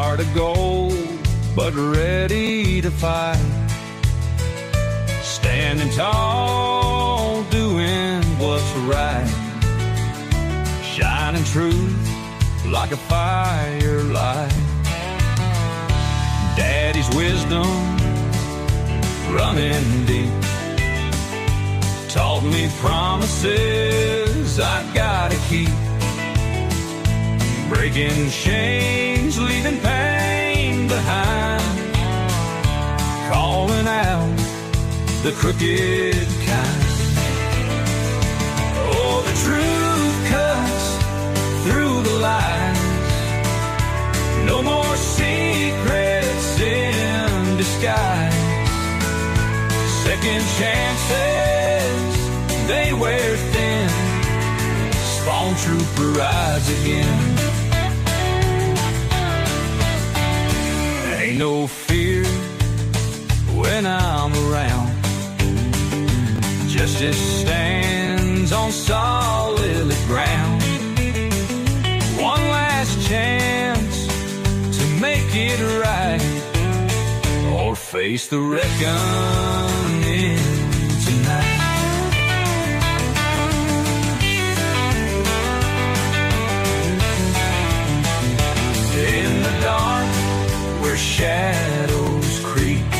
heart of gold, but ready to fight. Standing tall, doing what's right. Shining truth like a firelight. Daddy's wisdom running deep taught me promises I gotta keep. Breaking chains, leaving pain behind. Calling out the crooked kind. Oh, the truth cuts through the lies. No more secrets in disguise. Second chances, they wear thin. SpawnTrooper rides again. Ain't no fear when I'm around. Justice stands on solid ground. One last chance to make it right, or face the reckoning tonight. In the dark where shadows creep,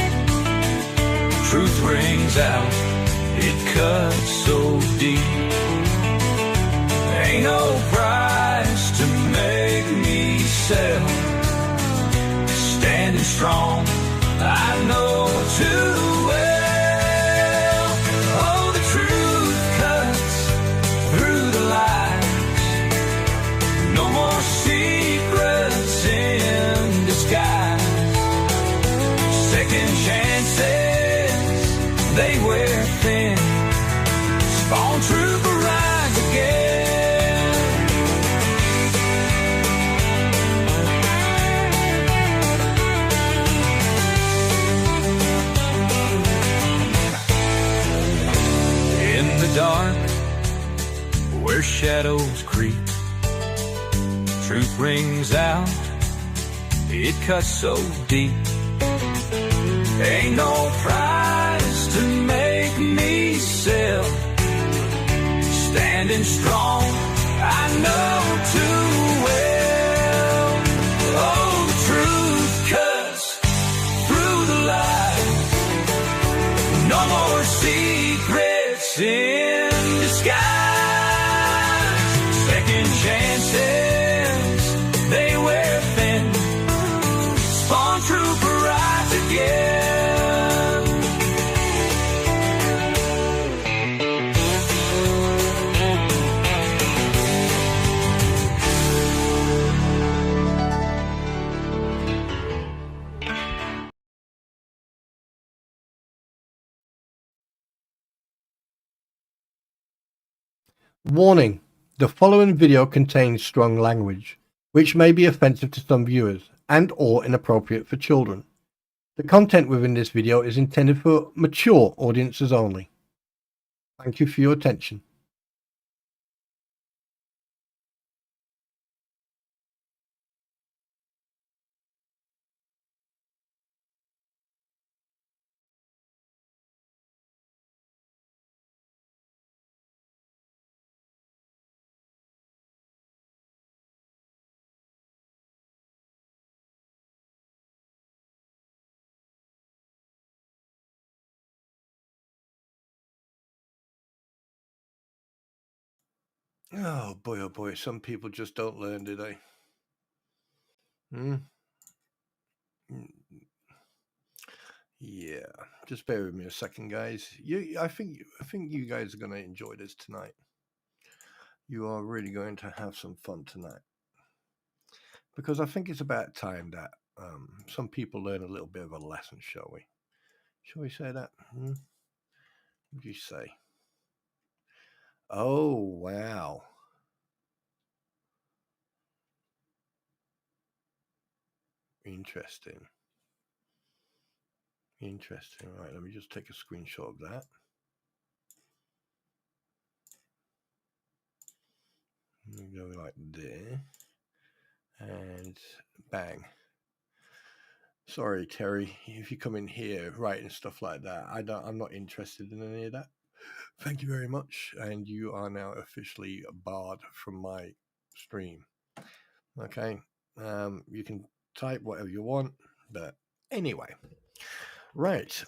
truth rings out, it cuts so deep. Ain't no price to make me sell. Standing strong, I know too well. Oh, the truth cuts through the lies. No more secrets in disguise. Second chances, they wear thin. SpawnTrooper rides again. In the dark, where shadows creep, truth rings out, it cuts so deep. Ain't no price to make me sell. Standing strong, I know too well. Oh, the truth cuts through the lies. No more secrets in disguise. Second chances, they wear thin. SpawnTrooper rides again. Warning: the following video contains strong language, which may be offensive to some viewers and or inappropriate for children. The content within this video is intended for mature audiences only. Thank you for your attention. Oh boy, some people just don't learn, do they? Yeah, just bear with me a second, guys. I think you guys are going to enjoy this tonight. You are really going to have some fun tonight, because I think it's about time that some people learn a little bit of a lesson, shall we? Shall we say that? What do you say? Oh, wow. Interesting. Right, let me just take a screenshot of that. We go like there, and bang. Sorry, Terry, if you come in here writing stuff like that, I'm not interested in any of that. Thank you very much, and you are now officially barred from my stream. Okay, you can type whatever you want, but anyway, right.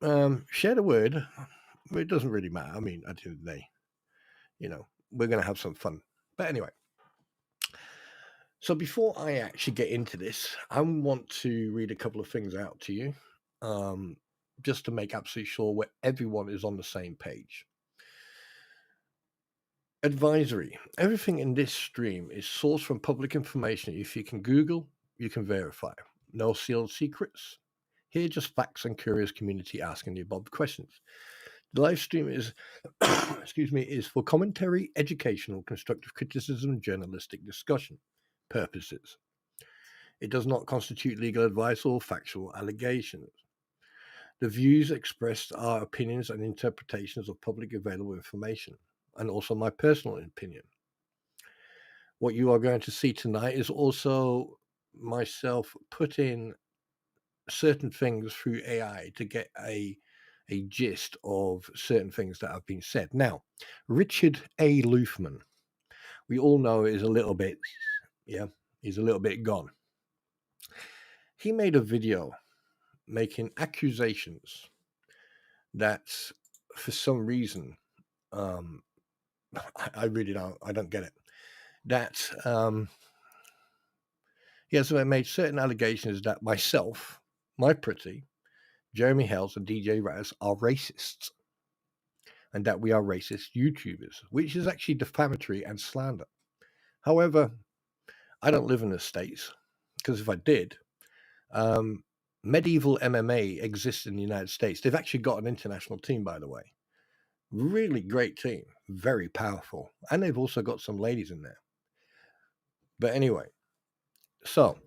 Share the word. It doesn't really matter. I mean, at the end of the day, we're going to have some fun. But anyway, so before I actually get into this, I want to read a couple of things out to you, just to make absolutely sure where everyone is on the same page. Advisory. Everything in this stream is sourced from public information. If you can Google, you can verify. No sealed secrets. Here, just facts and curious community asking the above questions. The live stream is, is for commentary, educational, constructive criticism, journalistic discussion purposes. It does not constitute legal advice or factual allegations. The views expressed are opinions and interpretations of public available information, and also my personal opinion. What you are going to see tonight is also myself put in certain things through AI to get a gist of certain things that have been said. Now, Richard A. Luthman, we all know is a little bit, he's a little bit gone. He made a video making accusations that for some reason, I really don't get it, that he has made certain allegations that myself, MyPretty, Jeremy Hells, and DJ Raz are racists, and that we are racist YouTubers, which is actually defamatory and slander. However, I don't live in the States, because if I did, medieval MMA exists in the United States. They've actually got an international team, by the way. Really great team, very powerful, and they've also got some ladies in there. But anyway, so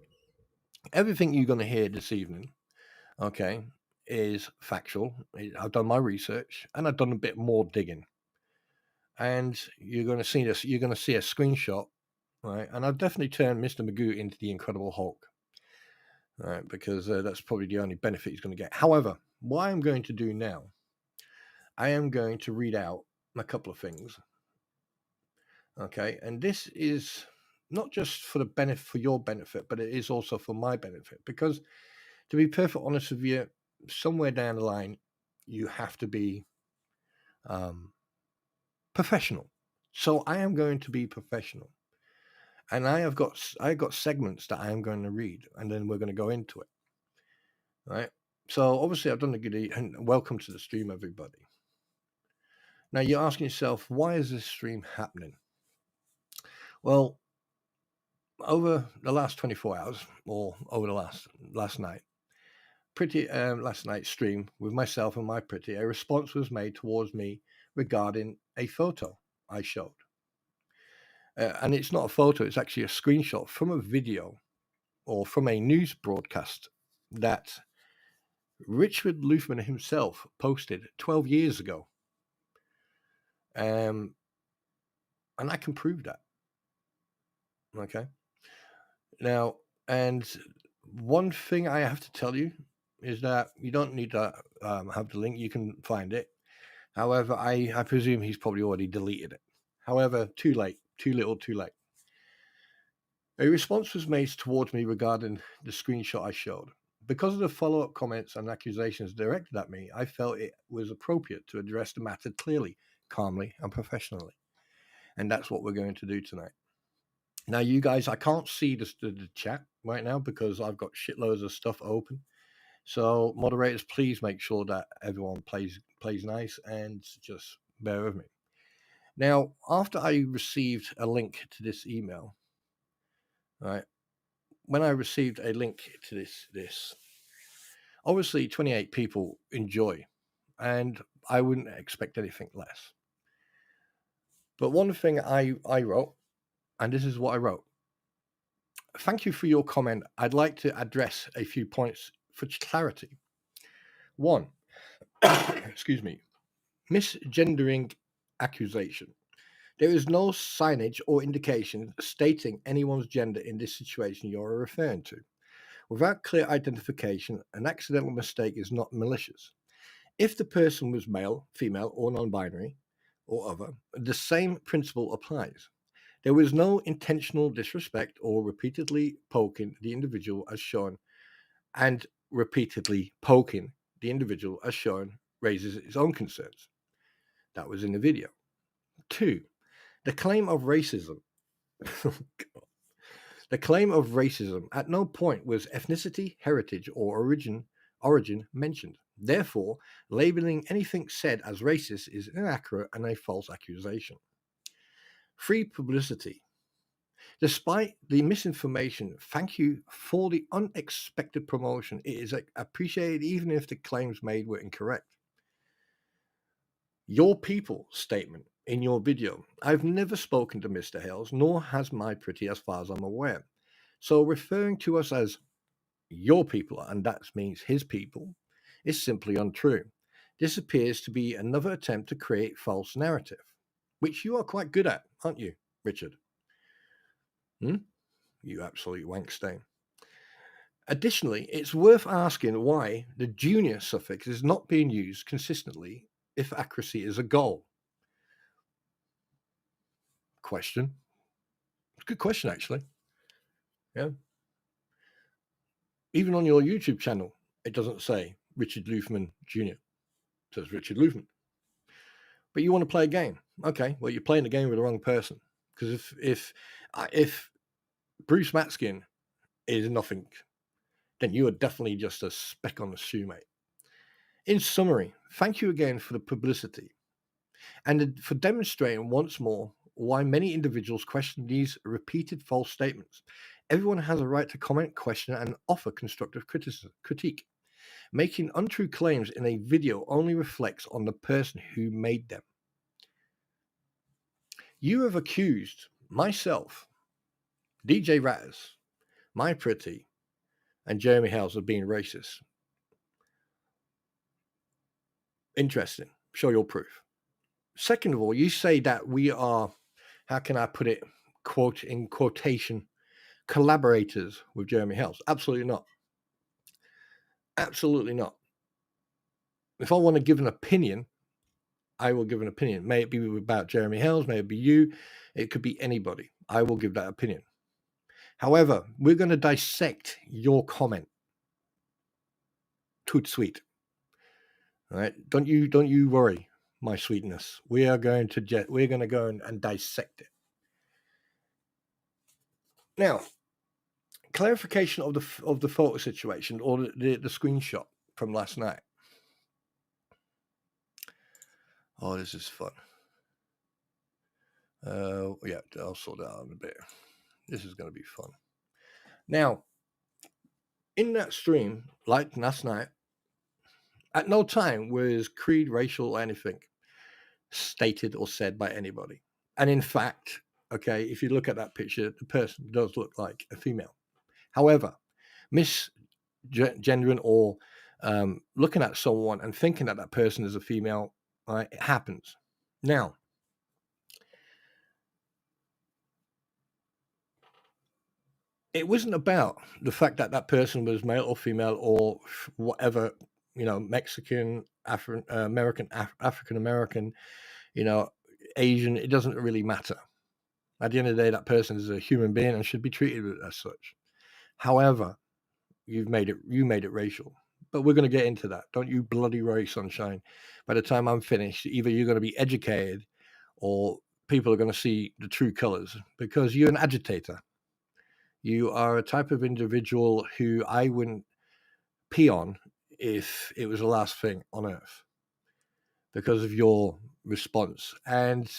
everything you're going to hear this evening, okay, is factual. I've done my research, and I've done a bit more digging. And you're going to see this. You're going to see a screenshot, right? And I've definitely turned Mr. Magoo into the Incredible Hulk, right? Because that's probably the only benefit he's going to get. However, what I'm going to do now, I am going to read out a couple of things, okay? And this is not just for the benefit, for your benefit, but it is also for my benefit. Because to be perfectly honest with you, somewhere down the line, you have to be professional. So I am going to be professional, and I've got segments that I am going to read, and then we're going to go into it. Right. So obviously I've done the goodie, and welcome to the stream, everybody. Now you're asking yourself, why is this stream happening? Well, over the last 24 hours, or over the last night, last night's stream with myself and MyPretty, a response was made towards me regarding a photo I showed. And it's not a photo, it's actually a screenshot from a video or from a news broadcast that Richard Luthman himself posted 12 years ago. And I can prove that. Okay. Now, and one thing I have to tell you is that you don't need to have the link. You can find it. However, I presume he's probably already deleted it. However, too late, too little, too late. A response was made towards me regarding the screenshot I showed. Because of the follow-up comments and accusations directed at me, I felt it was appropriate to address the matter clearly, calmly, and professionally. And that's what we're going to do tonight. Now, you guys, I can't see the chat right now because I've got shitloads of stuff open. So, moderators, please make sure that everyone plays nice and just bear with me. Now, after I received a link to this email, right, when I received a link to this, obviously 28 people enjoy, and I wouldn't expect anything less. But one thing I wrote, and this is what I wrote. Thank you for your comment. I'd like to address a few points for clarity. One, excuse me, misgendering accusation. There is no signage or indication stating anyone's gender in this situation you're referring to. Without clear identification, an accidental mistake is not malicious. If the person was male, female, or non-binary, or other, the same principle applies. There was no intentional disrespect or repeatedly poking the individual as shown, and repeatedly poking the individual as shown raises its own concerns. That was in the video. 2. The claim of racism. The claim of racism. At no point was ethnicity, heritage, or origin mentioned. Therefore, labeling anything said as racist is inaccurate and a false accusation. Free publicity. Despite the misinformation, thank you for the unexpected promotion. It is appreciated even if the claims made were incorrect. Your people statement in your video. I've never spoken to Mr. Hales, nor has MyPretty as far as I'm aware. So referring to us as your people, and that means his people, is simply untrue. This appears to be another attempt to create false narrative, which you are quite good at, aren't you, Richard? You absolute wankstain. Additionally, it's worth asking why the junior suffix is not being used consistently if accuracy is a goal. Question. It's a good question, actually. Yeah. Even on your YouTube channel, it doesn't say Richard Luthman Jr. It says Richard Luthman. But you want to play a game. Okay, well, you're playing the game with the wrong person. Because if Bruce Matskin is nothing, then you are definitely just a speck on the shoe, mate. In summary, thank you again for the publicity and for demonstrating once more why many individuals question these repeated false statements. Everyone has a right to comment, question, and offer constructive critique. Making untrue claims in a video only reflects on the person who made them. You have accused myself, DJ Ratters, MyPretty, and Jeremy Hales of being racist. Interesting. Show your proof. Second of all, you say that we are, how can I put it, quote in quotation, collaborators with Jeremy Hales. Absolutely not. Absolutely not. If I want to give an opinion, I will give an opinion. May it be about Jeremy Hales, may it be you, it could be anybody. I will give that opinion. However, we're going to dissect your comment. Toot sweet. All right? Don't you worry, my sweetness. We're going to go and dissect it. Now, clarification of the photo situation or the screenshot from last night. Oh, this is fun. Yeah, I'll sort that out in a bit. This is going to be fun. Now, in that stream, like last night, at no time was creed, racial, or anything stated or said by anybody. And in fact, okay, if you look at that picture, the person does look like a female. However, misgendering or looking at someone and thinking that that person is a female, it happens. Now, it wasn't about the fact that that person was male or female or whatever, Mexican, African-American, Asian. It doesn't really matter. At the end of the day, that person is a human being and should be treated as such. However, you made it racial. But we're going to get into that. Don't you bloody worry, sunshine. By the time I'm finished, either you're going to be educated or people are going to see the true colors because you're an agitator. You are a type of individual who I wouldn't pee on if it was the last thing on earth because of your response. And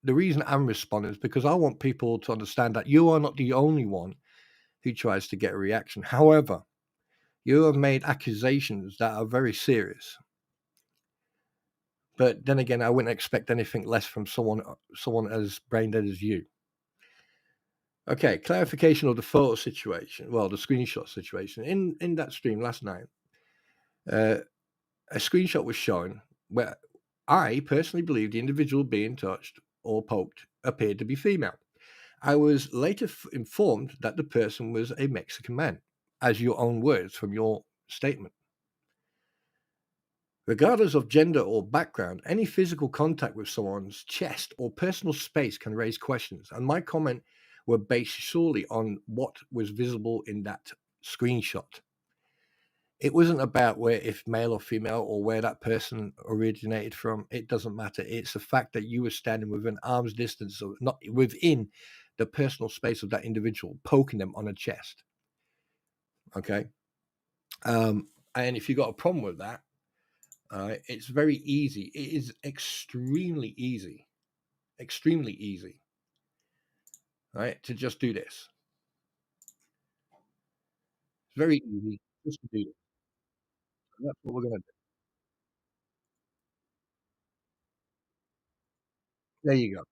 the reason I'm responding is because I want people to understand that you are not the only one who tries to get a reaction. However, you have made accusations that are very serious. But then again, I wouldn't expect anything less from someone as brain dead as you. Okay, clarification of the photo situation. Well, the screenshot situation. In that stream last night, a screenshot was shown where I personally believe the individual being touched or poked appeared to be female. I was later informed that the person was a Mexican man. as your own words from your statement. Regardless of gender or background, any physical contact with someone's chest or personal space can raise questions. And my comment were based solely on what was visible in that screenshot. It wasn't about where, if male or female, or where that person originated from. It doesn't matter. It's the fact that you were standing within arm's distance, or not within the personal space of that individual, poking them on the chest. Okay. And if you got a problem with that, it's very easy. It is extremely easy, right, to just do this. It's very easy just to do this. And that's what we're going to do. There you go.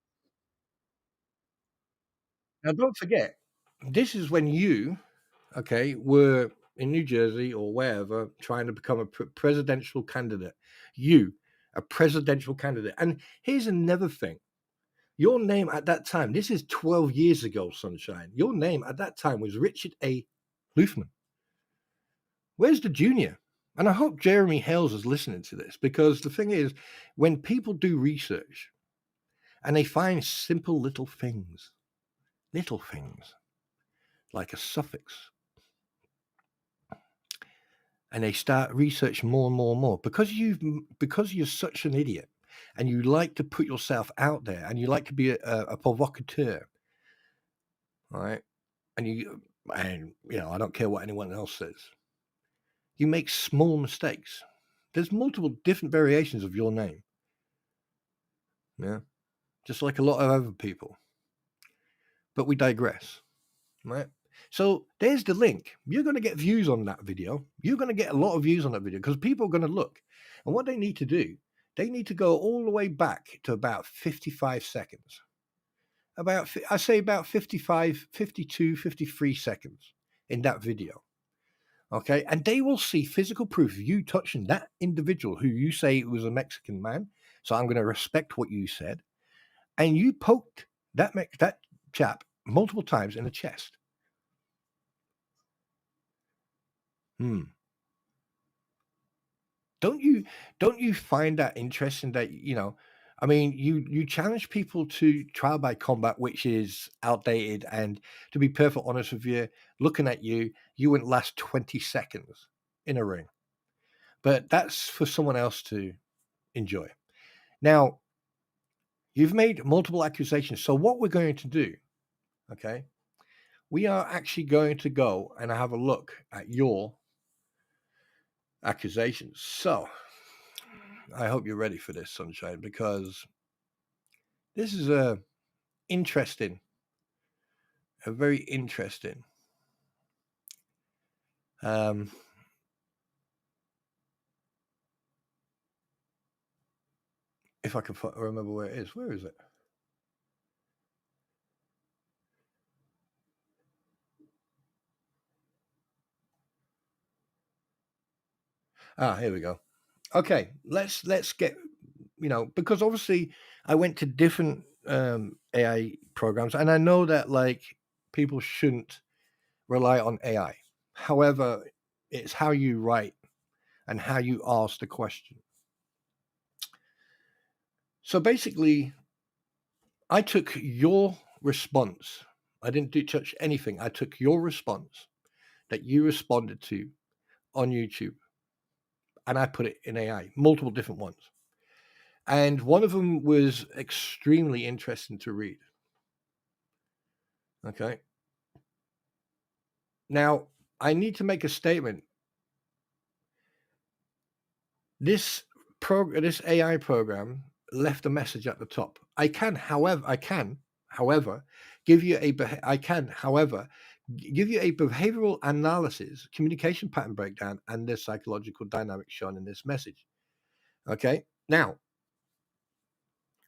Now, don't forget, this is when you, okay, were in New Jersey or wherever trying to become a presidential candidate. You, a presidential candidate. And here's another thing. Your name at that time, this is 12 years ago, Sunshine. Your name at that time was Richard A. Luthman. Where's the junior? And I hope Jeremy Hales is listening to this, because the thing is, when people do research and they find simple little things like a suffix, and they start researching more and more and more, because you're such an idiot and you like to put yourself out there and you like to be a provocateur, right? And I don't care what anyone else says. You make small mistakes. There's multiple different variations of your name. Yeah. Just like a lot of other people. But we digress, right? So there's the link. You're going to get views on that video. You're going to get a lot of views on that video because people are going to look. And what they need to do, they need to go all the way back to about 55 seconds. I say about 55, 52, 53 seconds in that video. Okay. And they will see physical proof of you touching that individual who you say was a Mexican man. So I'm going to respect what you said. And you poked that chap multiple times in the chest. Don't you find that interesting that, I mean, you challenge people to trial by combat, which is outdated, and to be perfectly honest with you, looking at you wouldn't last 20 seconds in a ring. But that's for someone else to enjoy. Now, you've made multiple accusations. So what we're going to do, okay, we are actually going to go and have a look at your accusations. So I hope you're ready for this, Sunshine, because this is a very interesting. If I can remember where it is. Where is it? Here we go. Okay, let's get, because obviously I went to different AI programs, and I know that like people shouldn't rely on AI. However, it's how you write and how you ask the question. So basically, I took your response. I didn't touch anything. I took your response that you responded to on YouTube, and I put it in AI, multiple different ones. And one of them was extremely interesting to read. Okay. Now, I need to make a statement. This AI program left a message at the top. I can, however, give you a behavioral analysis, communication pattern breakdown, and the psychological dynamics shown in this message. Okay. Now,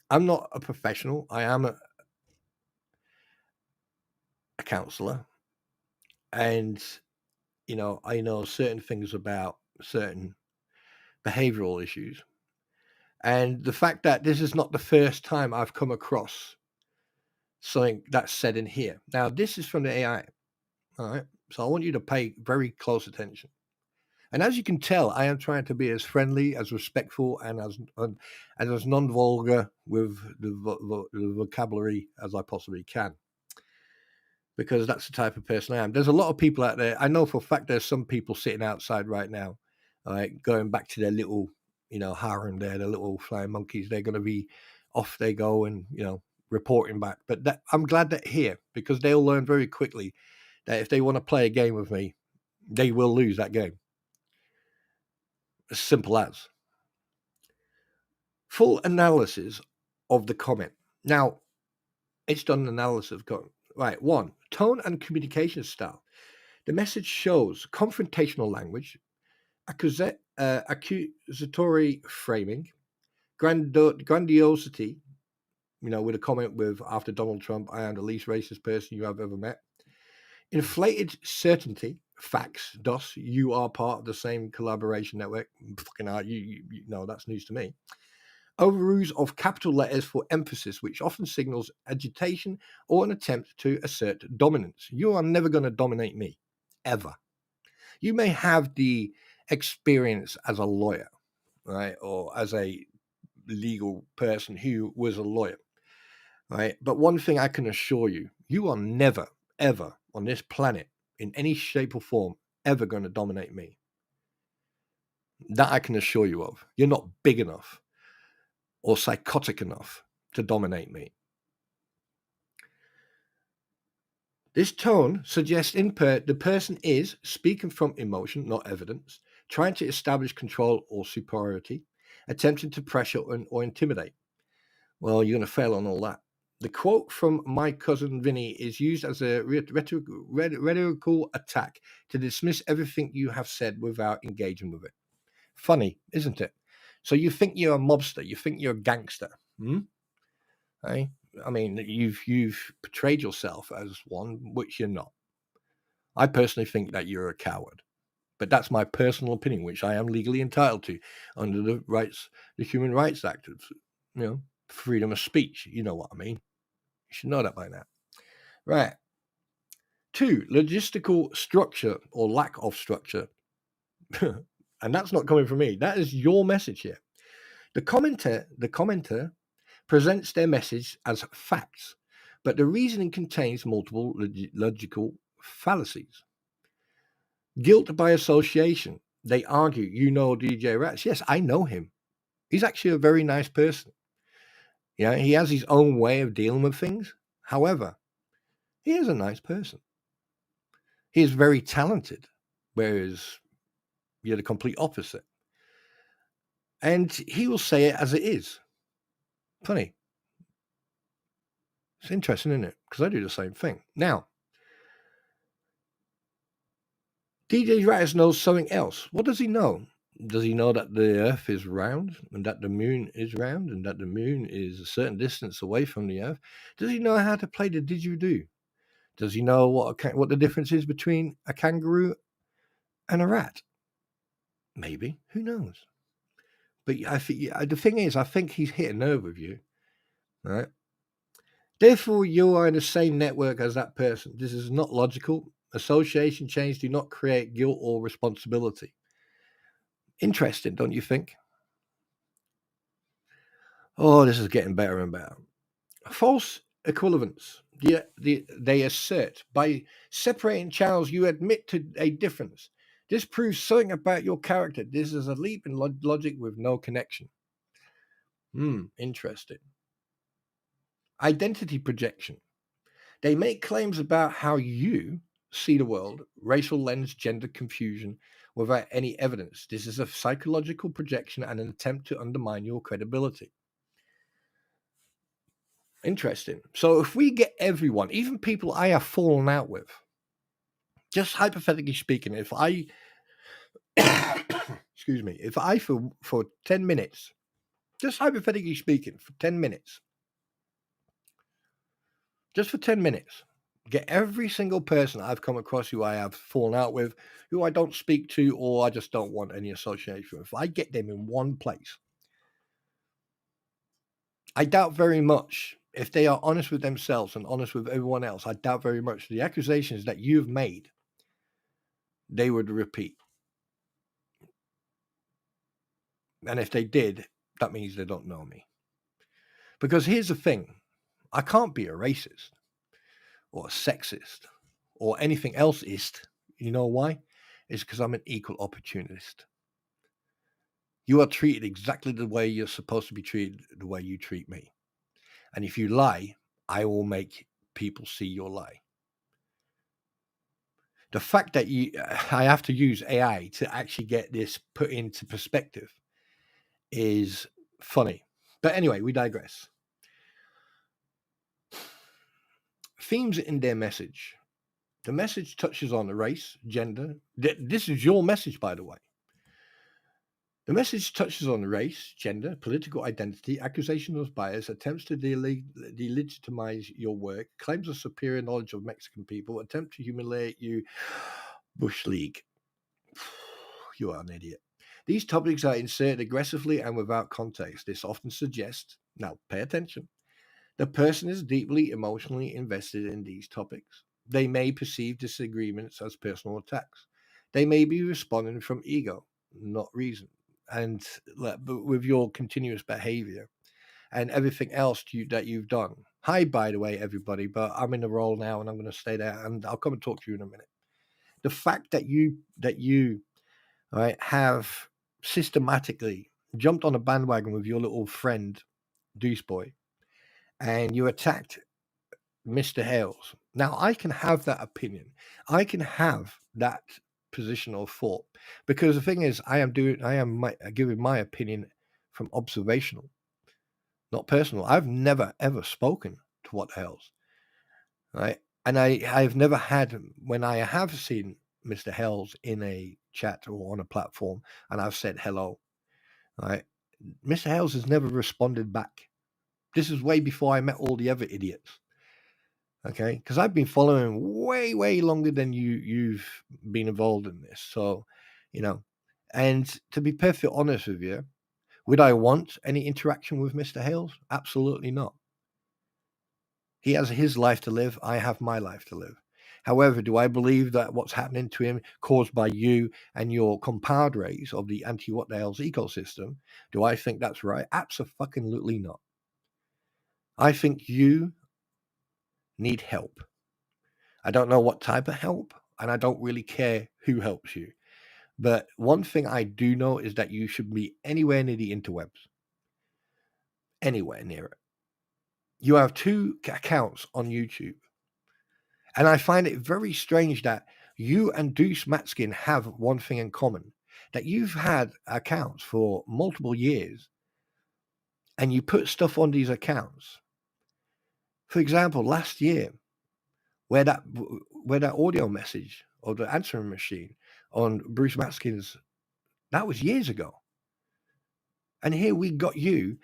I'm not a professional. I am a counselor, and I know certain things about certain behavioral issues. And the fact that this is not the first time I've come across something that's said in here. Now, this is from the AI. All right. So I want you to pay very close attention. And as you can tell, I am trying to be as friendly, as respectful, and as non-vulgar with the vocabulary as I possibly can, because that's the type of person I am. There's a lot of people out there. I know for a fact there's some people sitting outside right now, going back to their little, harem there, their little flying monkeys. They're going to be off they go and, reporting back. But I'm glad they're here, because they'll learn very quickly that if they want to play a game with me, they will lose that game. As simple as. Full analysis of the comment. Now, it's done an analysis of comment. Right, 1, tone and communication style. The message shows confrontational language, accusatory framing, grandiosity, with a comment with, after Donald Trump, I am the least racist person you have ever met. Inflated certainty, facts, thus you are part of the same collaboration network. Fucking hell, you know, that's news to me. Overuse of capital letters for emphasis, which often signals agitation or an attempt to assert dominance. You are never going to dominate me, ever. You may have the experience as a lawyer, right, or as a legal person who was a lawyer, right? But one thing I can assure you, you are never, ever on this planet, in any shape or form, ever going to dominate me. That I can assure you of. You're not big enough or psychotic enough to dominate me. This tone suggests the person is speaking from emotion, not evidence, trying to establish control or superiority, attempting to pressure or intimidate. Well, you're going to fail on all that. The quote from My Cousin Vinny is used as a rhetorical attack to dismiss everything you have said without engaging with it. Funny, isn't it? So you think you're a mobster, you think you're a gangster, Hey? I mean, you've portrayed yourself as one, which you're not. I personally think that you're a coward, but that's my personal opinion, which I am legally entitled to under the Human Rights Act of, freedom of speech. You know what I mean? You should know that by now. Right. 2, logistical structure or lack of structure. And that's not coming from me. That is your message here. The commenter presents their message as facts, but the reasoning contains multiple logical fallacies. Guilt by association. They argue, DJ Rats. Yes, I know him. He's actually a very nice person. He has his own way of dealing with things. However, he is a nice person. He is very talented, whereas you're the complete opposite. And he will say it as it is. Funny. It's interesting, isn't it? Because I do the same thing. Now, DJ Rattus knows something else. What does he know? Does he know that the Earth is round and that the moon is round and that the moon is a certain distance away from the Earth? Does he know how to play the didgeridoo? Does he know what the difference is between a kangaroo and a rat? Maybe. Who knows? But the thing is, I think he's hit a nerve with you, right? Therefore, you are in the same network as that person. This is not logical. Association chains do not create guilt or responsibility. Interesting, don't you think? Oh, this is getting better and better. False equivalence. They assert by separating channels, you admit to a difference. This proves something about your character. This is a leap in logic with no connection. Interesting. Identity projection. They make claims about how you see the world, racial lens, gender confusion, without any evidence. This is a psychological projection and an attempt to undermine your credibility. Interesting. So if we get everyone, even people I have fallen out with, just hypothetically speaking, if I, excuse me, if I for 10 minutes, just hypothetically speaking, for 10 minutes, just for 10 minutes, get every single person I've come across who I have fallen out with, who I don't speak to, or I just don't want any association with. If I get them in one place, I doubt very much, if they are honest with themselves and honest with everyone else, I doubt very much the accusations that you've made they would repeat. And if they did, that means they don't know me. Because here's the thing. I can't be a racist or a sexist or anything else. You know why? It's because I'm an equal opportunist. You are treated exactly the way you're supposed to be treated, the way you treat me. And if you lie, I will make people see your lie. The fact that I have to use AI to actually get this put into perspective is funny. But anyway, we digress. Themes in their message. The message touches on race, gender. This is your message, by the way. The message touches on race, gender, political identity, accusations of bias, attempts to delegitimize your work, claims of superior knowledge of Mexican people, attempt to humiliate you, Bush League. You are an idiot. These topics are inserted aggressively and without context. This often suggests, now pay attention, the person is deeply emotionally invested in these topics. They may perceive disagreements as personal attacks. They may be responding from ego, not reason. And with your continuous behavior and everything else that you've done. Hi, by the way, everybody, but I'm in a role now and I'm going to stay there and I'll come and talk to you in a minute. The fact that you right, have systematically jumped on a bandwagon with your little friend, Deuce Boy, and you attacked Mr. Hales. Now, I can have that opinion. I can have that position of thought because the thing is, I am giving my opinion from observational, not personal. I've never ever spoken to What the Hales, right? And I've never had, when I have seen Mr. Hales in a chat or on a platform, and I've said hello, right? Mr. Hales has never responded back. This is way before I met all the other idiots. Okay, because I've been following way longer than you've been involved in this. So, and to be perfectly honest with you, would I want any interaction with Mr. Hales? Absolutely not. He has his life to live. I have my life to live. However, do I believe that what's happening to him caused by you and your compadres of the anti-what the hell's ecosystem? Do I think that's right? Absolutely not. I think you need help. I don't know what type of help, and I don't really care who helps you. But one thing I do know is that you should be anywhere near the interwebs. Anywhere near it. You have 2 accounts on YouTube. And I find it very strange that you and Deuce Matskin have one thing in common. That you've had accounts for multiple years. And you put stuff on these accounts. For example, last year, where that audio message or the answering machine on Bruce Matskin's, that was years ago. And here we got you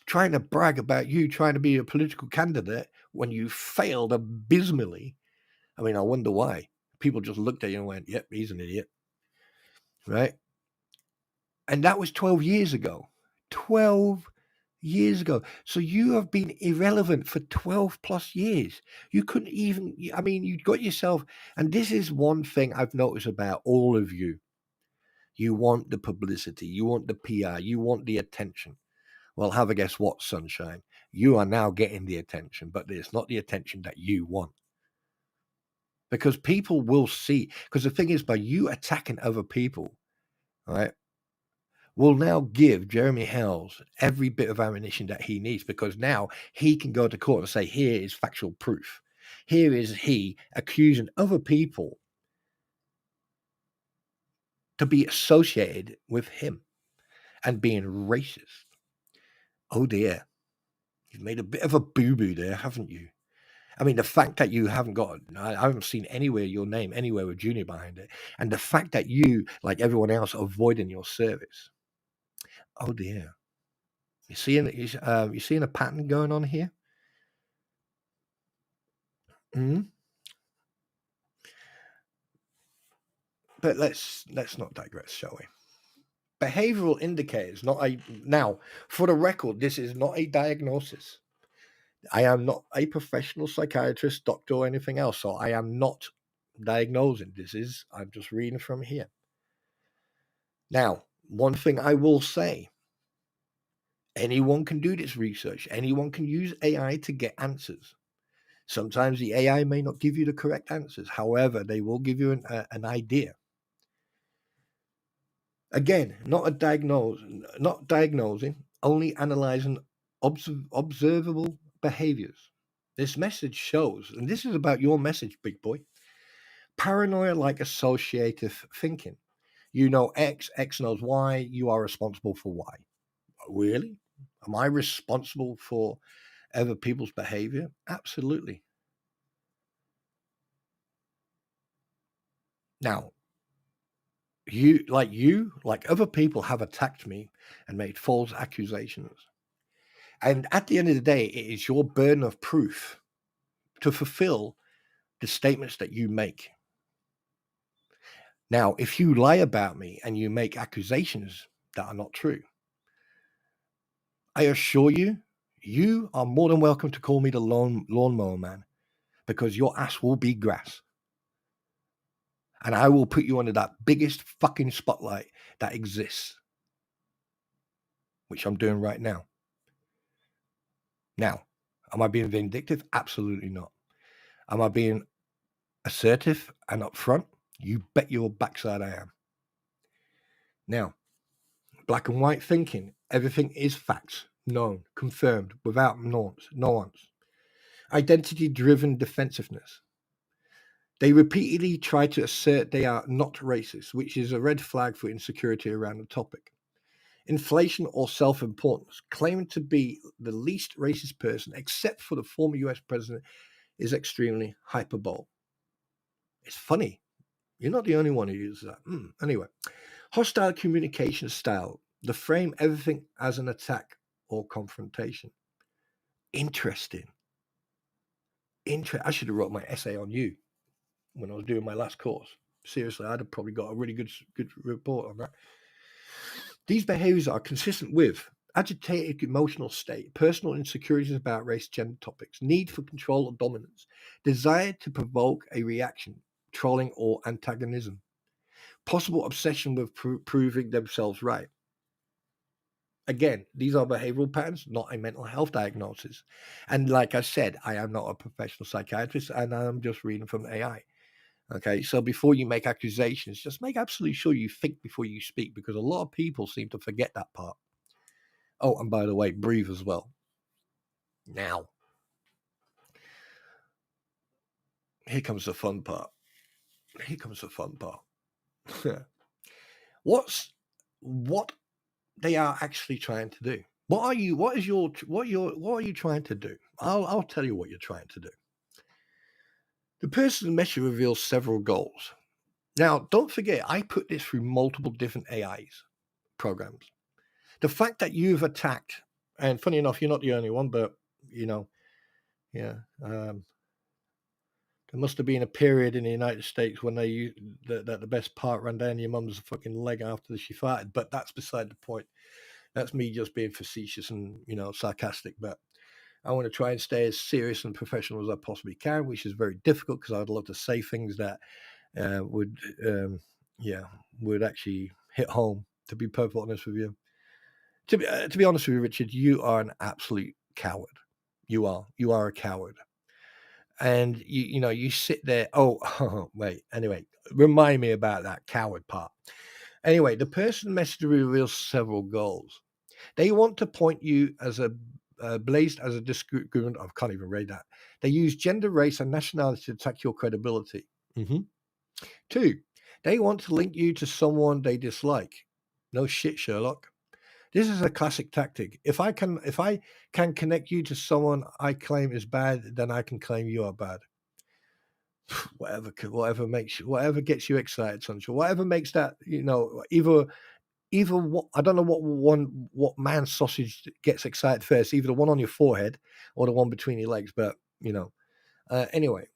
trying to brag about you trying to be a political candidate when you failed abysmally. I mean, I wonder why. People just looked at you and went, yep, he's an idiot. Right? And that was 12 years ago. 12 years ago. So you have been irrelevant for 12 plus years. You couldn't even, I mean, you got yourself, and this is one thing I've noticed about all of you. You want the publicity, you want the PR, you want the attention. Well, have a guess what, sunshine? You are now getting the attention, but it's not the attention that you want. Because people will see, because the thing is, by you attacking other people, right, will now give Jeremy Hales every bit of ammunition that he needs, because now he can go to court and say, here is factual proof. Here is he accusing other people to be associated with him and being racist. Oh dear. You've made a bit of a boo-boo there, haven't you? I mean, the fact that you haven't got, I haven't seen anywhere your name anywhere with Junior behind it. And the fact that you, like everyone else, are avoiding your service. Oh dear. You seeing a pattern going on here? Mm-hmm. But let's not digress, shall we? Behavioral indicators, now, for the record, this is not a diagnosis. I am not a professional psychiatrist, doctor, or anything else, so I am not diagnosing. I'm just reading from here. Now, one thing I will say, anyone can do this research. Anyone can use AI to get answers. Sometimes the AI may not give you the correct answers. However, they will give you an idea. Again, not diagnosing, only analyzing observable behaviors. This message shows, and this is about your message, big boy, paranoia like associative thinking. You know X, X knows Y, you are responsible for Y. Really? Am I responsible for other people's behavior? Absolutely. Now, like other people have attacked me and made false accusations. And at the end of the day, it is your burden of proof to fulfill the statements that you make. Now, if you lie about me and you make accusations that are not true, I assure you, you are more than welcome to call me the lawnmower man, because your ass will be grass. And I will put you under that biggest fucking spotlight that exists, which I'm doing right now. Now, am I being vindictive? Absolutely not. Am I being assertive and upfront? You bet your backside I am. Now, black and white thinking. Everything is facts, known, confirmed, without nuance. Identity-driven defensiveness. They repeatedly try to assert they are not racist, which is a red flag for insecurity around the topic. Inflation or self-importance. Claiming to be the least racist person, except for the former US president, is extremely hyperbole. It's funny. You're not the only one who uses that. Anyway, hostile communication style. To frame everything as an attack or confrontation. Interesting. I should have wrote my essay on you when I was doing my last course. Seriously, I'd have probably got a really good report on that. These behaviors are consistent with agitated emotional state, personal insecurities about race, gender topics, need for control or dominance, desire to provoke a reaction, trolling or antagonism, possible obsession with proving themselves right. Again, these are behavioral patterns, not a mental health diagnosis. And like I said, I am not a professional psychiatrist, and I'm just reading from AI. Okay, so before you make accusations, just make absolutely sure you think before you speak, because a lot of people seem to forget that part. Oh, and by the way, breathe as well. Now, here comes the fun part. What they are actually trying to do. What are you trying to do? I'll tell you what you're trying to do. The person's message reveals several goals. Now, don't forget, I put this through multiple different AIs programs. The fact that you've attacked, and funny enough, you're not the only one, but there must have been a period in the United States when they used that the best part ran down your mum's fucking leg after she farted. But that's beside the point. That's me just being facetious and sarcastic. But I want to try and stay as serious and professional as I possibly can, which is very difficult because I'd love to say things that would actually hit home. To be perfectly honest with you, to be honest with you, Richard, you are an absolute coward. You are a coward, and you sit there. Oh, wait. Anyway, remind me about that coward part. Anyway, the person message reveals several goals. They want to point you as blazed as a discriminant. I can't even read that. They use gender, race, and nationality to attack your credibility. 2, they want to link you to someone they dislike. No shit, Sherlock. This is a classic tactic. If I can connect you to someone I claim is bad, then I can claim you are bad. Whatever gets you excited, sunshine. Whatever makes that, either what, I don't know what man's sausage gets excited first, either the one on your forehead or the one between your legs. But anyway,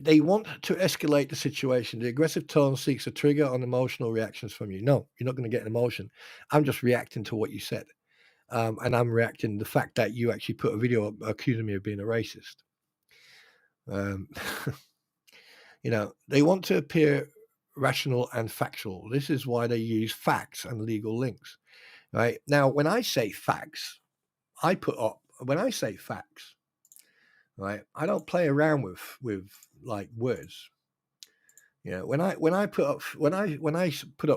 they want to escalate the situation. The aggressive tone seeks a trigger on emotional reactions from you. No, you're not going to get an emotion. I'm just reacting to what you said, and I'm reacting to the fact that you actually put a video up accusing me of being a racist. You know, they want to appear rational and factual. This is why they use facts and legal links, right? Now, when I say facts, when I say facts, right, I don't play around with like words. You know, when I put up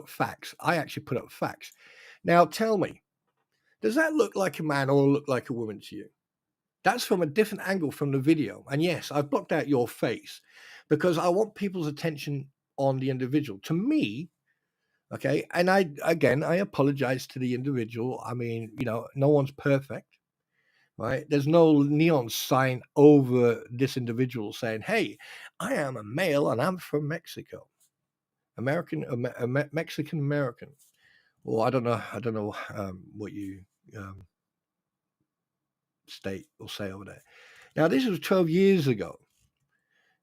facts, I actually put up facts. Now, tell me, does that look like a man or look like a woman to you? That's from a different angle from the video. And yes, I've blocked out your face because I want people's attention on the individual. To me, okay, and I apologize to the individual. I mean, you know, no one's perfect, right? There's no neon sign over this individual saying, "Hey, I am a male and I'm from Mexico, Mexican American." Well, I don't know what you state or say over there. Now, this was 12 years ago.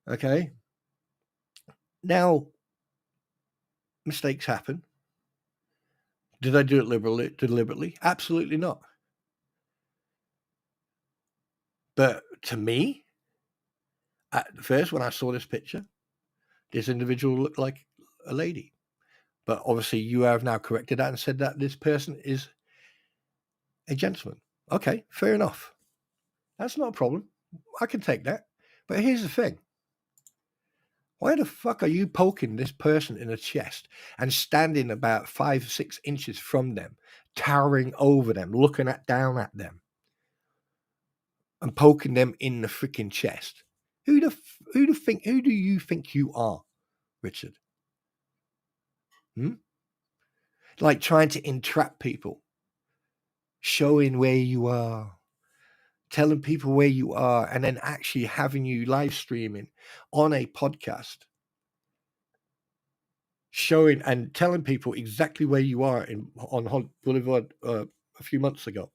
Okay. Now, mistakes happen. Did I do it deliberately? Absolutely not. But to me, at first, when I saw this picture, this individual looked like a lady. But obviously, you have now corrected that and said that this person is a gentleman. Okay, fair enough. That's not a problem. I can take that. But here's the thing. Why the fuck are you poking this person in the chest and standing about 5-6 inches from them, towering over them, looking down at them, and poking them in the freaking chest? Who do you think you are, Richard? Like trying to entrap people, showing where you are, telling people where you are, and then actually having you live streaming on a podcast, showing and telling people exactly where you are on Hollywood Boulevard a few months ago.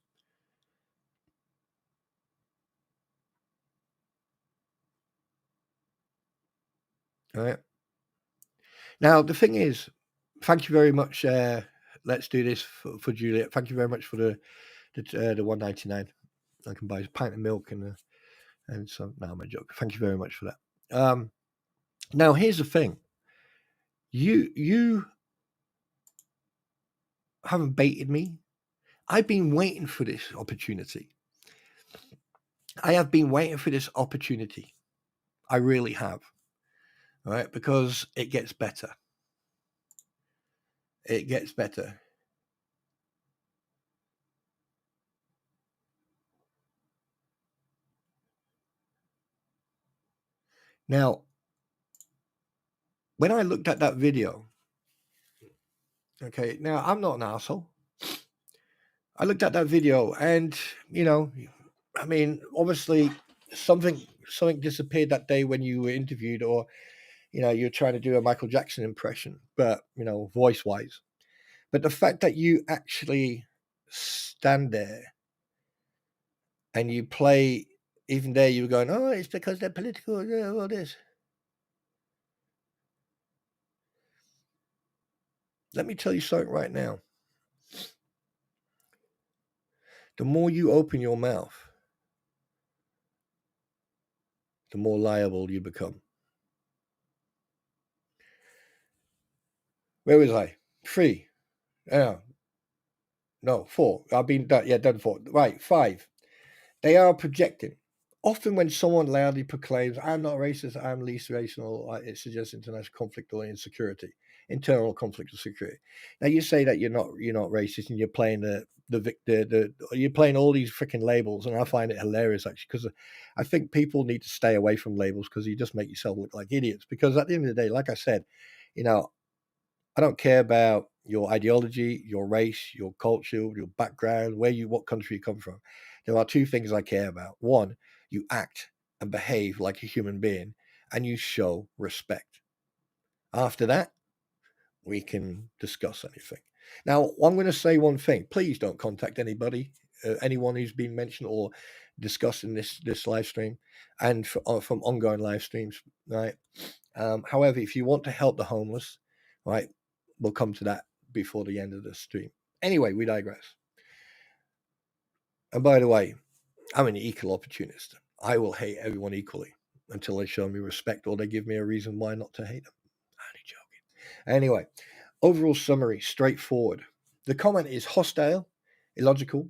All right. Now the thing is, thank you very much. Let's do this for Juliet. Thank you very much for the $1.99. I can buy a pint of milk and some. No, I'm a joke. Thank you very much for that. Now here's the thing. You haven't baited me. I've been waiting for this opportunity. I have been waiting for this opportunity. I really have. All right, because it gets better. It gets better. Now, when I looked at that video, okay, now I'm not an asshole. I looked at that video and, you know, I mean, obviously something disappeared that day when you were interviewed, or, you know, you're trying to do a Michael Jackson impression, but, you know, voice-wise. But the fact that you actually stand there and you play, even there you were going, oh, it's because they're political, all this. Let me tell you something right now. The more you open your mouth, the more liable you become. Where was I? 3. Yeah. No, 4. I've been done 4. Right, 5. They are projecting. Often when someone loudly proclaims, I'm not racist, I'm least racial, it suggests international conflict or insecurity, internal conflict or security. Now you say that you're not racist and you're playing you're playing all these freaking labels, and I find it hilarious actually, because I think people need to stay away from labels because you just make yourself look like idiots. Because at the end of the day, like I said, you know, I don't care about your ideology, your race, your culture, your background, what country you come from. There are 2 things I care about. 1, you act and behave like a human being, and you show respect. After that, we can discuss anything. Now, I'm going to say one thing. Please don't contact anybody, anyone who's been mentioned or discussed in this live stream, and from ongoing live streams, right? However, if you want to help the homeless, right, we'll come to that before the end of the stream. Anyway, we digress. And by the way, I'm an equal opportunist. I will hate everyone equally. until they show me respect or they give me a reason why not to hate them. Only joking. Anyway, overall summary, straightforward. The comment is hostile, illogical,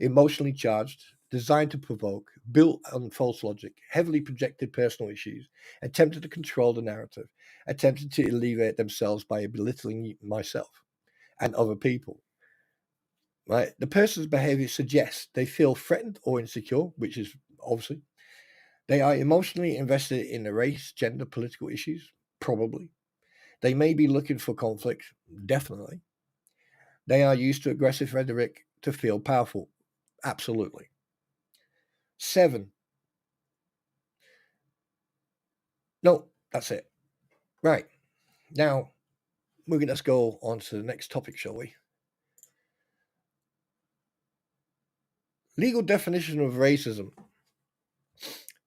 emotionally charged, designed to provoke, built on false logic, heavily projected personal issues, attempted to control the narrative, attempted to alleviate themselves by belittling myself and other people. Right? The person's behavior suggests they feel threatened or insecure, which is obviously. They are emotionally invested in the race, gender, political issues, probably. They may be looking for conflict, definitely. They are used to aggressive rhetoric to feel powerful, absolutely. 7. No, that's it. Right. Now, let's go on to the next topic, shall we? Legal definition of racism.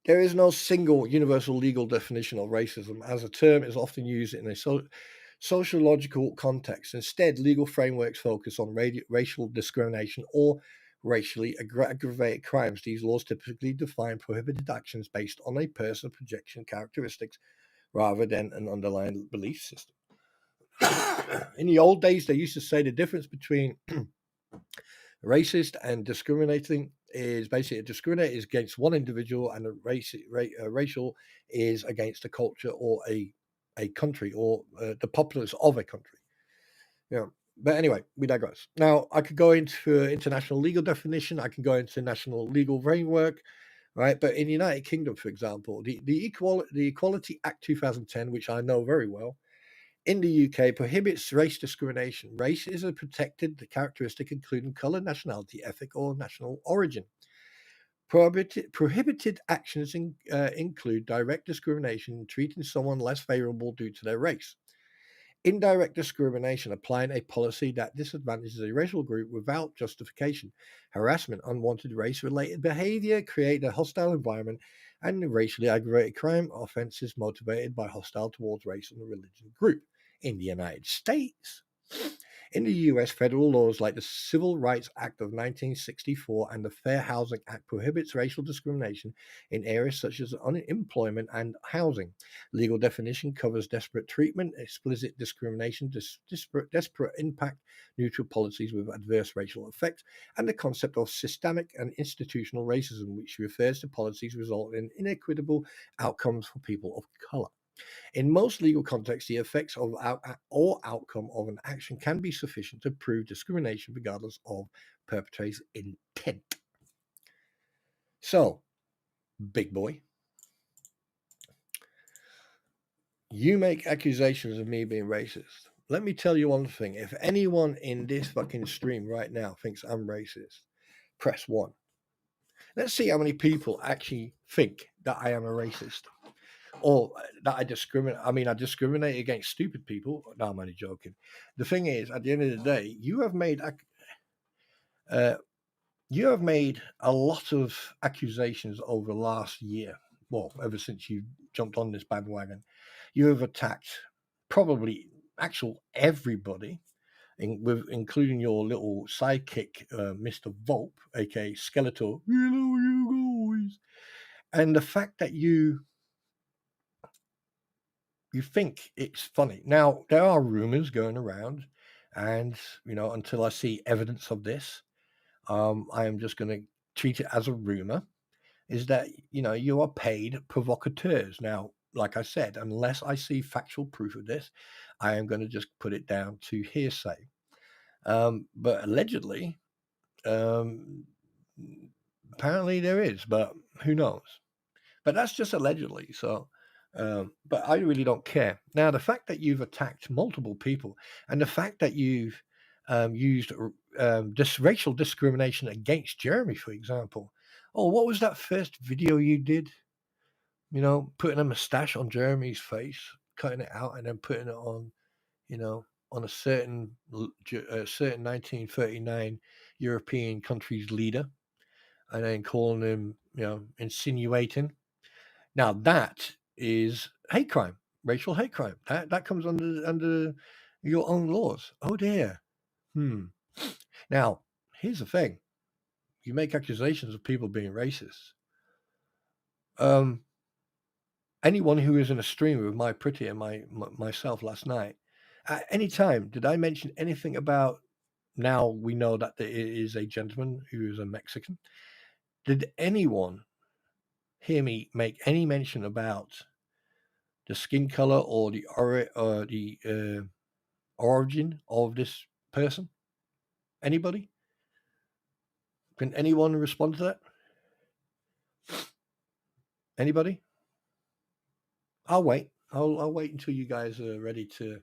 There is no single universal legal definition of racism, as a term is often used in a sociological context. Instead, legal frameworks focus on racial discrimination or racially aggravated crimes. These laws typically define prohibited actions based on a person's projection characteristics rather than an underlying belief system. In the old days, they used to say the difference between racist and discriminating is basically a discriminator is against one individual and a racial is against a culture or a country or the populace of a country. Yeah. But anyway, we digress. Now, I could go into international legal definition. I can go into national legal framework, right? But in the United Kingdom, for example, the Equality Act 2010, which I know very well, in the UK, prohibits race discrimination. Race is a protected characteristic including colour, nationality, ethnic, or national origin. Prohibited actions include direct discrimination, treating someone less favourable due to their race. Indirect discrimination, applying a policy that disadvantages a racial group without justification. Harassment, unwanted race-related behaviour, create a hostile environment, and racially aggravated crime offences motivated by hostile towards race and religion group. In the United States, in the US, federal laws like the Civil Rights Act of 1964 and the Fair Housing Act prohibits racial discrimination in areas such as unemployment and housing. Legal definition covers desperate treatment, explicit discrimination, desperate impact, neutral policies with adverse racial effects, and the concept of systemic and institutional racism, which refers to policies resulting in inequitable outcomes for people of color. In most legal contexts, the effects of or outcome of an action can be sufficient to prove discrimination regardless of perpetrator's intent. So, big boy, you make accusations of me being racist. Let me tell you one thing. If anyone in this fucking stream right now thinks I'm racist, press 1. Let's see how many people actually think that I am a racist. Or that I discriminate. I mean, I discriminate against stupid people. No, I'm only joking. The thing is, at the end of the day, you have made a lot of accusations over the last year. Well, ever since you jumped on this bandwagon, you have attacked probably everybody, including your little sidekick, Mr. Volp, aka Skeletor. Hello, you guys. And the fact that you think it's funny. Now, there are rumors going around, and, until I see evidence of this, I am just going to treat it as a rumor, is that, you are paid provocateurs. Now, like I said, unless I see factual proof of this, I am going to just put it down to hearsay. But allegedly, apparently there is, but who knows? But that's just allegedly, so... but I really don't care. Now, the fact that you've attacked multiple people and the fact that you've used racial discrimination against Jeremy, for example. Oh, what was that first video you did? Putting a mustache on Jeremy's face, cutting it out, and then putting it on, on a certain 1939 European country's leader, and then calling him, insinuating. Now that is hate crime, racial hate crime. That comes under your own laws. Oh dear. Now, here's the thing. You make accusations of people being racist. anyone who was in a stream with MyPretty and myself last night, at any time did I mention anything about? Now we know that there is a gentleman who is a Mexican. Did anyone hear me make any mention about the skin color or the origin of this person? Anybody? Can anyone respond to that? Anybody? I'll wait. I'll wait until you guys are ready to,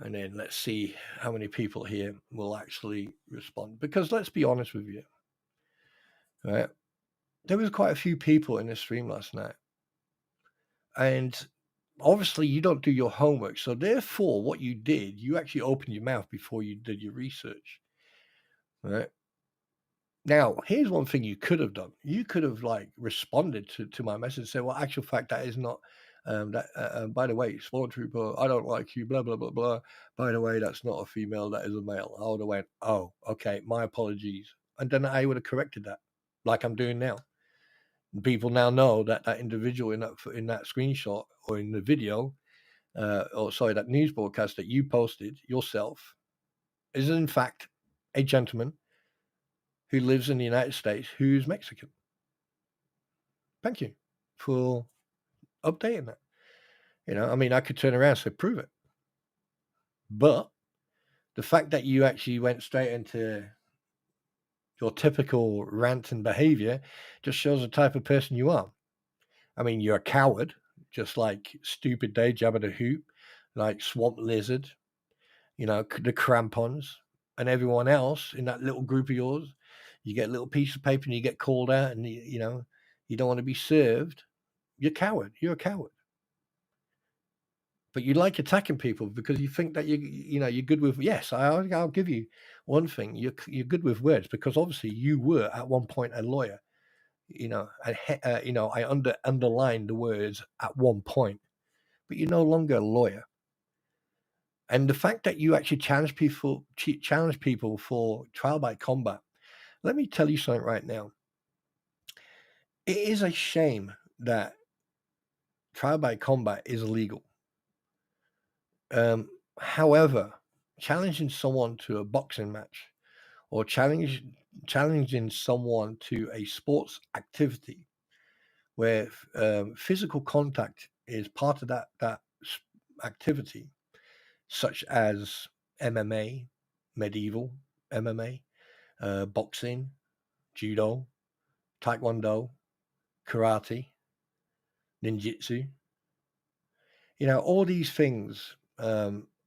and then let's see how many people here will actually respond. Because let's be honest with you, right? There was quite a few people in the stream last night, and obviously you don't do your homework. So therefore, what you did, you actually opened your mouth before you did your research, right? Now, here's one thing you could have done. You could have responded to my message and said, "Well, actual fact, that is not that. By the way, SpawnTrooper, I don't like you. Blah blah blah blah. By the way, that's not a female. That is a male." I would have went, "Oh, okay. My apologies," and then I would have corrected that, like I'm doing now. People now know that that individual in that screenshot or in the video, or sorry, that news broadcast that you posted yourself, is in fact a gentleman who lives in the United States who's Mexican. Thank you for updating that. I mean, I could turn around and say, prove it. But the fact that you actually went straight into your typical rant and behavior just shows the type of person you are. I mean, you're a coward, just like Stupid Day, Jabba the Hoop, like Swamp Lizard, the Crampons, and everyone else in that little group of yours. You get a little piece of paper and you get called out, and you don't want to be served. You're a coward. You're a coward. But you like attacking people because you think that you're good with. Yes, I'll give you one thing. You're good with words because obviously you were at one point a lawyer. I underlined the words at one point, but you're no longer a lawyer. And the fact that you actually challenge people for trial by combat, let me tell you something right now. It is a shame that trial by combat is illegal. However, challenging someone to a boxing match or challenging someone to a sports activity where physical contact is part of that activity, such as MMA, medieval MMA, boxing, judo, taekwondo, karate, ninjutsu. All these things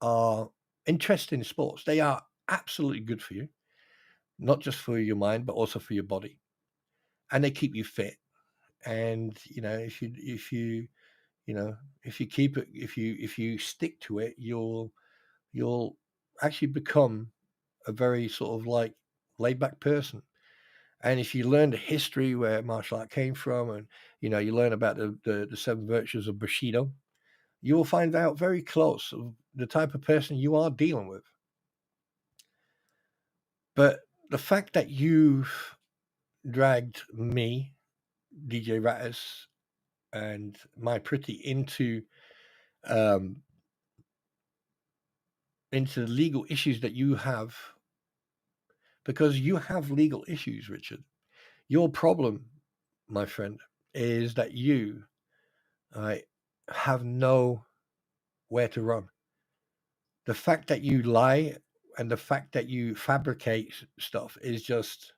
are interesting sports. They are absolutely good for you, not just for your mind, but also for your body, and they keep you fit. And if you keep it, if you stick to it, you'll actually become a very sort of like laid back person. And if you learn the history where martial art came from, and you learn about the seven virtues of Bushido, you will find out very close of the type of person you are dealing with. But the fact that you've dragged me, DJ Rattus, and MyPretty into the legal issues that you have, because you have legal issues, Richard. Your problem, my friend, is that you have nowhere to run. The fact that you lie and the fact that you fabricate stuff is just,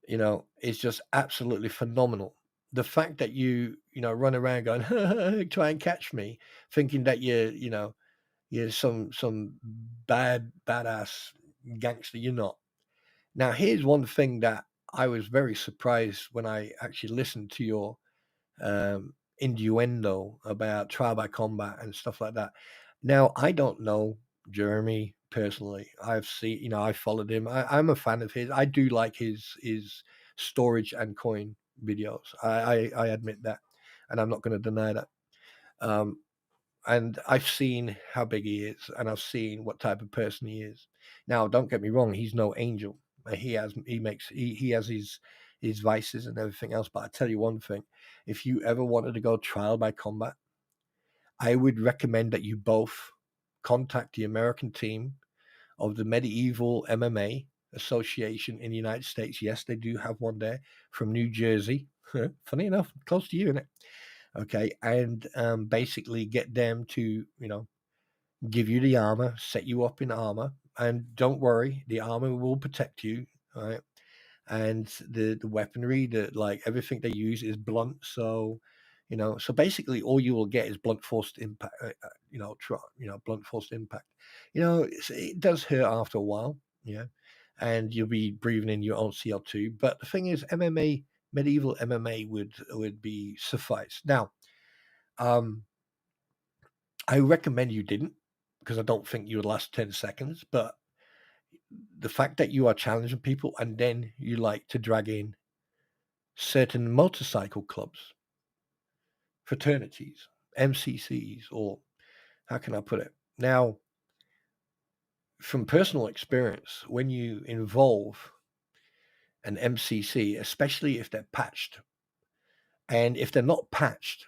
is just absolutely phenomenal. The fact that you run around going, try and catch me, thinking that you're some badass gangster. You're not. Now, here's one thing that I was very surprised when I actually listened to your innuendo about trial by combat and stuff like that. Now, I don't know Jeremy personally. I've seen, I followed him. I'm a fan of his. I do like his storage and coin videos. I admit that, and I'm not going to deny that. And I've seen how big he is, and I've seen what type of person he is. Now, don't get me wrong; he's no angel. He has his his vices and everything else. But I tell you one thing, if you ever wanted to go trial by combat, I would recommend that you both contact the American team of the Medieval MMA Association in the United States. Yes, they do have one there from New Jersey. Funny enough, close to you, isn't it? Okay, and basically get them to, give you the armor, set you up in armor, and don't worry, the armor will protect you, all right? And the weaponry, everything they use is blunt, so so basically all you will get is blunt force impact, blunt force impact. It does hurt after a while, and you'll be breathing in your own CO2. But the thing is, medieval MMA would be suffice. Now, I recommend you didn't, because I don't think you would last 10 seconds. But the fact that you are challenging people and then you like to drag in certain motorcycle clubs, fraternities, MCCs, or how can I put it? Now, from personal experience, when you involve an MCC, especially if they're patched, and if they're not patched,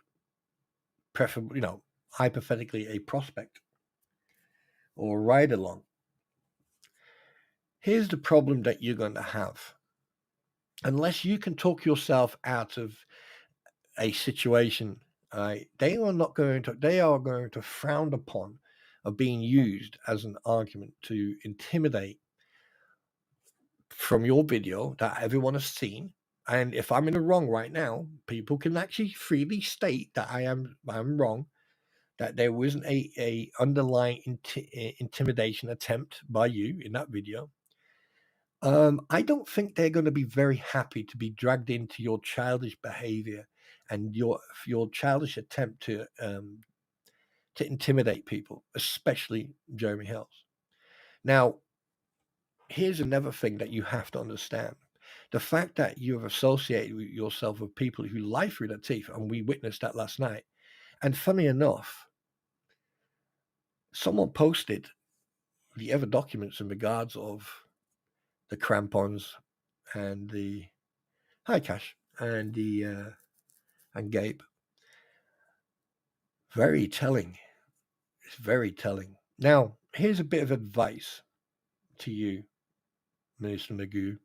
preferably, hypothetically a prospect or a ride along, here's the problem that you're going to have. Unless you can talk yourself out of a situation, they are going to frown upon of being used as an argument to intimidate from your video that everyone has seen. And if I'm in the wrong right now, people can actually freely state that I'm wrong, that there wasn't a underlying intimidation attempt by you in that video. I don't think they're going to be very happy to be dragged into your childish behavior and your childish attempt to intimidate people, especially Jeremy Hells. Now, here's another thing that you have to understand. The fact that you have associated yourself with people who lie through their teeth, and we witnessed that last night. And funny enough, someone posted the other documents in regards of the crampons and the hi Cash and the and Gabe. Very telling. It's very telling. Now, here's a bit of advice to you, Minister Magoo,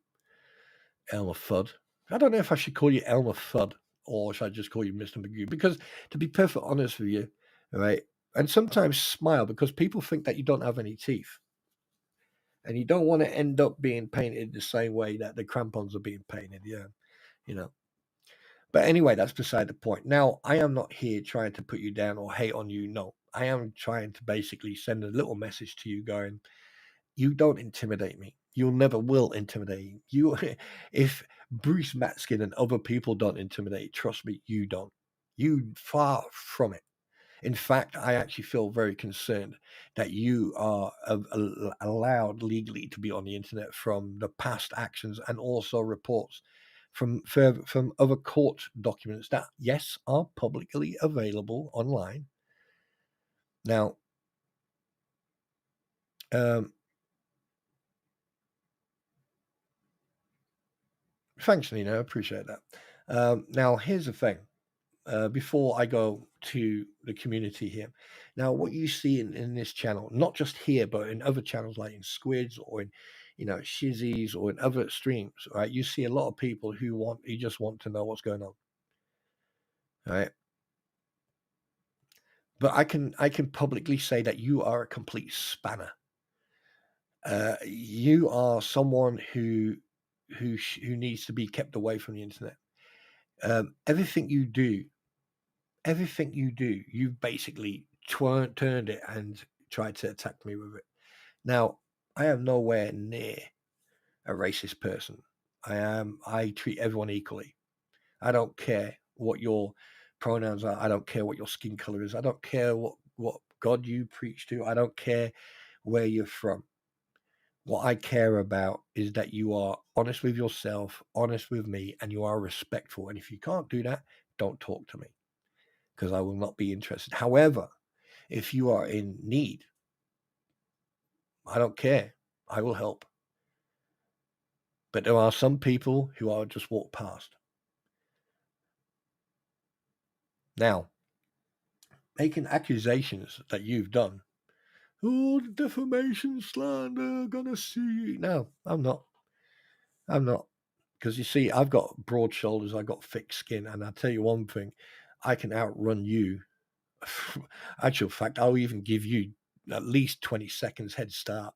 Elmer Fudd. I don't know if I should call you Elmer Fudd or should I just call you Mr. Magoo? Because to be perfectly honest with you, right, and sometimes smile because people think that you don't have any teeth. And you don't want to end up being painted the same way that the crampons are being painted, But anyway, that's beside the point. Now, I am not here trying to put you down or hate on you. No, I am trying to basically send a little message to you going, you don't intimidate me. You never will intimidate you. If Bruce Matskin and other people don't intimidate, trust me, you don't. You far from it. In fact, I actually feel very concerned that you are allowed legally to be on the internet from the past actions and also reports from other court documents that, yes, are publicly available online. Now, thanks, Nina. I appreciate that. Now, here's the thing. Before I go to the community here. Now, what you see in this channel, not just here, but in other channels like in Squids or in, Shizzies or in other streams, right? You see a lot of people who just want to know what's going on, right? But I can publicly say that you are a complete spanner. You are someone who needs to be kept away from the internet. Everything you do, you've basically turned it and tried to attack me with it. Now, I am nowhere near a racist person. I treat everyone equally. I don't care what your pronouns are. I don't care what your skin color is. I don't care what God you preach to. I don't care where you're from. What I care about is that you are honest with yourself, honest with me, and you are respectful. And if you can't do that, don't talk to me, because I will not be interested. However, if you are in need, I don't care. I will help. But there are some people who I'll just walk past. Now, making accusations that you've done, oh, defamation, slander, gonna sue you. No, I'm not. I'm not. Because you see, I've got broad shoulders, I've got thick skin, and I'll tell you one thing, I can outrun you. Actual fact, I'll even give you at least 20 seconds head start.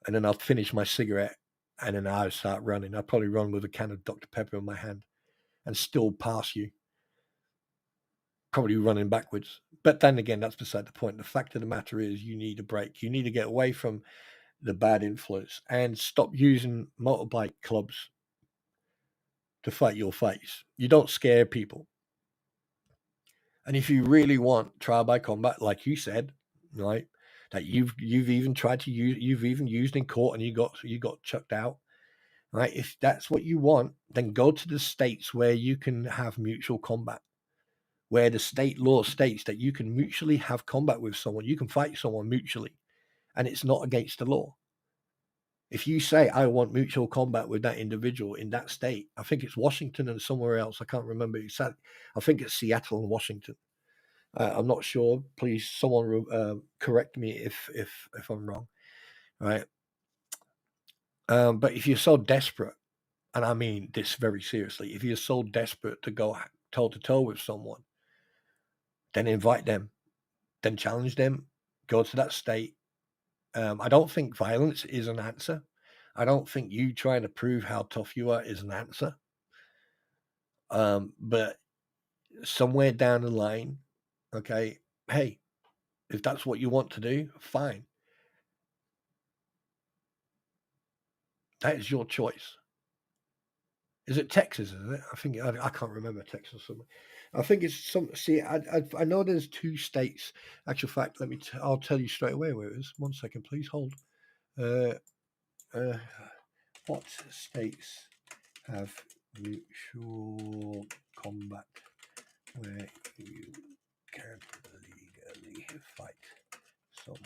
And then I'll finish my cigarette, and then I'll start running. I'll probably run with a can of Dr. Pepper in my hand and still pass you. Probably running backwards. But then again, that's beside the point. The fact of the matter is you need a break. You need to get away from the bad influence and stop using motorbike clubs to fight your fights. You don't scare people. And if you really want trial by combat, like you said, right, that you've even tried to use, you've even used in court and you got chucked out, right? If that's what you want, then go to the states where you can have mutual combat, where the state law states that you can mutually have combat with someone, you can fight someone mutually, and it's not against the law. If you say, I want mutual combat with that individual in that state, I think it's Washington and somewhere else, I can't remember exactly. I think it's Seattle and Washington. I'm not sure. Please, someone correct me if I'm wrong, right? But if you're so desperate, and I mean this very seriously, if you're so desperate to go toe to toe with someone, then invite them, then challenge them, go to that state. I don't think violence is an answer. I don't think you trying to prove how tough you are is an answer. But somewhere down the line, okay, hey, if that's what you want to do, fine. That is your choice. Is it Texas? Is it? I think I can't remember Texas. Somewhere. I think it's some. See, I know there's 2 states. Actual fact, I'll tell you straight away where it is. 1 second, please hold. What states have mutual combat where you can legally fight someone?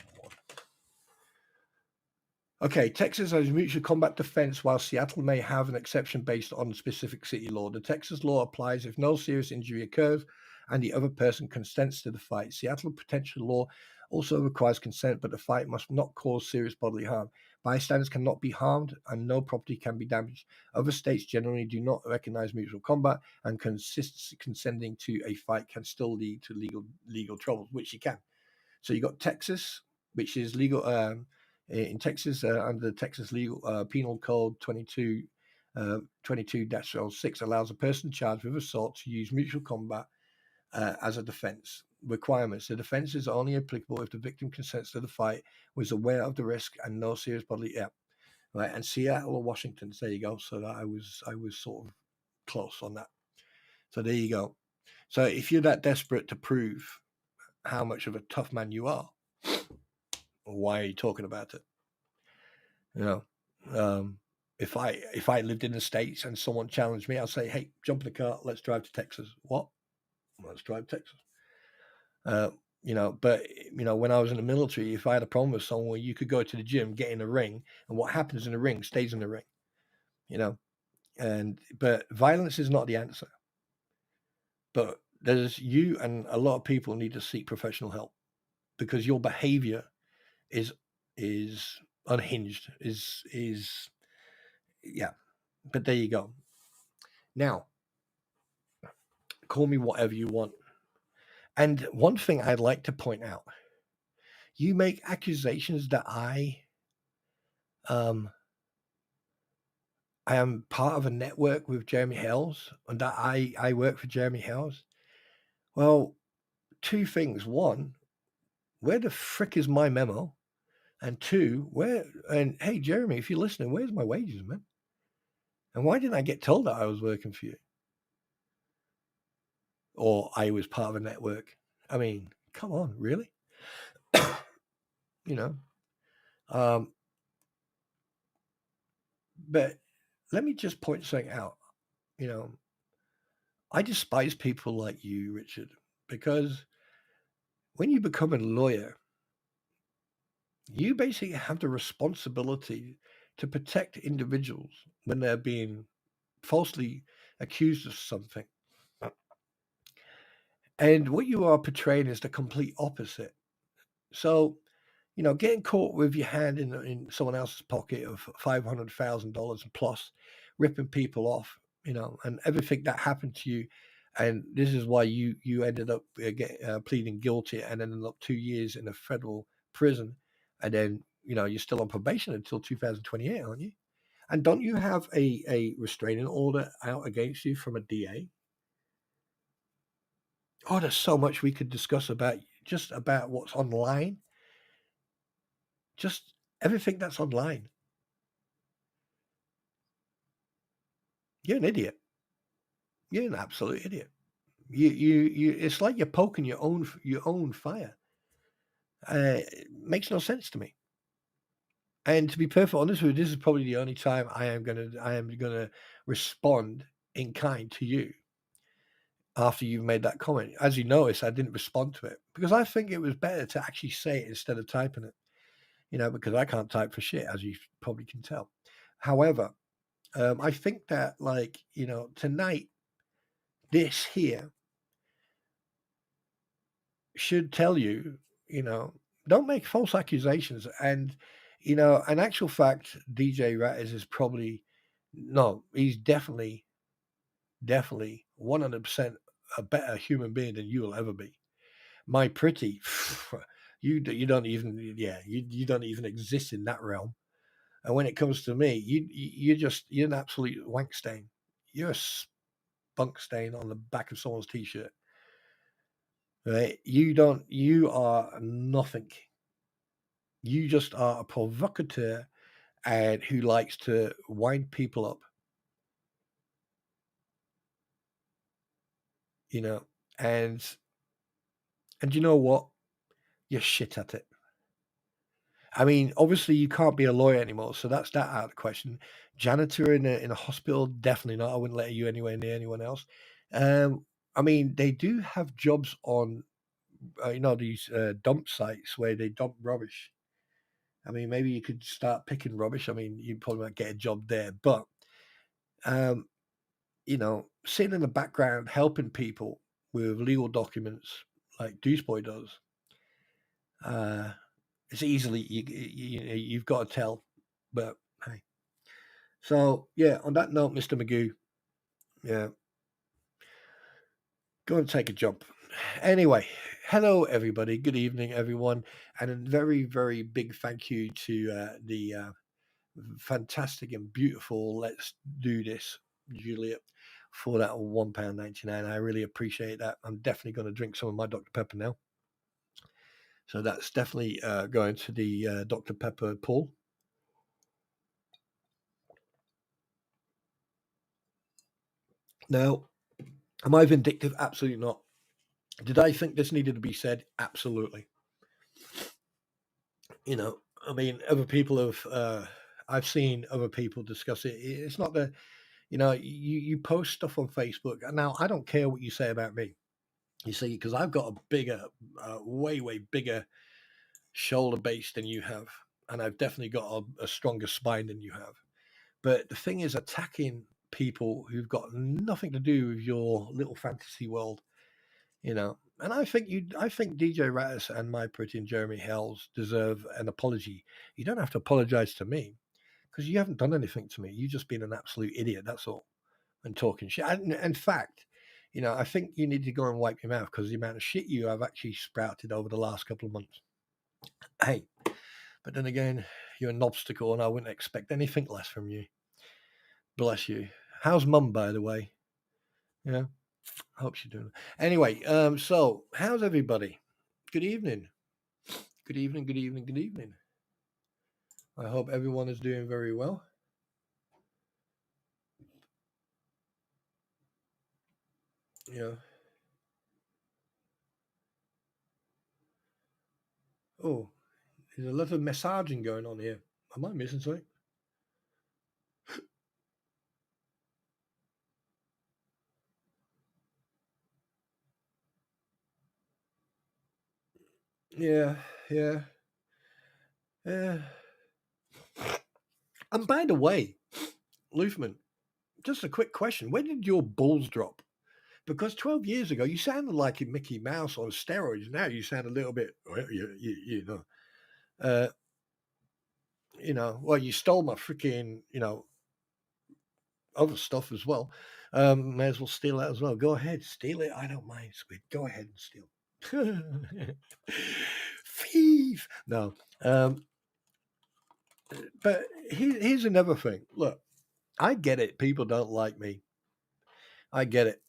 Okay, Texas has mutual combat defense, while Seattle may have an exception based on specific city law. The Texas law applies if no serious injury occurs and the other person consents to the fight. Seattle potential law also requires consent, but the fight must not cause serious bodily harm. Bystanders cannot be harmed and no property can be damaged. Other states generally do not recognize mutual combat, and consenting to a fight can still lead to legal troubles, which you can. So you got Texas, which is legal. In Texas, under the Texas Legal Penal Code 22-06 allows a person charged with assault to use mutual combat as a defense. Requirements: the defense is only applicable if the victim consents to the fight, was aware of the risk, and no serious bodily. Yeah, right. And Seattle or Washington. There you go. So that I was sort of close on that. So there you go. So if you're that desperate to prove how much of a tough man you are, why are you talking about it? You know, if I lived in the States and someone challenged me, I'd say, hey, jump in the car, let's drive to Texas. What? Let's drive to Texas. But when I was in the military, if I had a problem with someone, you could go to the gym, get in a ring, and what happens in the ring stays in the ring. But violence is not the answer. But there's you and a lot of people need to seek professional help, because your behavior is unhinged, yeah. But there you go. Now, call me whatever you want. And one thing I'd like to point out, you make accusations that I am part of a network with Jeremy Hells and that I work for Jeremy Hells. Well, 2 things. 1, where the frick is my memo? And 2, hey, Jeremy, if you're listening, where's my wages, man? And why didn't I get told that I was working for you? Or I was part of a network? I mean, come on, really? But let me just point something out. I despise people like you, Richard, because when you become a lawyer, you basically have the responsibility to protect individuals, when they're being falsely accused of something. And what you are portraying is the complete opposite. So, getting caught with your hand in someone else's pocket of $500,000 plus, ripping people off, and everything that happened to you, and this is why you ended up pleading guilty and ended up 2 years in a federal prison, and then you're still on probation until 2028, aren't you? And don't you have a restraining order out against you from a DA? Oh, there's so much we could discuss about what's online. Just everything that's online. You're an idiot. You're an absolute idiot. You. It's like you're poking your own fire. It makes no sense to me. And to be perfectly honest with you, this is probably the only time I am gonna respond in kind to you after you've made that comment. As you notice, I didn't respond to it because I think it was better to actually say it instead of typing it. Because I can't type for shit, as you probably can tell. However, I think that, tonight, this here should tell you, don't make false accusations. And, in actual fact, DJ Ratters is probably, no, he's definitely 100% a better human being than you will ever be. MyPretty, you don't even, you don't even exist in that realm. And when it comes to me, you're an absolute wank stain. You're a spunk stain on the back of someone's t-shirt. Right? You are nothing. You just are a provocateur and who likes to wind people up. And you know what? You're shit at it. I mean, obviously you can't be a lawyer anymore, so that's that out of the question. Janitor in a hospital, definitely not. I wouldn't let you anywhere near anyone else. I mean, they do have jobs on, these dump sites where they dump rubbish. I mean, maybe you could start picking rubbish. I mean, you probably might get a job there, but sitting in the background helping people with legal documents like Deuceboy does, it's easily you've got to tell. But hey, so yeah. On that note, Mr. Magoo, yeah, go and take a jump. Anyway, hello everybody. Good evening, everyone, and a very, very big thank you to the fantastic and beautiful Let's Do This, Juliet, for that £1.99. I really appreciate that. I'm definitely going to drink some of my Dr. Pepper now. So that's definitely going to the Dr. Pepper pool. Now, am I vindictive? Absolutely not. Did I think this needed to be said? Absolutely. I mean, other people have, I've seen other people discuss it. It's not the, you post stuff on Facebook. Now, I don't care what you say about me. You see, because I've got a bigger, way, way bigger shoulder base than you have. And I've definitely got a stronger spine than you have. But the thing is, attacking people who've got nothing to do with your little fantasy world, And I think DJ Rattus and MyPretty and Jeremy Hells deserve an apology. You don't have to apologize to me because you haven't done anything to me. You've just been an absolute idiot. That's all. And talking shit. And in fact, I think you need to go and wipe your mouth because the amount of shit you have actually sprouted over the last couple of months. Hey, but then again, you're an obstacle, and I wouldn't expect anything less from you. Bless you. How's Mum, by the way? Yeah, hope she's doing. Anyway, so how's everybody? Good evening. Good evening. Good evening. Good evening. I hope everyone is doing very well. Yeah. Oh, there's a lot of massaging going on here. Am I missing something? Yeah, yeah, yeah. And by the way, Luthman, just a quick question. When did your balls drop? Because 12 years ago, you sounded like a Mickey Mouse on steroids. Now you sound a little bit, well, well, you stole my freaking, other stuff as well. May as well steal that as well. Go ahead, steal it. I don't mind, Squid. Go ahead and steal. Thief. No. But here's another thing. Look, I get it. People don't like me. I get it.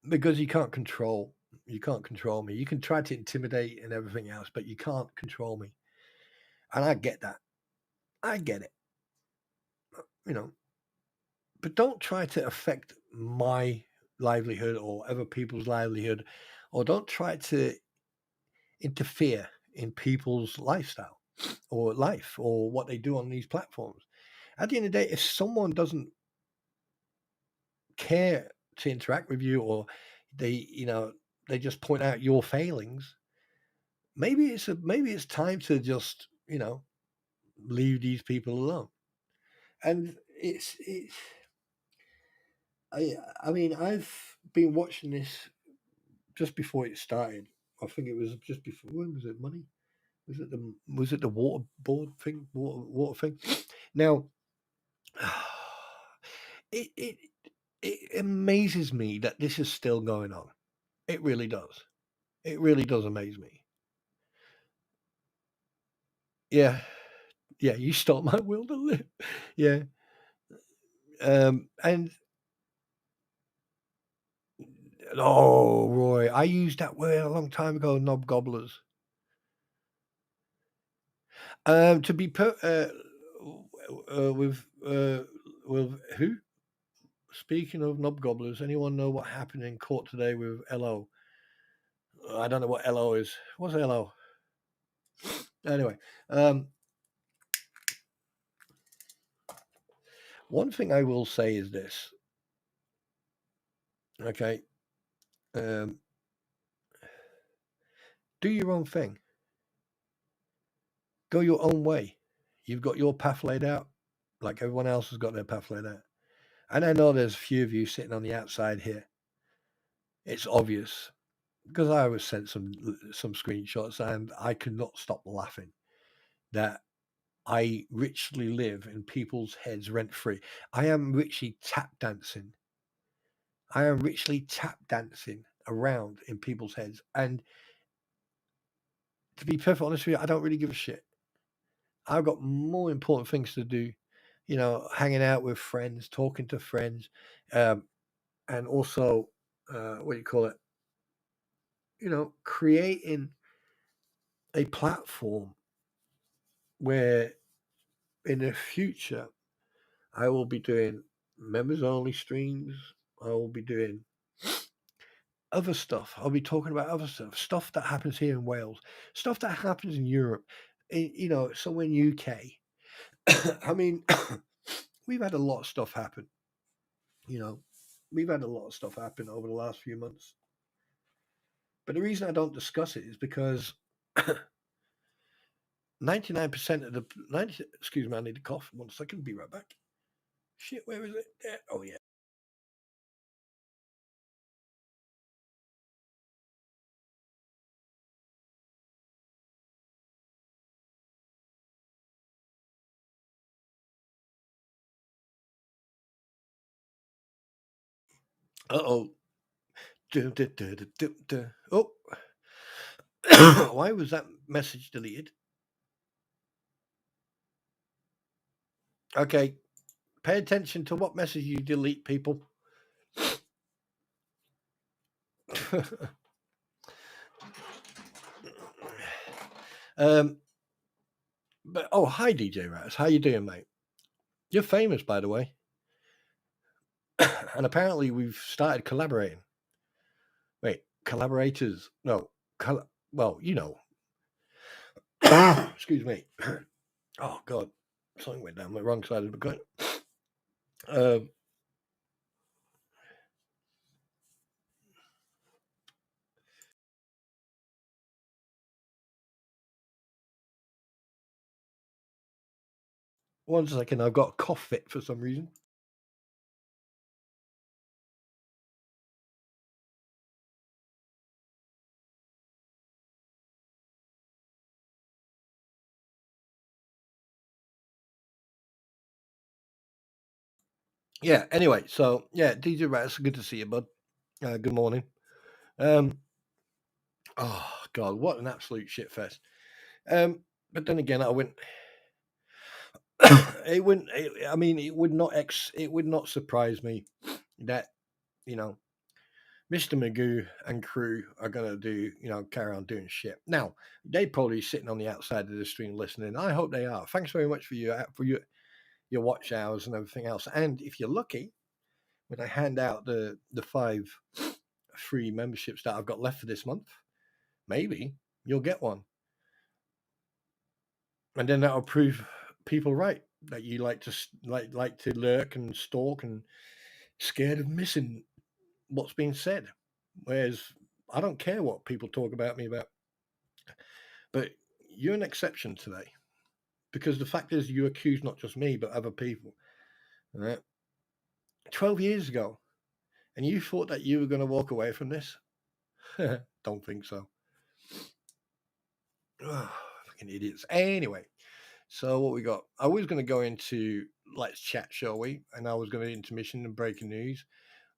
Because you can't control. You can't control me. You can try to intimidate and everything else, but you can't control me. And I get that. I get it. But don't try to affect my livelihood or other people's livelihood, or don't try to interfere in people's lifestyle or life or what they do on these platforms. At the end of the day, if someone doesn't care to interact with you, or they just point out your failings, maybe it's time to just leave these people alone. And it's I mean, I've been watching this just before it started. I think it was just before. When was it? Money? Was it the water board thing? Water thing? Now, it amazes me that this is still going on. It really does. It really does amaze me. Yeah, yeah. You stole my will to live. Yeah. And oh, Roy, I used that word a long time ago. Knob gobblers. To be with who? Speaking of knob gobblers, anyone know what happened in court today with LO? I don't know what LO is. What's LO? Anyway, one thing I will say is this. Okay, do your own thing. Go your own way. You've got your path laid out, like everyone else has got their path laid out. And I know there's a few of you sitting on the outside here. It's obvious because I was sent some screenshots, and I could not stop laughing that I richly live in people's heads rent free. I am richly tap dancing. I am richly tap dancing around in people's heads. And to be perfectly honest with you, I don't really give a shit. I've got more important things to do, hanging out with friends, talking to friends, and also, what do you call it? Creating a platform where in the future I will be doing members only streams. I will be doing other stuff. I'll be talking about other stuff that happens here in Wales, stuff that happens in Europe, somewhere in UK. I mean, we've had a lot of stuff happen. We've had a lot of stuff happen over the last few months. But the reason I don't discuss it is because 99% of the 90. Excuse me, I need to cough. 1 second. Be right back. Shit, where is it? There. Oh yeah. Uh-oh. Oh. Why was that message deleted? Okay. Pay attention to what message you delete, people. But hi DJ Raz. How you doing, mate? You're famous, by the way. And apparently we've started collaborating. Wait, collaborators? No, well, excuse me. Oh God, something went down my wrong side of the gun. 1 second, I've got a cough fit for some reason. Yeah, anyway, so yeah, DJ Rats, good to see you, bud. Good morning. Oh God, what an absolute shit fest. But then again, I went. It wouldn't. I mean, it would not. It would not surprise me that Mr. Magoo and crew are gonna carry on doing shit. Now they probably sitting on the outside of the stream listening. I hope they are. Thanks very much for your watch hours and everything else. And if you're lucky, when I hand out the 5 free memberships that I've got left for this month, maybe you'll get one. And then that'll prove people right that you like to lurk and stalk and scared of missing what's being said. Whereas I don't care what people talk about me about. But you're an exception today. Because the fact is you accuse not just me but other people. Right? 12 years ago. And you thought that you were going to walk away from this? Don't think so. Oh, fucking idiots. Anyway, so what we got? I was going to go into Let's Chat, shall we? And I was going to intermission and breaking news.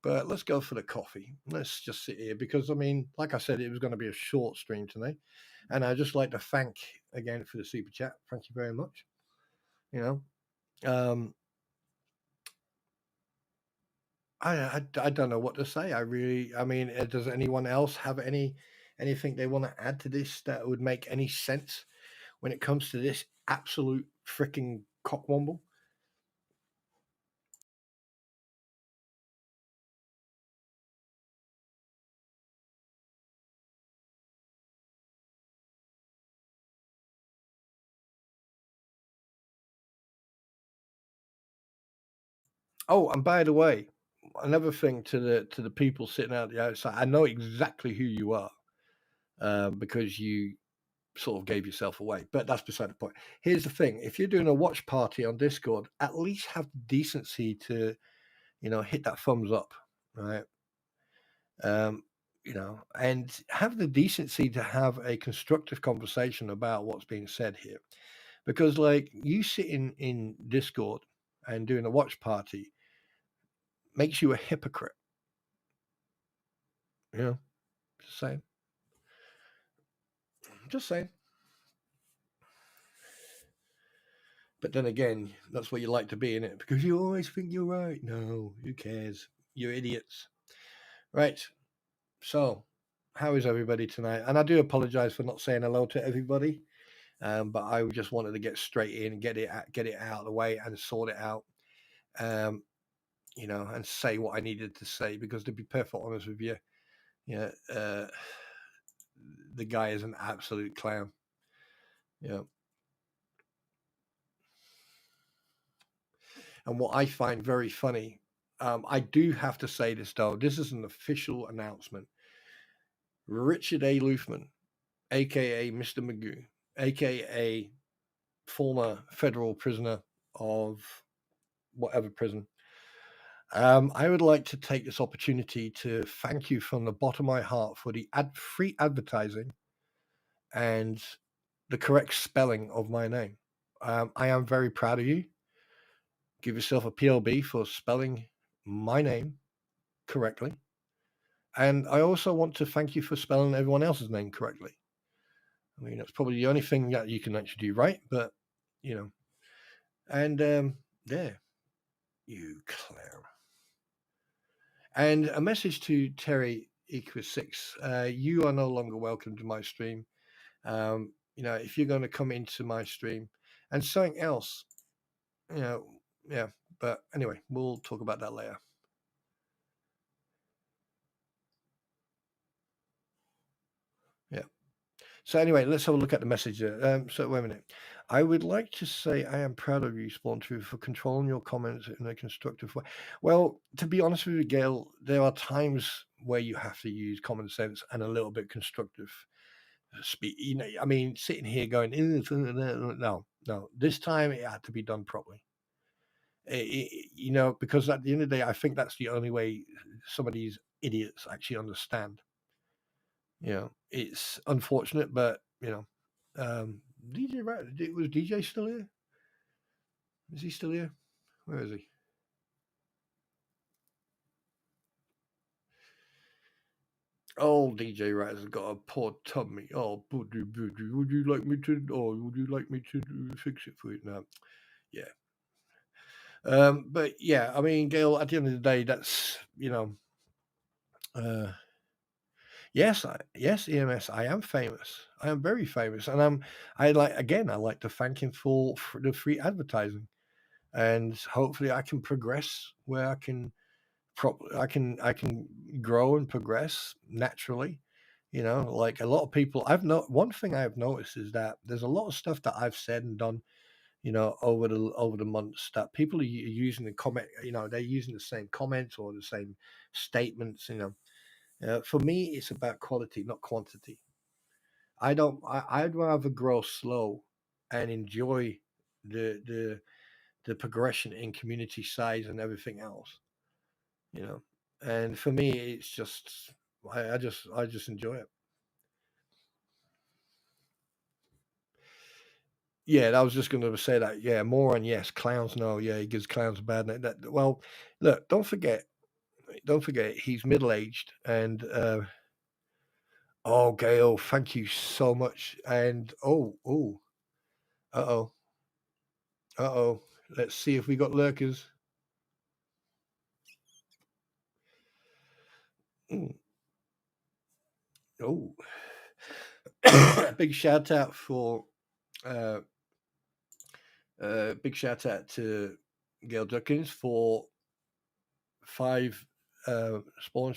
But let's go for the coffee. Let's just sit here because, I mean, like I said, it was going to be a short stream today. And I'd just like to thank again for the super chat. Thank you very much. I don't know what to say. I mean, does anyone else have anything they want to add to this that would make any sense when it comes to this absolute freaking cockwomble? Oh, and by the way, another thing to the people sitting out the outside, I know exactly who you are because you sort of gave yourself away, but that's beside the point. Here's the thing: if you're doing a watch party on Discord, at least have the decency to, hit that thumbs up, right? And have the decency to have a constructive conversation about what's being said here, because like you sitting in Discord and doing a watch party makes you a hypocrite. Just saying. Just saying. But then again, that's what you like to be in it because you always think you're right. No, who cares? You're idiots. Right. So, how is everybody tonight? And I do apologize for not saying hello to everybody, but I just wanted to get straight in, get it out of the way, and sort it out. And say what I needed to say because to be perfectly honest with you, the guy is an absolute clown. And what I find very funny, I do have to say this though, this is an official announcement. Richard A. Luthman, aka Mr. Magoo, aka former federal prisoner of whatever prison. I would like to take this opportunity to thank you from the bottom of my heart for the free advertising and the correct spelling of my name. I am very proud of you. Give yourself a PLB for spelling my name correctly. And I also want to thank you for spelling everyone else's name correctly. I mean, that's probably the only thing that you can actually do right, but, And, there. You clown. And a message to Terry Equus 6. You are no longer welcome to my stream. If you're going to come into my stream and something else, yeah. But anyway, we'll talk about that later. Yeah. So anyway, let's have a look at the message there. So wait a minute. I would like to say I am proud of you, SpawnTrooper, for controlling your comments in a constructive way. Well, to be honest with you, Gail, there are times where you have to use common sense and a little bit constructive speak. I mean, sitting here going, no, No, this time it had to be done properly. You know, because at the end of the day, I think that's the only way some of these idiots actually understand. You know, it's unfortunate, but you know, DJ, right? Was DJ still here? Is he still here? Where is he? Oh, DJ Rat has got a poor tummy. Oh, would you like me to? Oh, would you like me to fix it for you? No, yeah. But yeah, I mean, Gail. At the end of the day, that's you know, yes, yes, EMS. I am famous. I am very famous, and I like to thank him for the free advertising, and hopefully I can progress where I can I can grow and progress naturally. You know, like a lot of people, one thing I have noticed is that there's a lot of stuff that I've said and done, you know, over the months that people are using the comment, you know, they're using the same comments or the same statements. You know, for me, it's about quality, not quantity. I'd rather grow slow and enjoy the the progression in community size and everything else. You know, and for me, it's just I just enjoy it. Yeah, I was just going to say that. Yeah, moron, yes. Clowns, no. Yeah, he gives clowns a bad name. Well, look, don't forget, he's middle aged, and oh, Gail, thank you so much. And uh oh, uh oh. Let's see if we got lurkers. Mm, oh, big shout out for uh, big shout out to Gail Duckins for 5 Spawn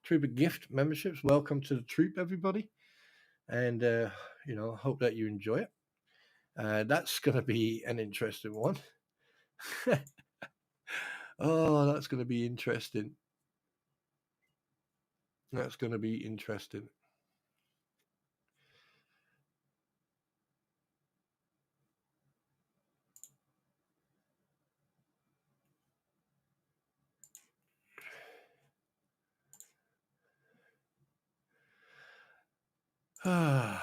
Trooper gift memberships. Welcome to the troop, everybody, and you know, hope that you enjoy it. That's going to be an interesting one. Oh, that's going to be interesting. That's going to be interesting. Yeah.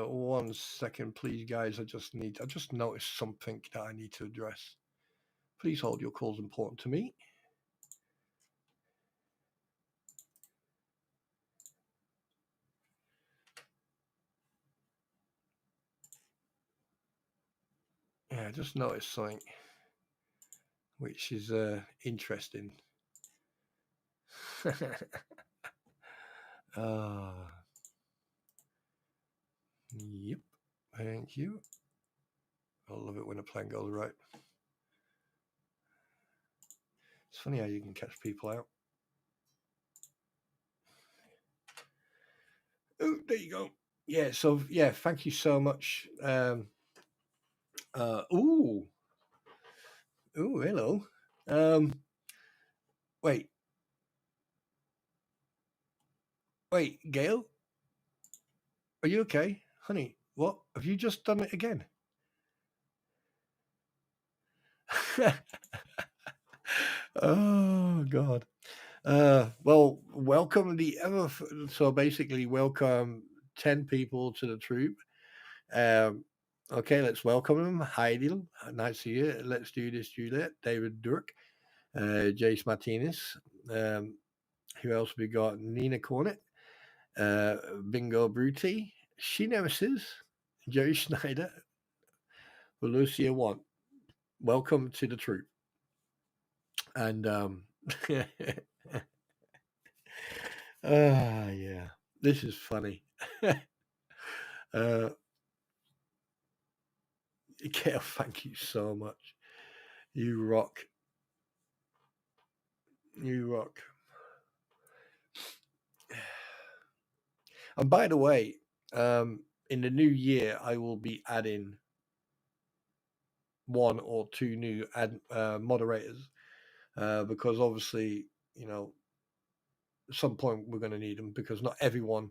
1 second, please, guys. I just noticed something that I need to address. Please hold. Your call's important to me. Yeah, I just noticed something which is interesting. uh, yep. Thank you. I love it when a plan goes right. It's funny how you can catch people out. Oh, there you go. Yeah, so yeah, thank you so much. Ooh, hello. Um, wait, Gail, are you okay, honey? What have you just done it again? Oh God. Well, welcome so basically welcome 10 people to the troop. Um, okay, let's welcome them. Heidi, nice to see you. Let's do this, Juliet, David Durk, Jace Martinez. Who else we got? Nina Cornett, Bingo Bruti, She Nemesis, Joe Schneider, Lucia One. Welcome to the troop. And yeah, this is funny. Gail, thank you so much. You rock. You rock. And by the way, in the new year, I will be adding 1 or 2 new moderators because obviously, you know, at some point we're going to need them because not everyone.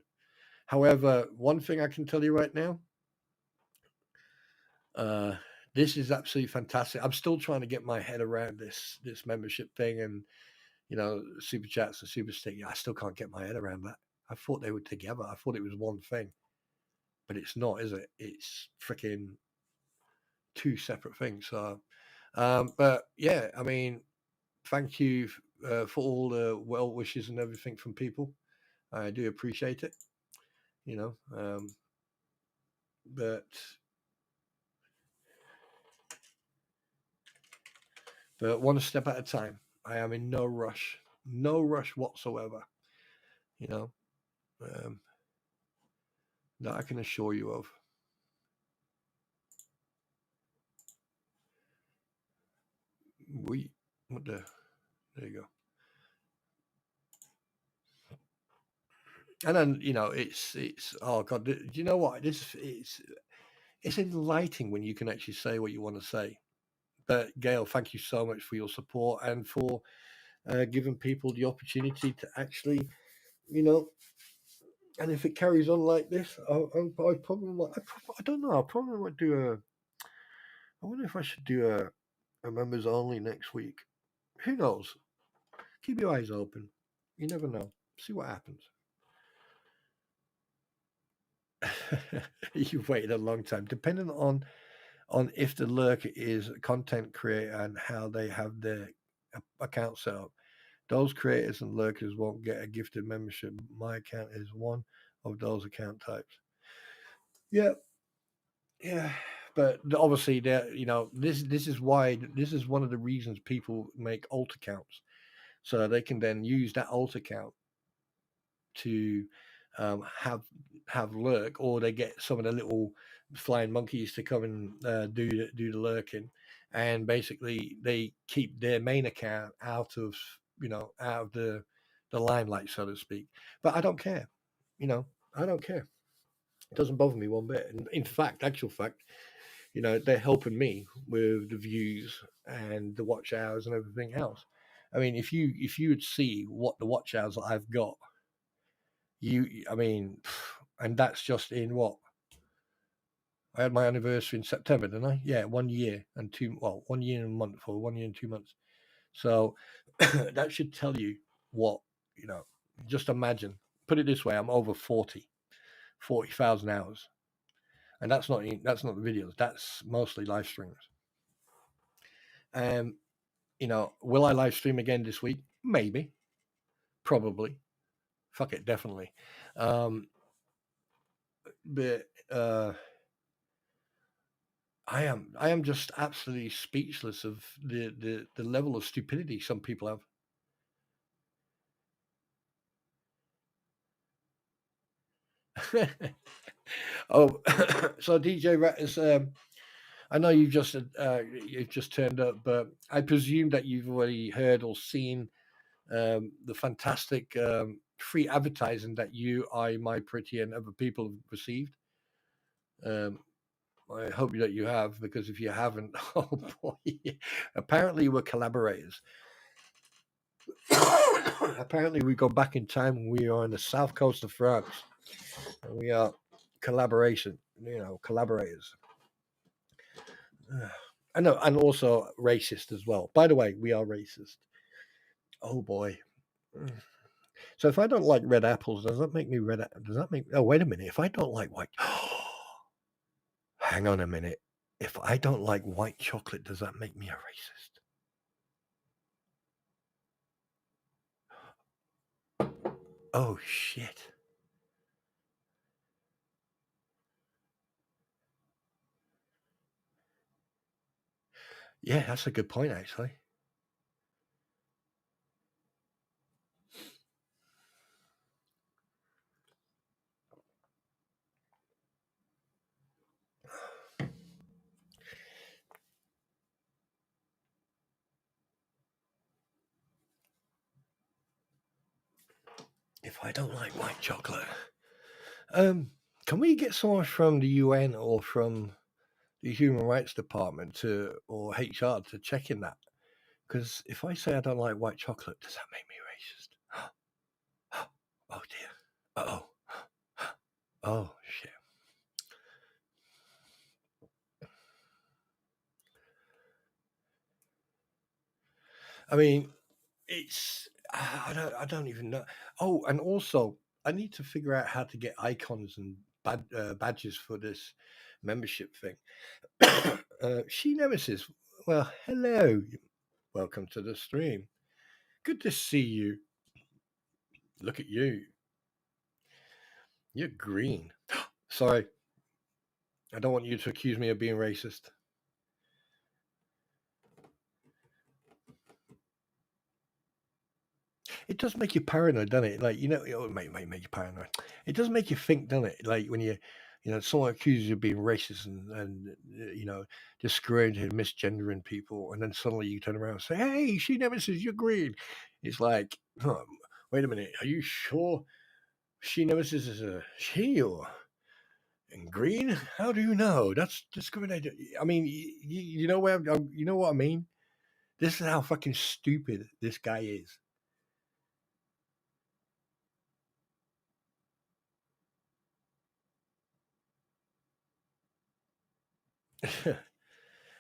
However, one thing I can tell you right now, this is absolutely fantastic. I'm still trying to get my head around this membership thing and, you know, super chats and super stick. I still can't get my head around that. I thought they were together. I thought it was one thing, but it's not, is it? It's freaking two separate things. So, but yeah, I mean, thank you for all the well wishes and everything from people. I do appreciate it, you know. But one step at a time. I am in no rush whatsoever, you know, that I can assure you of. What the, there you go. And then, you know, it's, oh God, do you know what? It's enlightening when you can actually say what you want to say. But Gail, thank you so much for your support and for giving people the opportunity to actually, you know, and if it carries on like this, I probably might, I don't know, I probably might do I wonder if I should do a members only next week. Who knows? Keep your eyes open. You never know. See what happens. You've waited a long time. Depending on if the lurker is a content creator and how they have their account set up. Those creators and lurkers won't get a gifted membership. My account is one of those account types. Yeah, yeah. But obviously, you know, this is why this is one of the reasons people make alt accounts, so they can then use that alt account to have lurk, or they get some of the little flying monkeys to come and do the lurking, and basically they keep their main account out of, you know, out of the limelight, so to speak. But I don't care, you know, I don't care. It doesn't bother me one bit. And in fact, actual fact, you know, they're helping me with the views and the watch hours and everything else. I mean, if you would see what the watch hours that I've got, I mean, and that's just in what? I had my anniversary in September, didn't I? Yeah, 1 year and 1 year and a month, or 1 year and 2 months. So that should tell you what, you know, just imagine. Put it this way, I'm over 40,000 hours. And that's not the videos, that's mostly live streams. You know, will I live stream again this week? Maybe. Probably. Fuck it, definitely. But I am just absolutely speechless of the level of stupidity some people have. Oh, so DJ Ratters, I know you've just turned up, but I presume that you've already heard or seen the fantastic free advertising that you, I, MyPretty, and other people have received. I hope that you have, because if you haven't, oh boy, apparently we're collaborators. Apparently we go back in time and we are on the south coast of France. And we are collaborators. I know, and also racist as well. By the way, we are racist. Oh boy. So if I don't like red apples, does that make me red? Does that make? Oh, wait a minute. If I don't like white, hang on a minute. If I don't like white chocolate, does that make me a racist? Oh shit. Yeah, that's a good point, actually. If I don't like white chocolate, can we get someone from the UN or from the Human Rights Department or HR to check in that? Because if I say I don't like white chocolate, does that make me racist? Oh dear. Oh. Oh shit. I mean, it's I don't even know. Oh, and also I need to figure out how to get icons and badges for this membership thing. She Nemesis. Well, hello. Welcome to the stream. Good to see you. Look at you. You're green. Sorry. I don't want you to accuse me of being racist. It does make you paranoid, doesn't it? Like, you know, it might make you paranoid. It does make you think, doesn't it? Like when you know, someone accuses you of being racist and you know, discriminating, misgendering people, and then suddenly you turn around and say, "Hey, she never says you're green." It's like, wait a minute, are you sure she never says is a she or in green? How do you know? That's discriminating. I mean, you know where you know what I mean? This is how fucking stupid this guy is.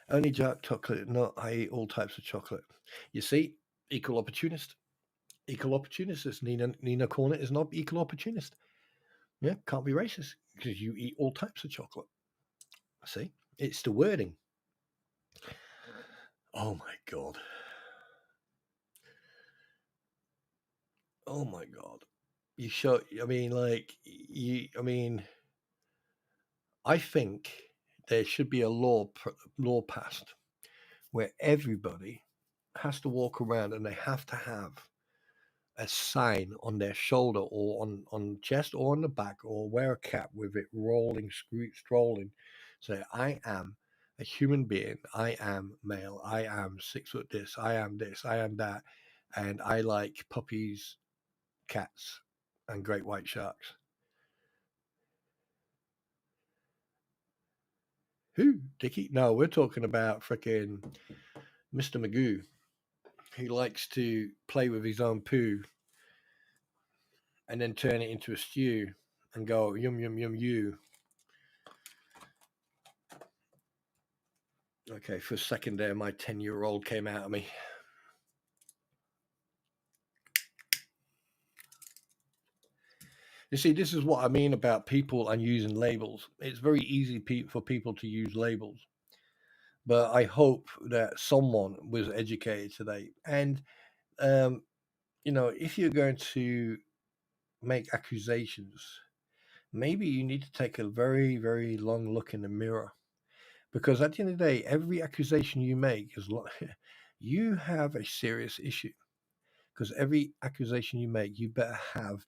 Only dark chocolate, not I eat all types of chocolate. You see, equal opportunist. Equal opportunist. As Nina Cornet is not equal opportunist. Yeah, can't be racist because you eat all types of chocolate. See, it's the wording. Oh my god. Oh my god. You show. I mean, like you. I mean, I think there should be a law passed where everybody has to walk around and they have to have a sign on their shoulder or on chest or on the back or wear a cap with it strolling. Say, I am a human being. I am male. I am 6 foot this. I am this. I am that. And I like puppies, cats, and great white sharks. Who? Dickie? No, we're talking about frickin' Mr. Magoo. He likes to play with his own poo and then turn it into a stew and go yum yum yum you. Okay, for a second there, my 10-year-old came out of me. You see, this is what I mean about people and using labels. It's very easy for people to use labels. But I hope that someone was educated today. And, you know, if you're going to make accusations, maybe you need to take a very, very long look in the mirror. Because at the end of the day, every accusation you make is you have a serious issue. Because every accusation you make, you better have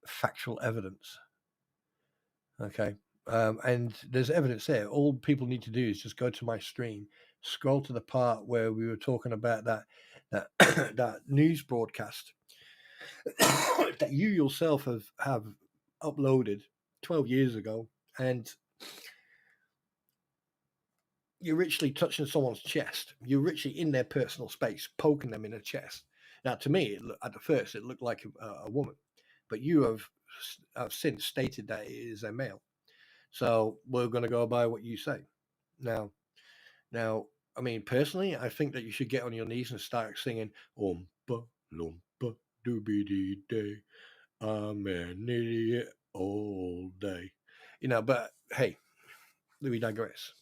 factual evidence. Okay. And there's evidence there. All people need to do is just go to my stream, scroll to the part where we were talking about that that news broadcast that you yourself have uploaded 12 years ago, and you're literally touching someone's chest. You're literally in their personal space, poking them in the chest. Now, to me, at the first, it looked like a woman, but you have since stated that it is a male. So we're going to go by what you say. Now, I mean, personally, I think that you should get on your knees and start singing "Oompa Loompa Doobie Day." I'm an idiot all day, you know. But hey, we digress.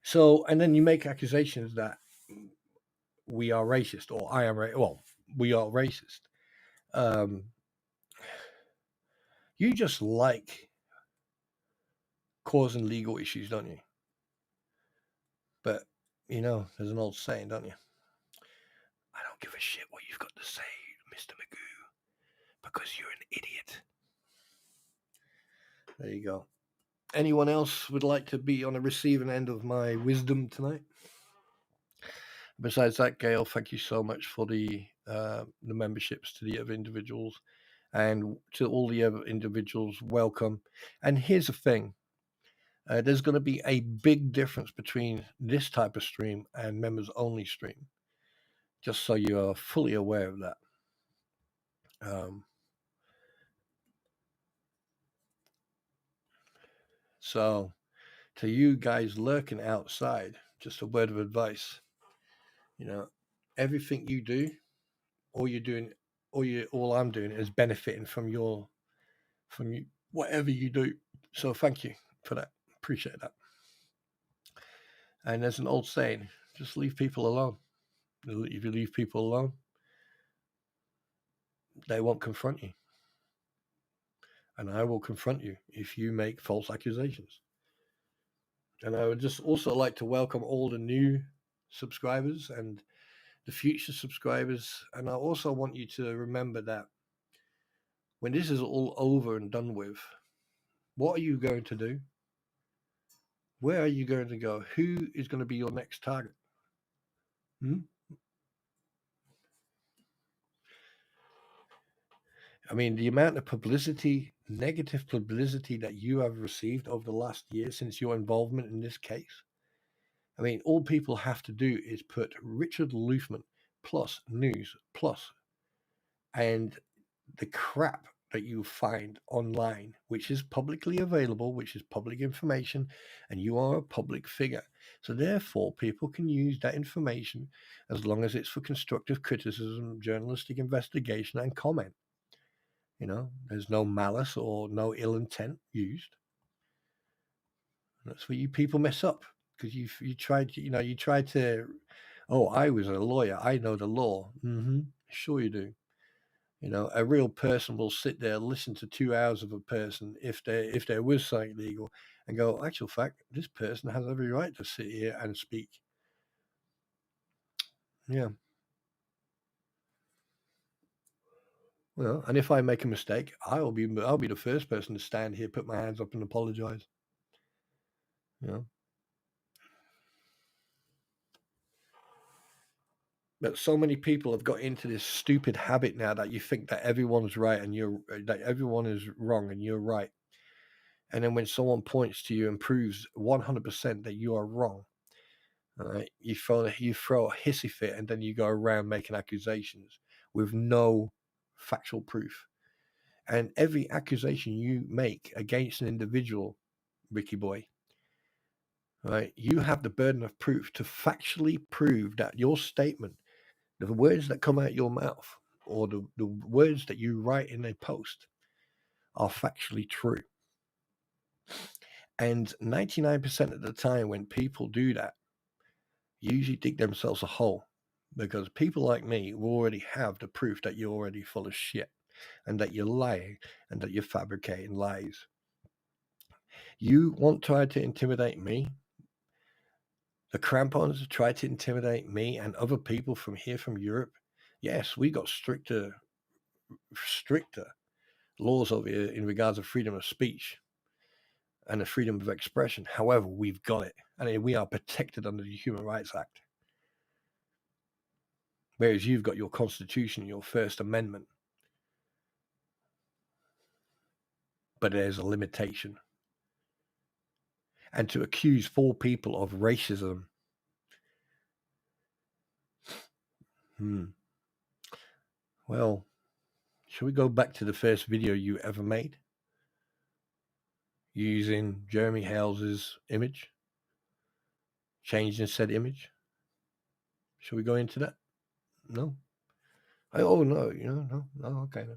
So, and then you make accusations that we are racist, or I am well, we are racist. Um, you just like causing legal issues, don't you? But you know, there's an old saying, don't you? I don't give a shit what you've got to say, Mr. Magoo, because you're an idiot. There you go. Anyone else would like to be on the receiving end of my wisdom tonight? Besides that, Gail, thank you so much for the memberships to the other individuals, and to all the other individuals, welcome. And here's the thing: there's going to be a big difference between this type of stream and members only stream. Just so you are fully aware of that. So, to you guys lurking outside, just a word of advice. Everything you do, all you're doing, all I'm doing is benefiting from you, whatever you do. So, thank you for that. Appreciate that. And there's an old saying: just leave people alone. If you leave people alone, they won't confront you. And I will confront you if you make false accusations. And I would just also like to welcome all the new subscribers and the future subscribers. And I also want you to remember that when this is all over and done with, what are you going to do? Where are you going to go? Who is going to be your next target? I mean, the amount of publicity, negative publicity that you have received over the last year since your involvement in this case. I mean, all people have to do is put Richard Luthman plus news plus and the crap that you find online, which is publicly available, which is public information, and you are a public figure. So therefore, people can use that information as long as it's for constructive criticism, journalistic investigation, and comment. There's no malice or no ill intent used. That's where you people mess up, because you tried to, oh, I was a lawyer, I know the law. Sure you do. A real person will sit there, listen to 2 hours of a person if there was something legal, and go, actual fact, this person has every right to sit here and speak. Yeah. Well, and if I make a mistake, I'll be the first person to stand here, put my hands up, and apologize. But so many people have got into this stupid habit now that you think that everyone's right and that everyone is wrong and you're right. And then when someone points to you and proves 100% that you are wrong, you throw a hissy fit, and then you go around making accusations with no factual proof. And every accusation you make against an individual, Ricky boy, right, you have the burden of proof to factually prove that your statement, the words that come out your mouth, or the words that you write in a post, are factually true. And 99% of the time when people do that, usually dig themselves a hole, because people like me will already have the proof that you're already full of shit and that you're lying and that you're fabricating lies. You want to try to intimidate me? The crampons try to intimidate me and other people from here, from Europe. Yes, we got stricter laws over here in regards of freedom of speech and the freedom of expression. However, we've got it, and we are protected under the Human Rights Act. Whereas you've got your Constitution, your First Amendment. But there's a limitation. And to accuse 4 people of racism, well, shall we go back to the first video you ever made? Using Jeremy Hales's image, changing said image. Shall we go into that? No? Oh, no, no, okay. No.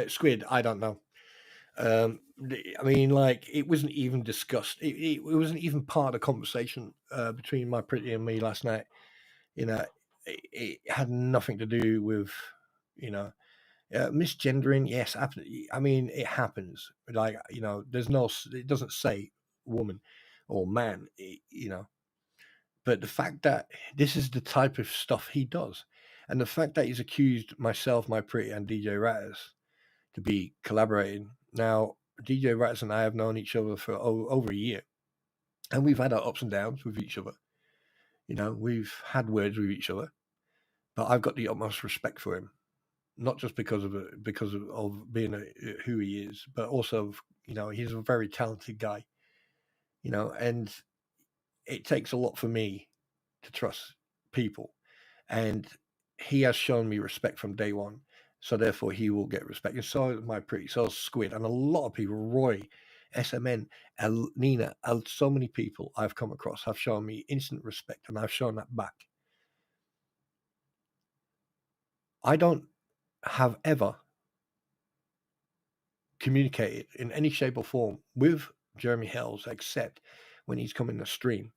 Squid, I don't know. I mean, like, it wasn't even discussed. It wasn't even part of the conversation between MyPretty and me last night. It had nothing to do with, misgendering. Yes, absolutely. I mean, it happens. Like, it doesn't say woman or man, but the fact that this is the type of stuff he does, and the fact that he's accused myself, MyPretty, and DJ Ratters to be collaborating. Now, DJ Ratters and I have known each other for over a year, and we've had our ups and downs with each other. We've had words with each other, but I've got the utmost respect for him. not just because of being who he is, but also, he's a very talented guy, and it takes a lot for me to trust people, and he has shown me respect from day one. So therefore, he will get respect. And so is MyPretty, so is Squid, and a lot of people, Roy, SMN, Nina, so many people I've come across have shown me instant respect, and I've shown that back. I don't have ever communicated in any shape or form with Jeremy Hells except when he's come in the stream,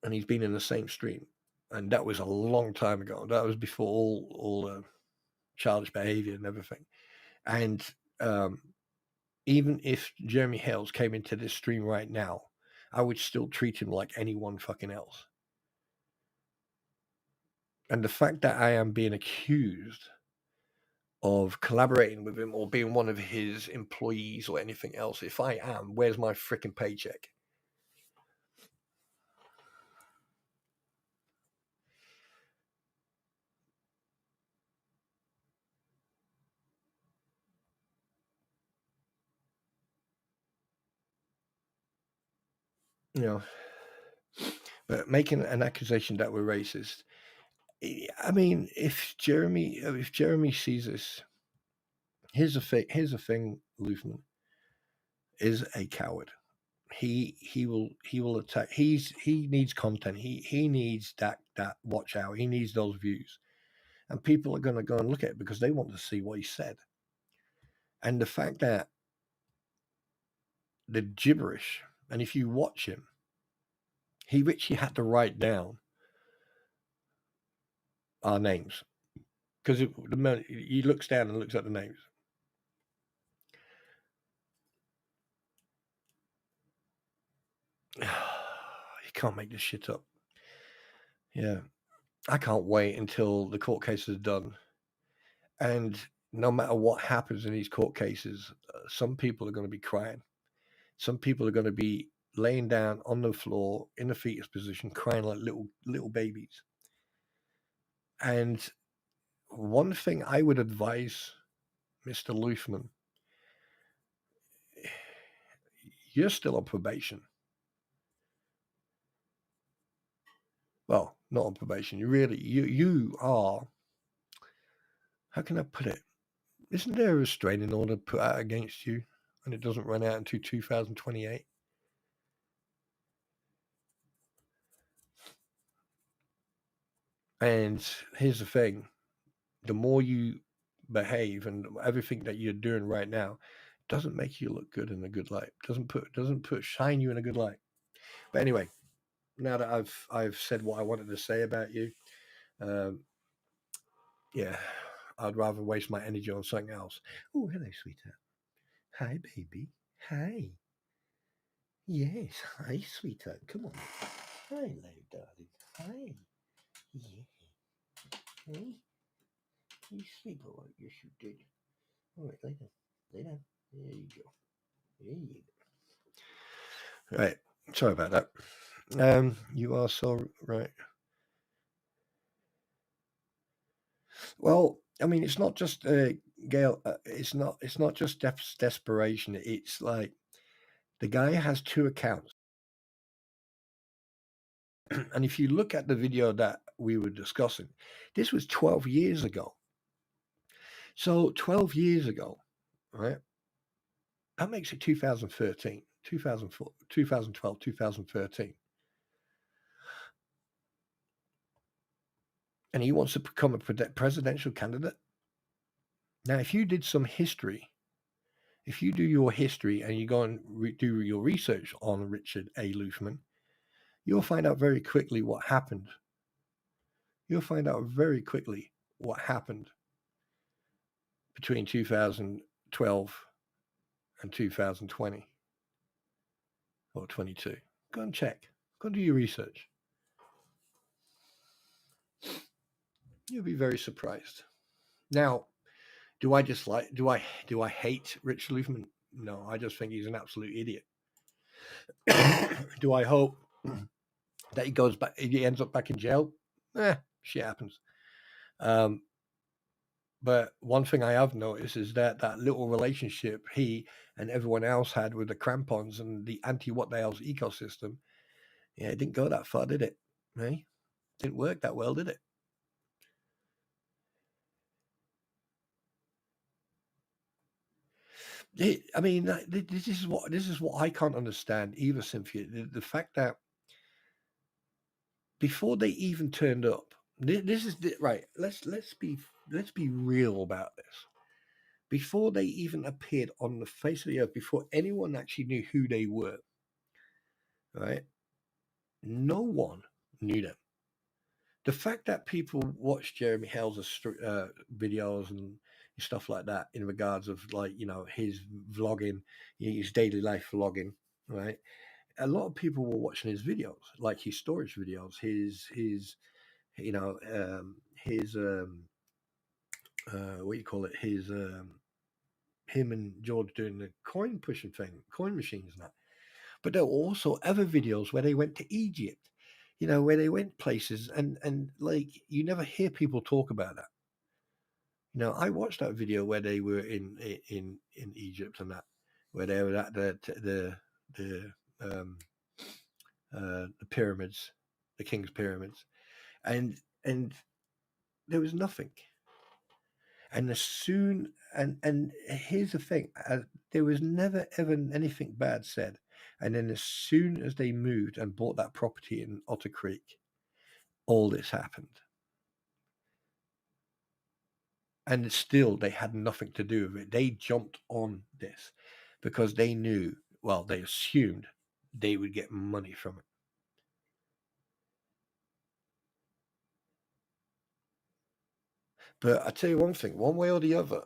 and he's been in the same stream, and that was a long time ago. That was before all childish behavior and everything. And even if Jeremy Hells came into this stream right now, I would still treat him like anyone fucking else. And the fact that I am being accused of collaborating with him or being one of his employees or anything else, if I am, where's my freaking paycheck? But making an accusation that we're racist, I mean, if Jeremy sees this, here's the thing, Luthman is a coward. He will attack. He needs content. He needs that watch out. He needs those views, and people are going to go and look at it because they want to see what he said. And the fact that the gibberish, and if you watch him, he actually had to write down our names, because the moment he looks down and looks at the names. You can't make this shit up. Yeah, I can't wait until the court case is done. And no matter what happens in these court cases, some people are going to be crying. Some people are going to be laying down on the floor in the fetus position, crying like little babies. And one thing I would advise Mr. Luthman, you're still on probation. Well, not on probation. You are. How can I put it? Isn't there a restraining order put out against you, and it doesn't run out until 2028? And here's the thing: the more you behave and everything that you're doing right now doesn't make you look good in a good light. Doesn't shine you in a good light. But anyway, now that I've said what I wanted to say about you, yeah, I'd rather waste my energy on something else. Oh, hello, sweetheart. Hi, baby. Hi. Yes, hi, sweetheart. Come on. Hello, darling. Hi. Yeah. Hey. You sleep all right? Yes, you did. All right, lay down. Lay down. There you go. There you go. Right. Sorry about that. You are so right. Well, I mean, it's not just Gail. It's not just desperation. It's like the guy has two accounts, and if you look at the video that we were discussing, this was 12 years ago. So 12 years ago, right? That makes it 2013, 2004, 2012, 2013. And he wants to become a presidential candidate. Now, if you did some history, if you do your history and you go and do your research on Richard A. Luthman, you'll find out very quickly what happened. You'll find out very quickly what happened between 2012 and 2020 or 22. Go and check. Go and do your research. You'll be very surprised. Now, do I hate Richard Luthman? No, I just think he's an absolute idiot. Do I hope that he ends up back in jail? Shit happens. But one thing I have noticed is that that little relationship he and everyone else had with the crampons and the anti-what the hell's ecosystem, yeah, it didn't go that far, did it? Eh? Didn't work that well, did it? I mean, this is what I can't understand either, Cynthia. The fact that before they even turned up, this is right. Let's be real about this. Before they even appeared on the face of the earth, before anyone actually knew who they were, right? No one knew them. The fact that people watch Jeremy Hell's videos and stuff like that in regards of his vlogging, his daily life vlogging, right? A lot of people were watching his videos, like his storage videos, his what do you call it? Him and George doing the coin pushing thing, coin machines and that. But there were also other videos where they went to Egypt, where they went places and like you never hear people talk about that. I watched that video where they were in Egypt and that, where they were at the pyramids, the King's pyramids, and there was nothing. And and here's the thing, there was never ever anything bad said. And then as soon as they moved and bought that property in Otter Creek, all this happened. And still they had nothing to do with it. They jumped on this because they knew, well, they assumed they would get money from it. But I tell you one thing, one way or the other,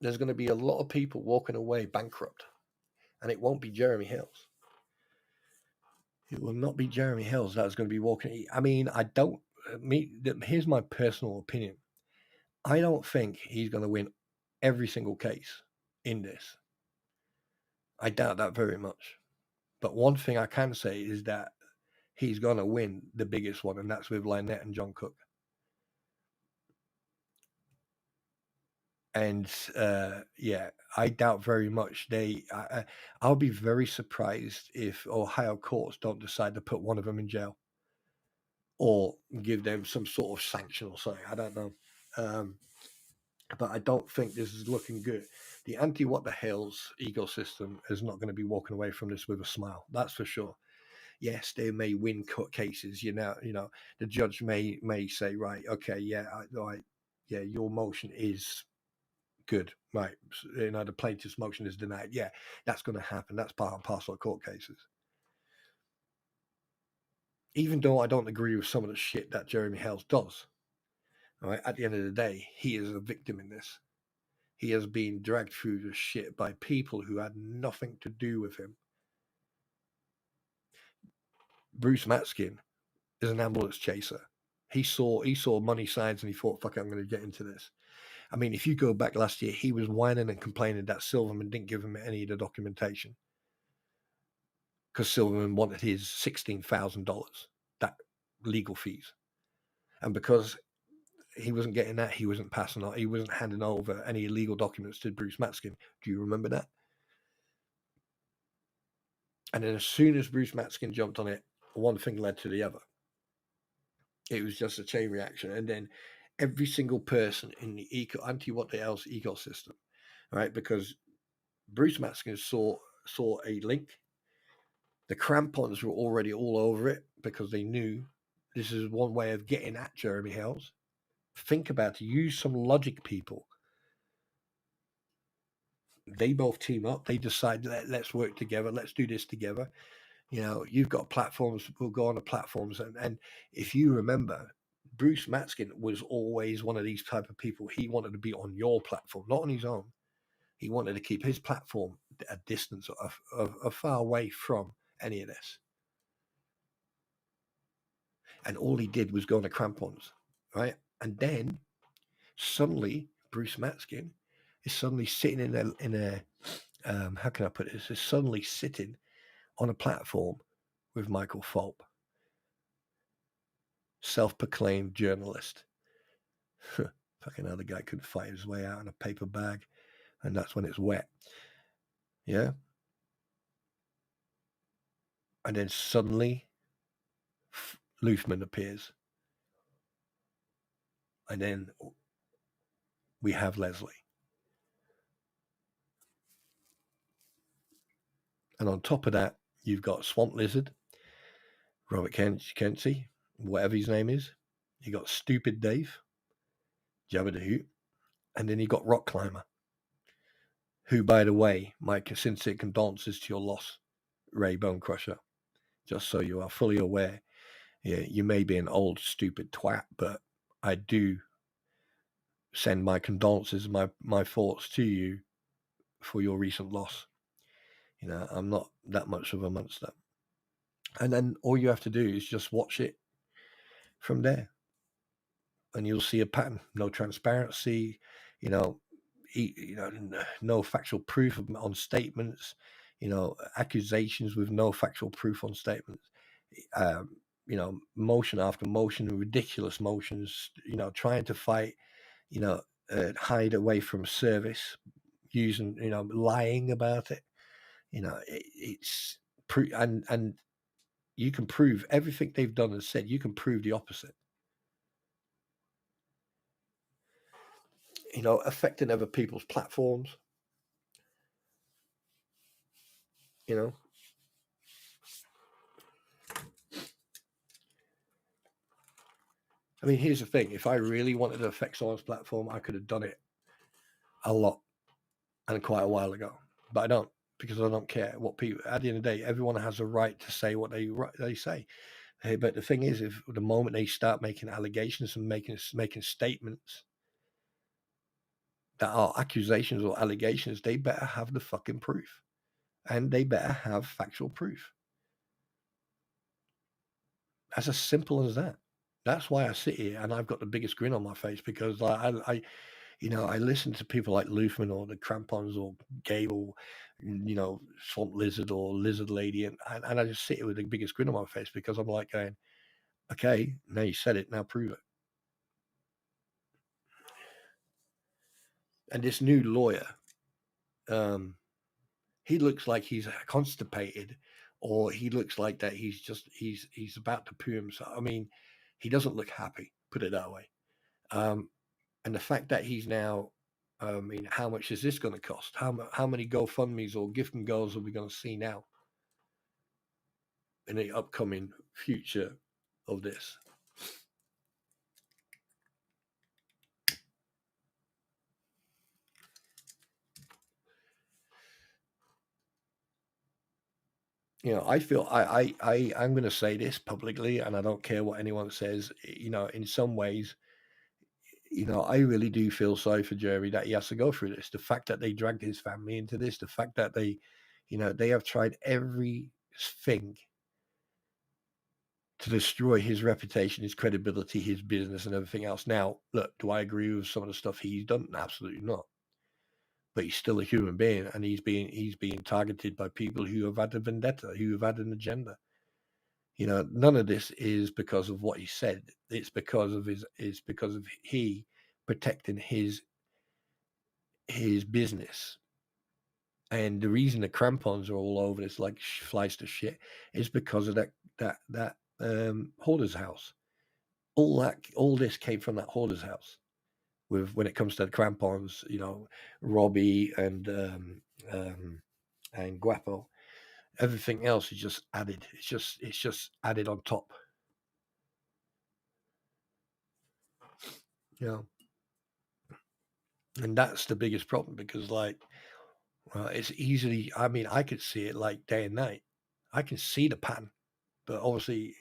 there's going to be a lot of people walking away bankrupt. And it won't be Jeremy Hills. It will not be Jeremy Hills that's going to be walking. I mean, here's my personal opinion. I don't think he's going to win every single case in this. I doubt that very much. But one thing I can say is that he's going to win the biggest one, and that's with Lynette and John Cook. And yeah, I doubt very much I'll be very surprised if Ohio courts don't decide to put one of them in jail or give them some sort of sanction or something. I don't know. But I don't think this is looking good. The anti-what the hell's ecosystem is not going to be walking away from this with a smile. That's for sure. Yes, they may win court cases. The judge may say, right, okay, yeah, yeah, your motion is good, right? The plaintiff's motion is denied. Yeah, that's going to happen. That's part and parcel of court cases. Even though I don't agree with some of the shit that Jeremy Hells does, all right, at the end of the day, he is a victim in this. He has been dragged through the shit by people who had nothing to do with him. Bruce Matskin is an ambulance chaser. He saw money signs and he thought, fuck it, I'm going to get into this. I mean, if you go back last year, he was whining and complaining that Silverman didn't give him any of the documentation because Silverman wanted his $16,000, that legal fees. And because he wasn't getting that, he wasn't passing on, he wasn't handing over any legal documents to Bruce Matskin. Do you remember that? And then as soon as Bruce Matskin jumped on it, one thing led to the other. It was just a chain reaction. And then every single person in the anti-what the else ecosystem, right? Because Bruce Matskin saw a link. The crampons were already all over it because they knew this is one way of getting at Jeremy Hells. Think about it. Use some logic, people. They both team up. They decide, let's work together. Let's do this together. You've got platforms. We'll go on the platforms. And if you remember, Bruce Matskin was always one of these type of people. He wanted to be on your platform, not on his own. He wanted to keep his platform a distance, a far away from any of this. And all he did was go on the crampons, right? And then suddenly Bruce Matskin is suddenly sitting in a how can I put it? Is suddenly sitting on a platform with Michael Fulp, self-proclaimed journalist. Fucking other guy could fight his way out in a paper bag, and that's when it's wet. Yeah. And then suddenly, Luthman appears. And then we have Leslie. And on top of that, you've got Swamp Lizard, Robert Kenzie, whatever his name is. You got Stupid Dave, Jabba the Hoot, and then you got Rock Climber, who, by the way, my sincere condolences to your loss, Ray Bone Crusher. Just so you are fully aware. Yeah, you may be an old, stupid twat, but I do send my condolences, my thoughts to you for your recent loss. You know, I'm not that much of a monster. And then all you have to do is just watch it from there. And you'll see a pattern. No transparency, no factual proof on statements, accusations with no factual proof on statements. Motion after motion, ridiculous motions, trying to fight, hide away from service, using, lying about it. It's and you can prove everything they've done and said. You can prove the opposite. Affecting other people's platforms. I mean, here's the thing. If I really wanted to affect someone's platform, I could have done it a lot and quite a while ago. But I don't, because I don't care what people, at the end of the day, everyone has a right to say what they say. Hey, but the thing is, if the moment they start making allegations and making statements that are accusations or allegations, they better have the fucking proof. And they better have factual proof. As simple as that. That's why I sit here and I've got the biggest grin on my face, because I listen to people like Luthman or the Crampons or Gable, Swamp Lizard or Lizard Lady, and I just sit here with the biggest grin on my face, because I'm like going, okay, now you said it, now prove it. And this new lawyer, he looks like he's constipated, or he looks like that he's about to poo himself. I mean, he doesn't look happy, put it that way. And the fact that he's now, how much is this going to cost? How many GoFundMes or gift and goals are we going to see now in the upcoming future of this? I feel I'm going to say this publicly, and I don't care what anyone says. In some ways, I really do feel sorry for Jerry that he has to go through this. The fact that they dragged his family into this, the fact that they have tried everything to destroy his reputation, his credibility, his business, and everything else. Now, look, do I agree with some of the stuff he's done? Absolutely not. But he's still a human being, and he's being targeted by people who have had a vendetta, who have had an agenda. None of this is because of what he said. It's because of he protecting his business. And the reason the Crampons are all over this like flies to shit is because of that hoarder's house. All this came from that hoarder's house. When it comes to the Crampons, Robbie and Guapo, everything else is just added. It's just added on top. And that's the biggest problem, because it's easily. I mean, I could see it like day and night. I can see the pattern, but obviously,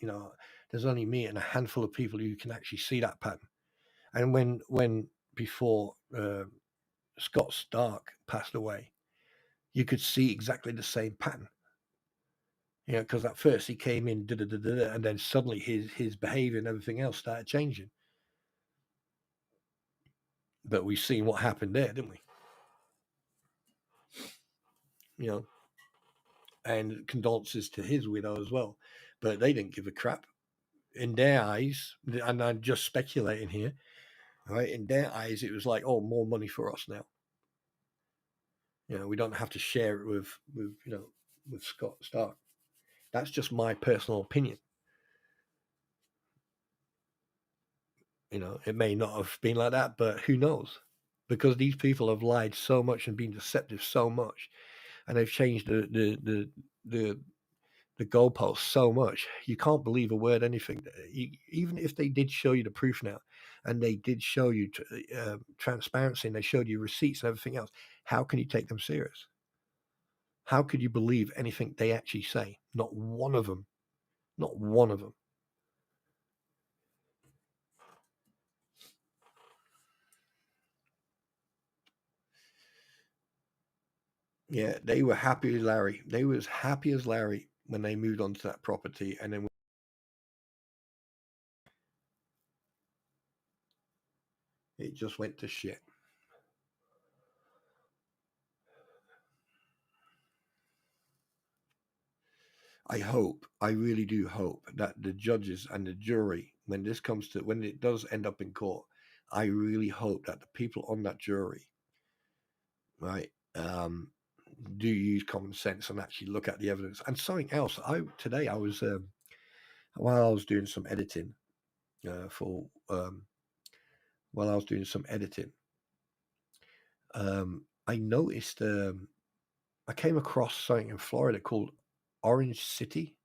there's only me and a handful of people who can actually see that pattern. And when before Scott Stark passed away, you could see exactly the same pattern. Because at first he came in, and then suddenly his behavior and everything else started changing. But we've seen what happened there, didn't we? And condolences to his widow as well. But they didn't give a crap. In their eyes, and I'm just speculating here, right? In their eyes, it was like, oh, more money for us now. We don't have to share it with Scott Stark. That's just my personal opinion. It may not have been like that, but who knows? Because these people have lied so much and been deceptive so much, and they've changed the goalposts so much. You can't believe a word, anything. Even if they did show you the proof now, and they did show you transparency, and they showed you receipts and everything else, how can you take them serious? How could you believe anything they actually say? Not one of them. Not one of them. Yeah, they were happy as Larry. They were as happy as Larry when they moved on to that property, and then it just went to shit. I really do hope that the judges and the jury, when it does end up in court, I really hope that the people on that jury, right, do use common sense and actually look at the evidence. And something else, today I was while I was doing some editing while I was doing some editing, I noticed I came across something in Florida called Orange City.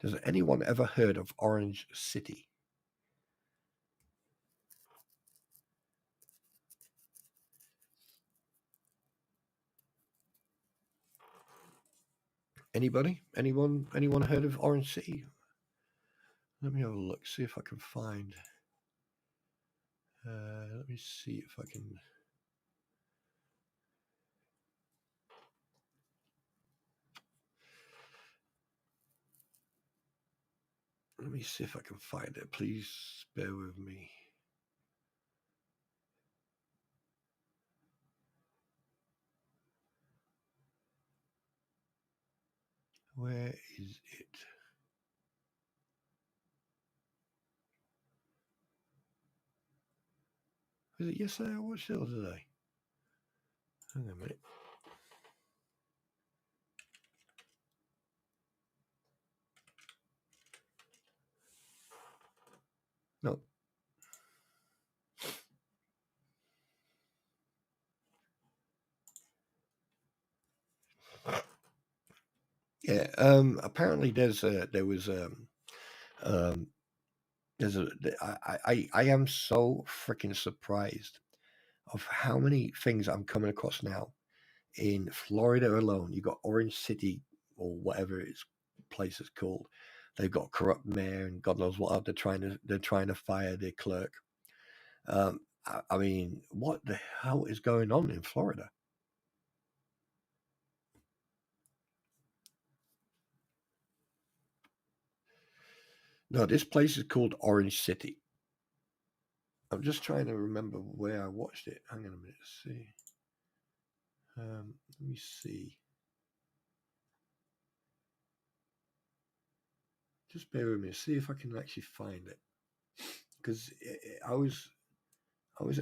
Does anyone ever heard of Orange City? Anybody? Anyone heard of Orange City? Let me have a look, see if I can find. Let me see if I can. Let me see if I can find it. Please bear with me. Where is it? Was it yesterday I watched it or today? Hang on a minute. No. Yeah. Apparently, I am so freaking surprised of how many things I'm coming across now in Florida alone. You got Orange City or whatever its place is called. They've got corrupt mayor and God knows what else. They're trying to fire their clerk. I mean, what the hell is going on in Florida? No, this place is called Orange City. I'm just trying to remember where I watched it. Hang on a minute. Let's see. Let me see. Just bear with me. See if I can actually find it. Because I was I was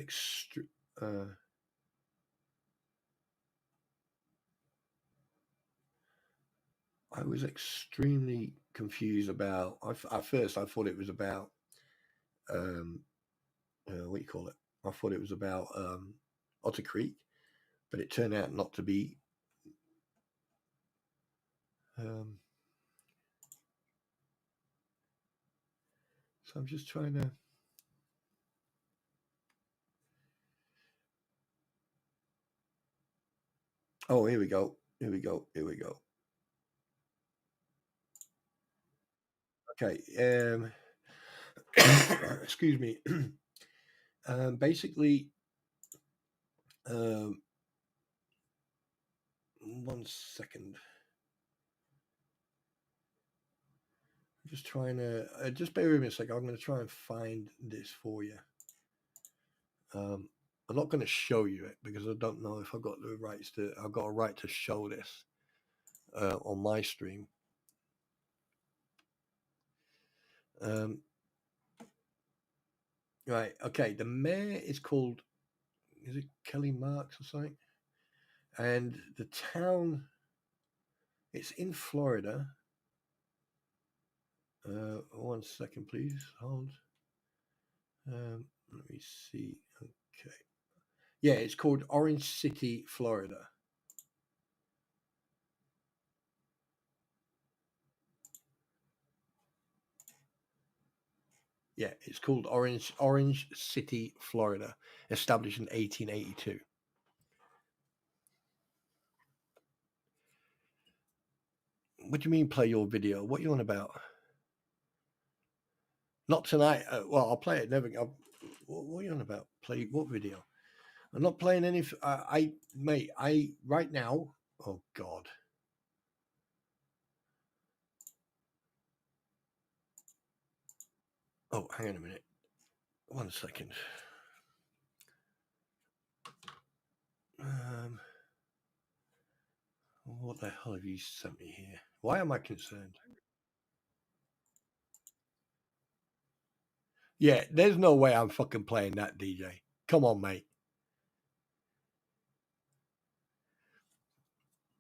extremely confused about. At first, I thought it was about what do you call it? I thought it was about Otter Creek, but it turned out not to be. So I'm just trying to. Oh, here we go. Here we go. Here we go. Okay. Excuse me. Basically, 1 second. I'm just trying to. Just bear with me a second. I'm going to try and find this for you. I'm not going to show you it because I don't know if I've got the rights to. I've got a right to show this on my stream. Right. Okay. The mayor is called, is it Kelly Marks or something? And the town, it's in Florida. 1 second, please. Hold. Let me see. Okay. Yeah, it's called Orange City, Florida. Yeah, it's called Orange City, Florida, established in 1882. What do you mean play your video? What are you on about? Not tonight. Well, I'll play it. Never. What are you on about? Play what video? I'm not playing any. Mate, right now. Oh God. Oh, hang on a minute. 1 second. What the hell have you sent me here? Why am I concerned? Yeah, there's no way I'm fucking playing that, DJ. Come on, mate.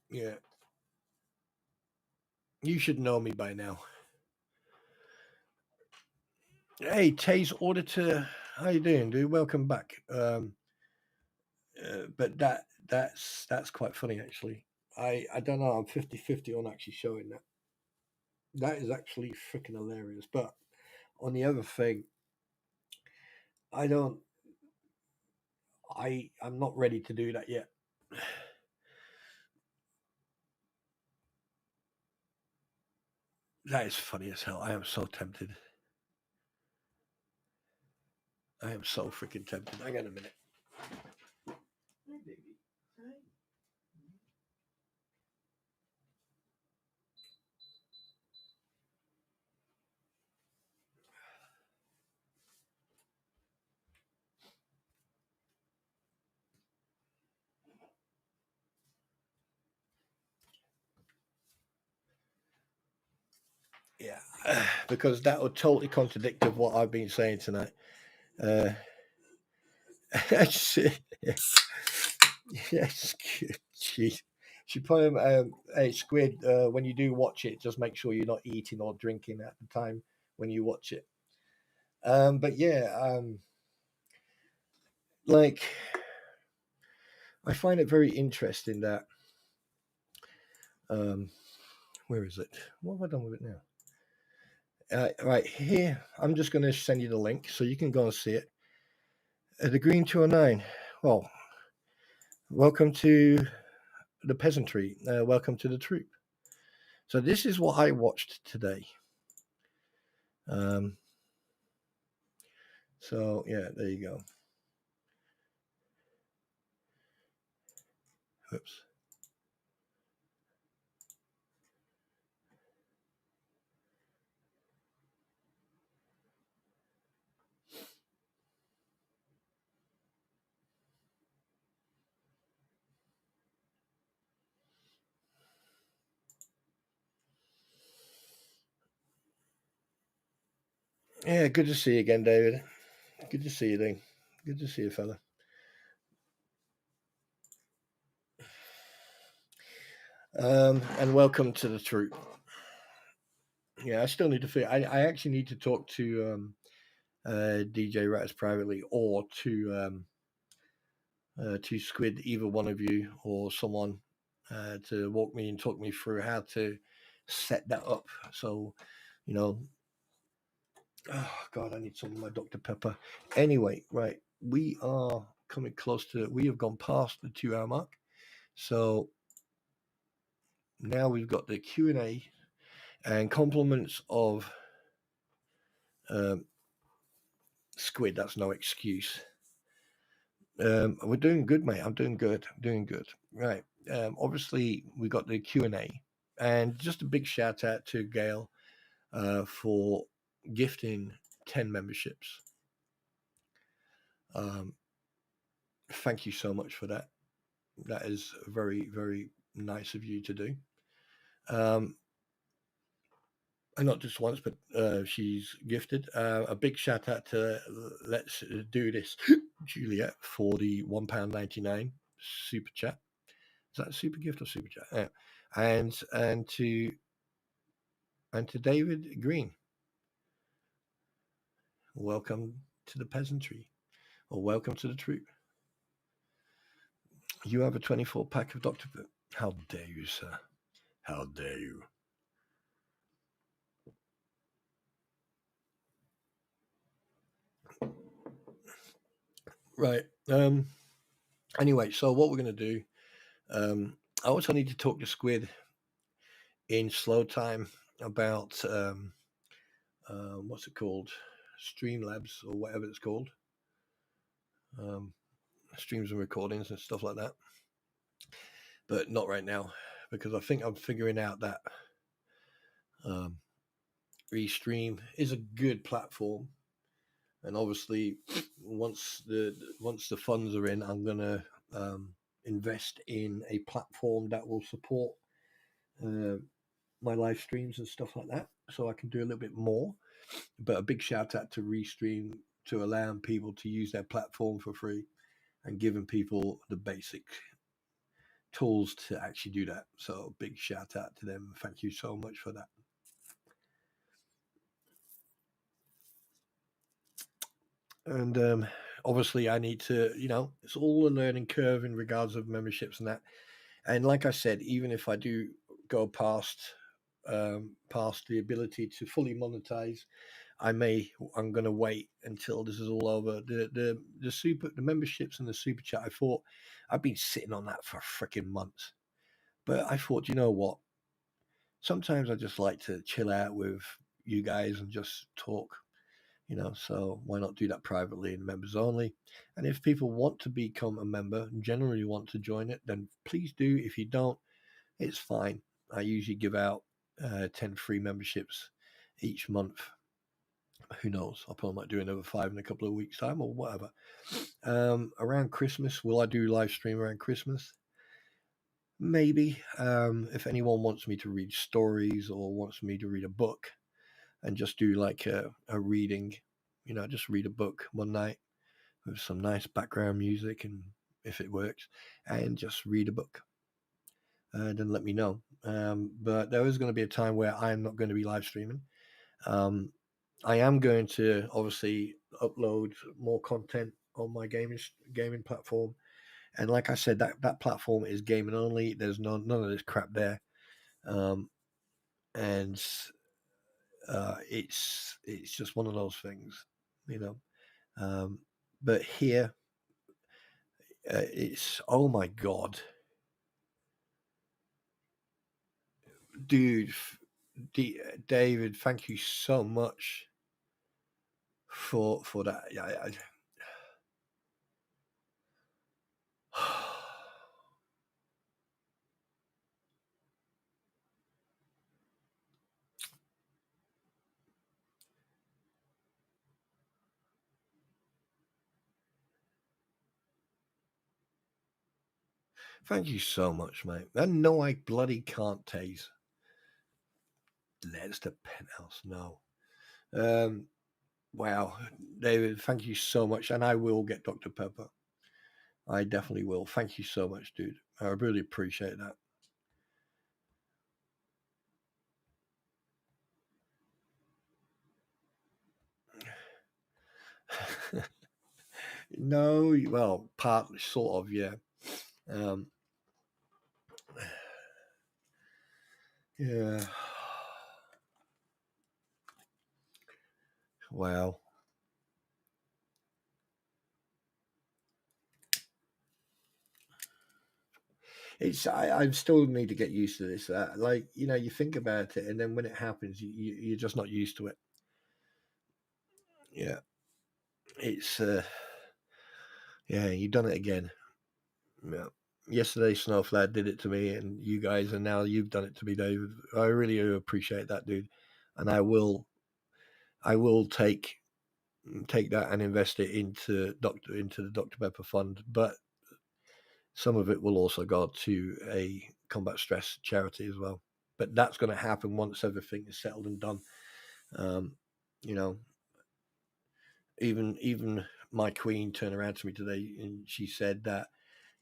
Yeah. You should know me by now. Hey, Tay's Auditor. How you doing, dude? Welcome back. But that's quite funny, actually. I don't know. I'm 50-50 on actually showing that. That is actually freaking hilarious. But on the other thing, I'm not ready to do that yet. That is funny as hell. I am so tempted. I am so freaking tempted. Hang on a minute. Yeah, because that would totally contradict of what I've been saying tonight. Yes, she put him. Hey, Squid. When you do watch it, just make sure you're not eating or drinking at the time when you watch it. But yeah, like I find it very interesting that where is it? What have I done with it now? Right here, I'm just going to send you the link so you can go and see it. The Green 209. Well, welcome to the peasantry. Welcome to the troop. So this is what I watched today. So yeah, there you go. Oops. Yeah, good to see you again, David. Good to see you, Dean. Good to see you, fella. And welcome to the troop. Yeah, I still need to figure. I actually need to talk to DJ Rats privately, or to Squid, either one of you or someone, to walk me and talk me through how to set that up. So, you know, oh God, I need some of my Dr. Pepper. Anyway, right, we are coming close to. We have gone past the 2-hour mark, so now we've got the Q&A and compliments of Squid. That's no excuse. We're doing good, mate. I'm doing good. Right. Obviously, we got the Q&A, and just a big shout out to Gail for gifting 10 memberships. Thank you so much for that. That is very, very nice of you to do. and not just once, but she's gifted. A big shout out to Let's Do This, Juliet, for the £1.99 super chat. Is that a super gift or super chat? Yeah. And to David Green. Welcome to the peasantry, or welcome to the troop. You have a 24 pack of Dr. Pepper. How dare you, sir? How dare you? Right. Anyway, so what we're going to do, I also need to talk to Squid in slow time about what's it called, Streamlabs or whatever it's called, streams and recordings and stuff like that, but not right now, because I think I'm figuring out that Restream is a good platform, and obviously once the funds are in, I'm gonna invest in a platform that will support my live streams and stuff like that, so I can do a little bit more. But a big shout out to Restream to allowing people to use their platform for free and giving people the basic tools to actually do that. So big shout out to them. Thank you so much for that. And obviously I need to, it's all a learning curve in regards of memberships and that. And like I said, even if I do go past the ability to fully monetize, I'm going to wait until this is all over. The memberships and the super chat, I thought I've been sitting on that for freaking months. But I thought, you know what? Sometimes I just like to chill out with you guys and just talk, so why not do that privately and members only? And if people want to become a member and generally want to join it, then please do. If you don't, it's fine. I usually give out 10 free memberships each month. Who knows? I probably might do another 5 in a couple of weeks' time or whatever. Around Christmas, will I do live stream around Christmas? Maybe. If anyone wants me to read stories or wants me to read a book and just do like a reading, just read a book one night with some nice background music, and if it works, and just read a book, then let me know. But there is going to be a time where I'm not going to be live streaming. I am going to obviously upload more content on my gaming platform, and like I said, that platform is gaming only. There's none of this crap there, and it's just one of those things, but here, it's, oh my god, dude, David, thank you so much for that. Yeah, thank you so much, mate. And no, I bloody can't tase. Let's the penthouse. No. Wow, David, thank you so much. And I will get Dr. Pepper. I definitely will. Thank you so much, dude. I really appreciate that. No, well, partly, sort of, yeah. Yeah. Wow. I still need to get used to this. Like, you think about it, and then when it happens, you're just not used to it. Yeah. It's, yeah, you've done it again. Yeah. Yesterday, Snowflad did it to me, and you guys, and now you've done it to me, David. I really do appreciate that, dude. And I will take that and invest it into the Dr. Pepper fund, but some of it will also go to a combat stress charity as well. but that's going to happen once everything is settled and done. You know, even my queen turned around to me today and she said that,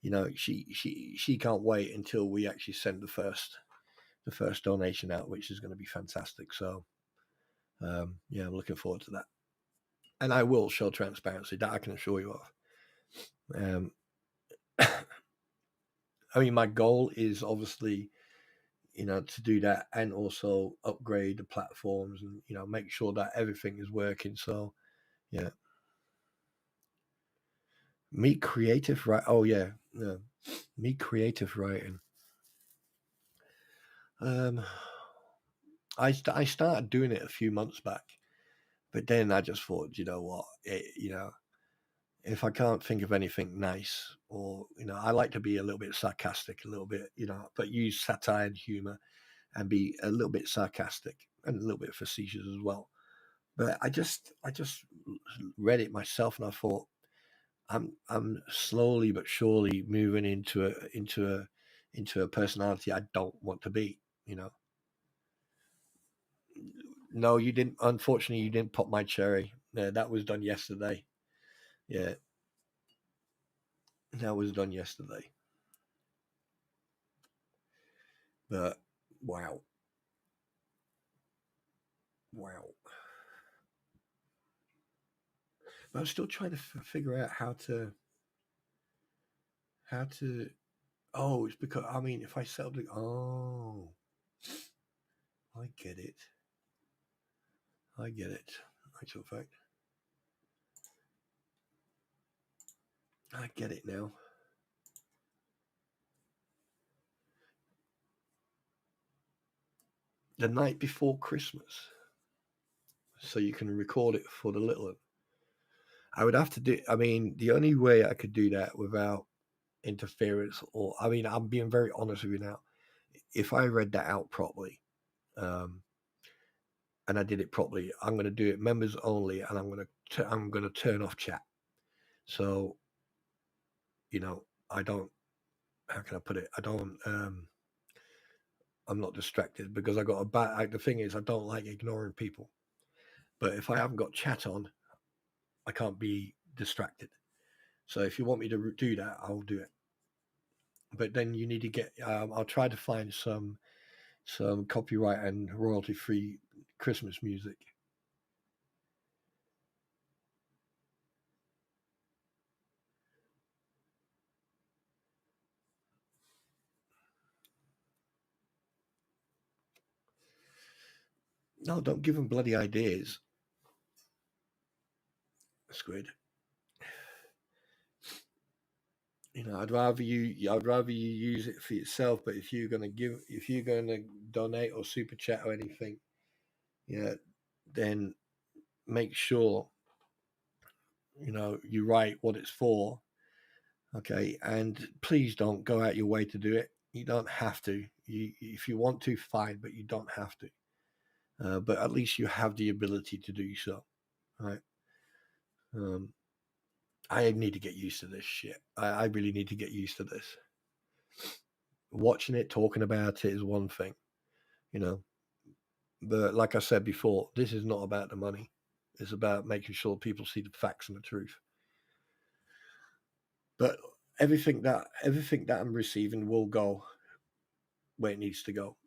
you know, she can't wait until we actually send the first donation out, which is going to be fantastic. So yeah, I'm looking forward to that, and I will show transparency, that I can assure you of. I mean, my goal is obviously, you know, to do that and also upgrade the platforms and, you know, make sure that everything is working. So yeah. Me creative, right? Oh yeah, yeah. Me creative writing. I started doing it a few months back, but then I just thought, you know what, you know, if I can't think of anything nice, or, you know, I like to be a little bit sarcastic, a little bit, you know, but use satire and humor and be a little bit sarcastic and a little bit facetious as well. But I just read it myself and I thought, I'm slowly but surely moving into a personality I don't want to be, you know. No, you didn't. Unfortunately, you didn't pop my cherry. Yeah, that was done yesterday. Yeah, that was done yesterday. But wow, wow. But I'm still trying to figure out how to. Oh, it's because, I mean, if I settle the. Oh, I get it. I get it. Actual fact, I get it now. The night before Christmas, so you can record it for the little one. I would have to do. I mean, the only way I could do that without interference, or, I mean, I'm being very honest with you now. If I read that out properly, um, and I did it properly, I'm going to do it members only, and I'm going to turn off chat. So, you know, I don't. How can I put it? I don't. I'm not distracted because I got a bad. Like, the thing is, I don't like ignoring people. But if I haven't got chat on, I can't be distracted. So if you want me to do that, I'll do it. But then you need to get. I'll try to find some copyright and royalty free Christmas music. No, don't give them bloody ideas, Squid. You know, I'd rather you use it for yourself. But if you're gonna donate or super chat or anything, yeah, then make sure, you know, you write what it's for. Okay, and please don't go out your way to do it. You don't have to. If you want to, fine, but you don't have to. But at least you have the ability to do so, right? Um, I need to get used to this shit. I really need to get used to this. Watching it, talking about it is one thing, you know. But like I said before, this is not about the money. It's about making sure people see the facts and the truth. But everything that I'm receiving will go where it needs to go,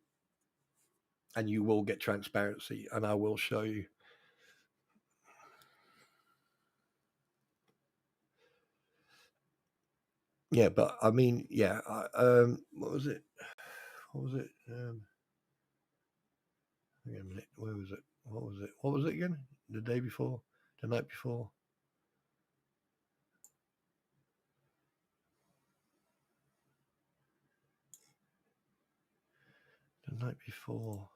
and you will get transparency, and I will show you. Yeah, but I mean, yeah. What was it? What was it? Wait a minute. Where was it? What was it? What was it again? The day before, the night before. The night before.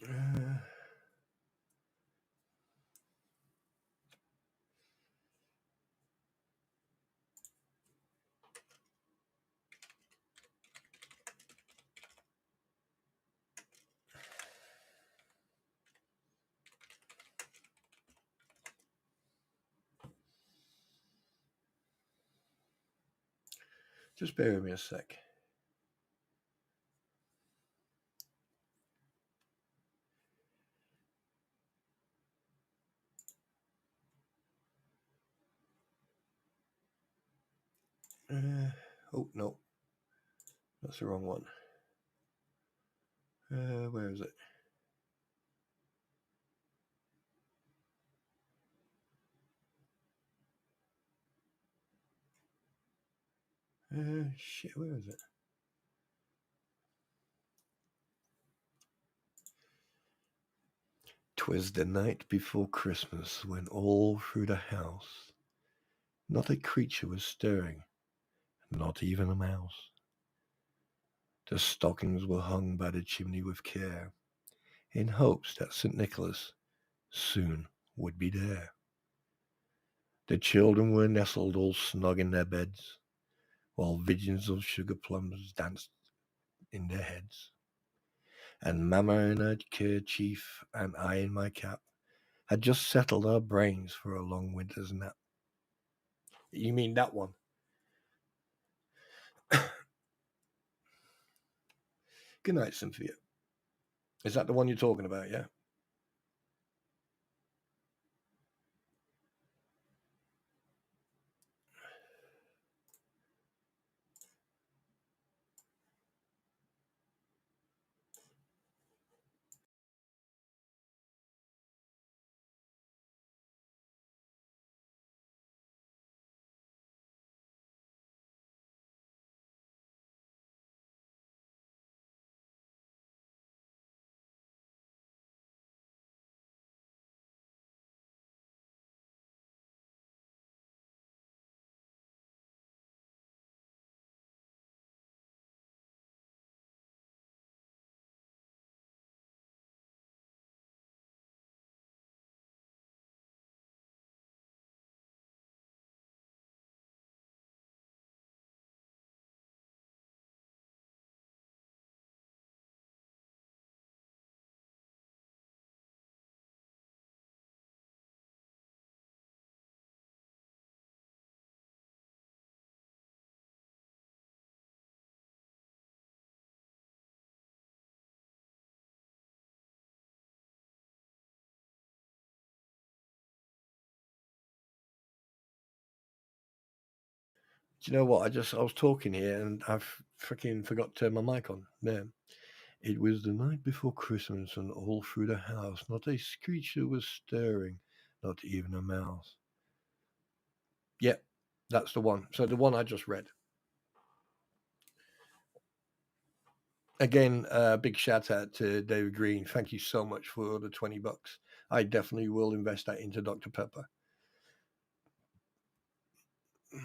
Uh, Just bear with me a sec. Oh, no. That's the wrong one. Where is it? Shit, where is it? "'Twas the night before Christmas, when all through the house not a creature was stirring, not even a mouse. The stockings were hung by the chimney with care, in hopes that St. Nicholas soon would be there. The children were nestled all snug in their beds, while visions of sugar plums danced in their heads. And Mamma in her kerchief and I in my cap had just settled our brains for a long winter's nap." You mean that one? Good night, Cynthia. Is that the one you're talking about, yeah? Do you know what? I was talking here and I've freaking forgot to turn my mic on. Yeah. "It was the night before Christmas, and all through the house not a creature was stirring, not even a mouse." Yep, that's the one. So the one I just read. Again, big shout out to David Green. Thank you so much for the $20. I definitely will invest that into Dr. Pepper.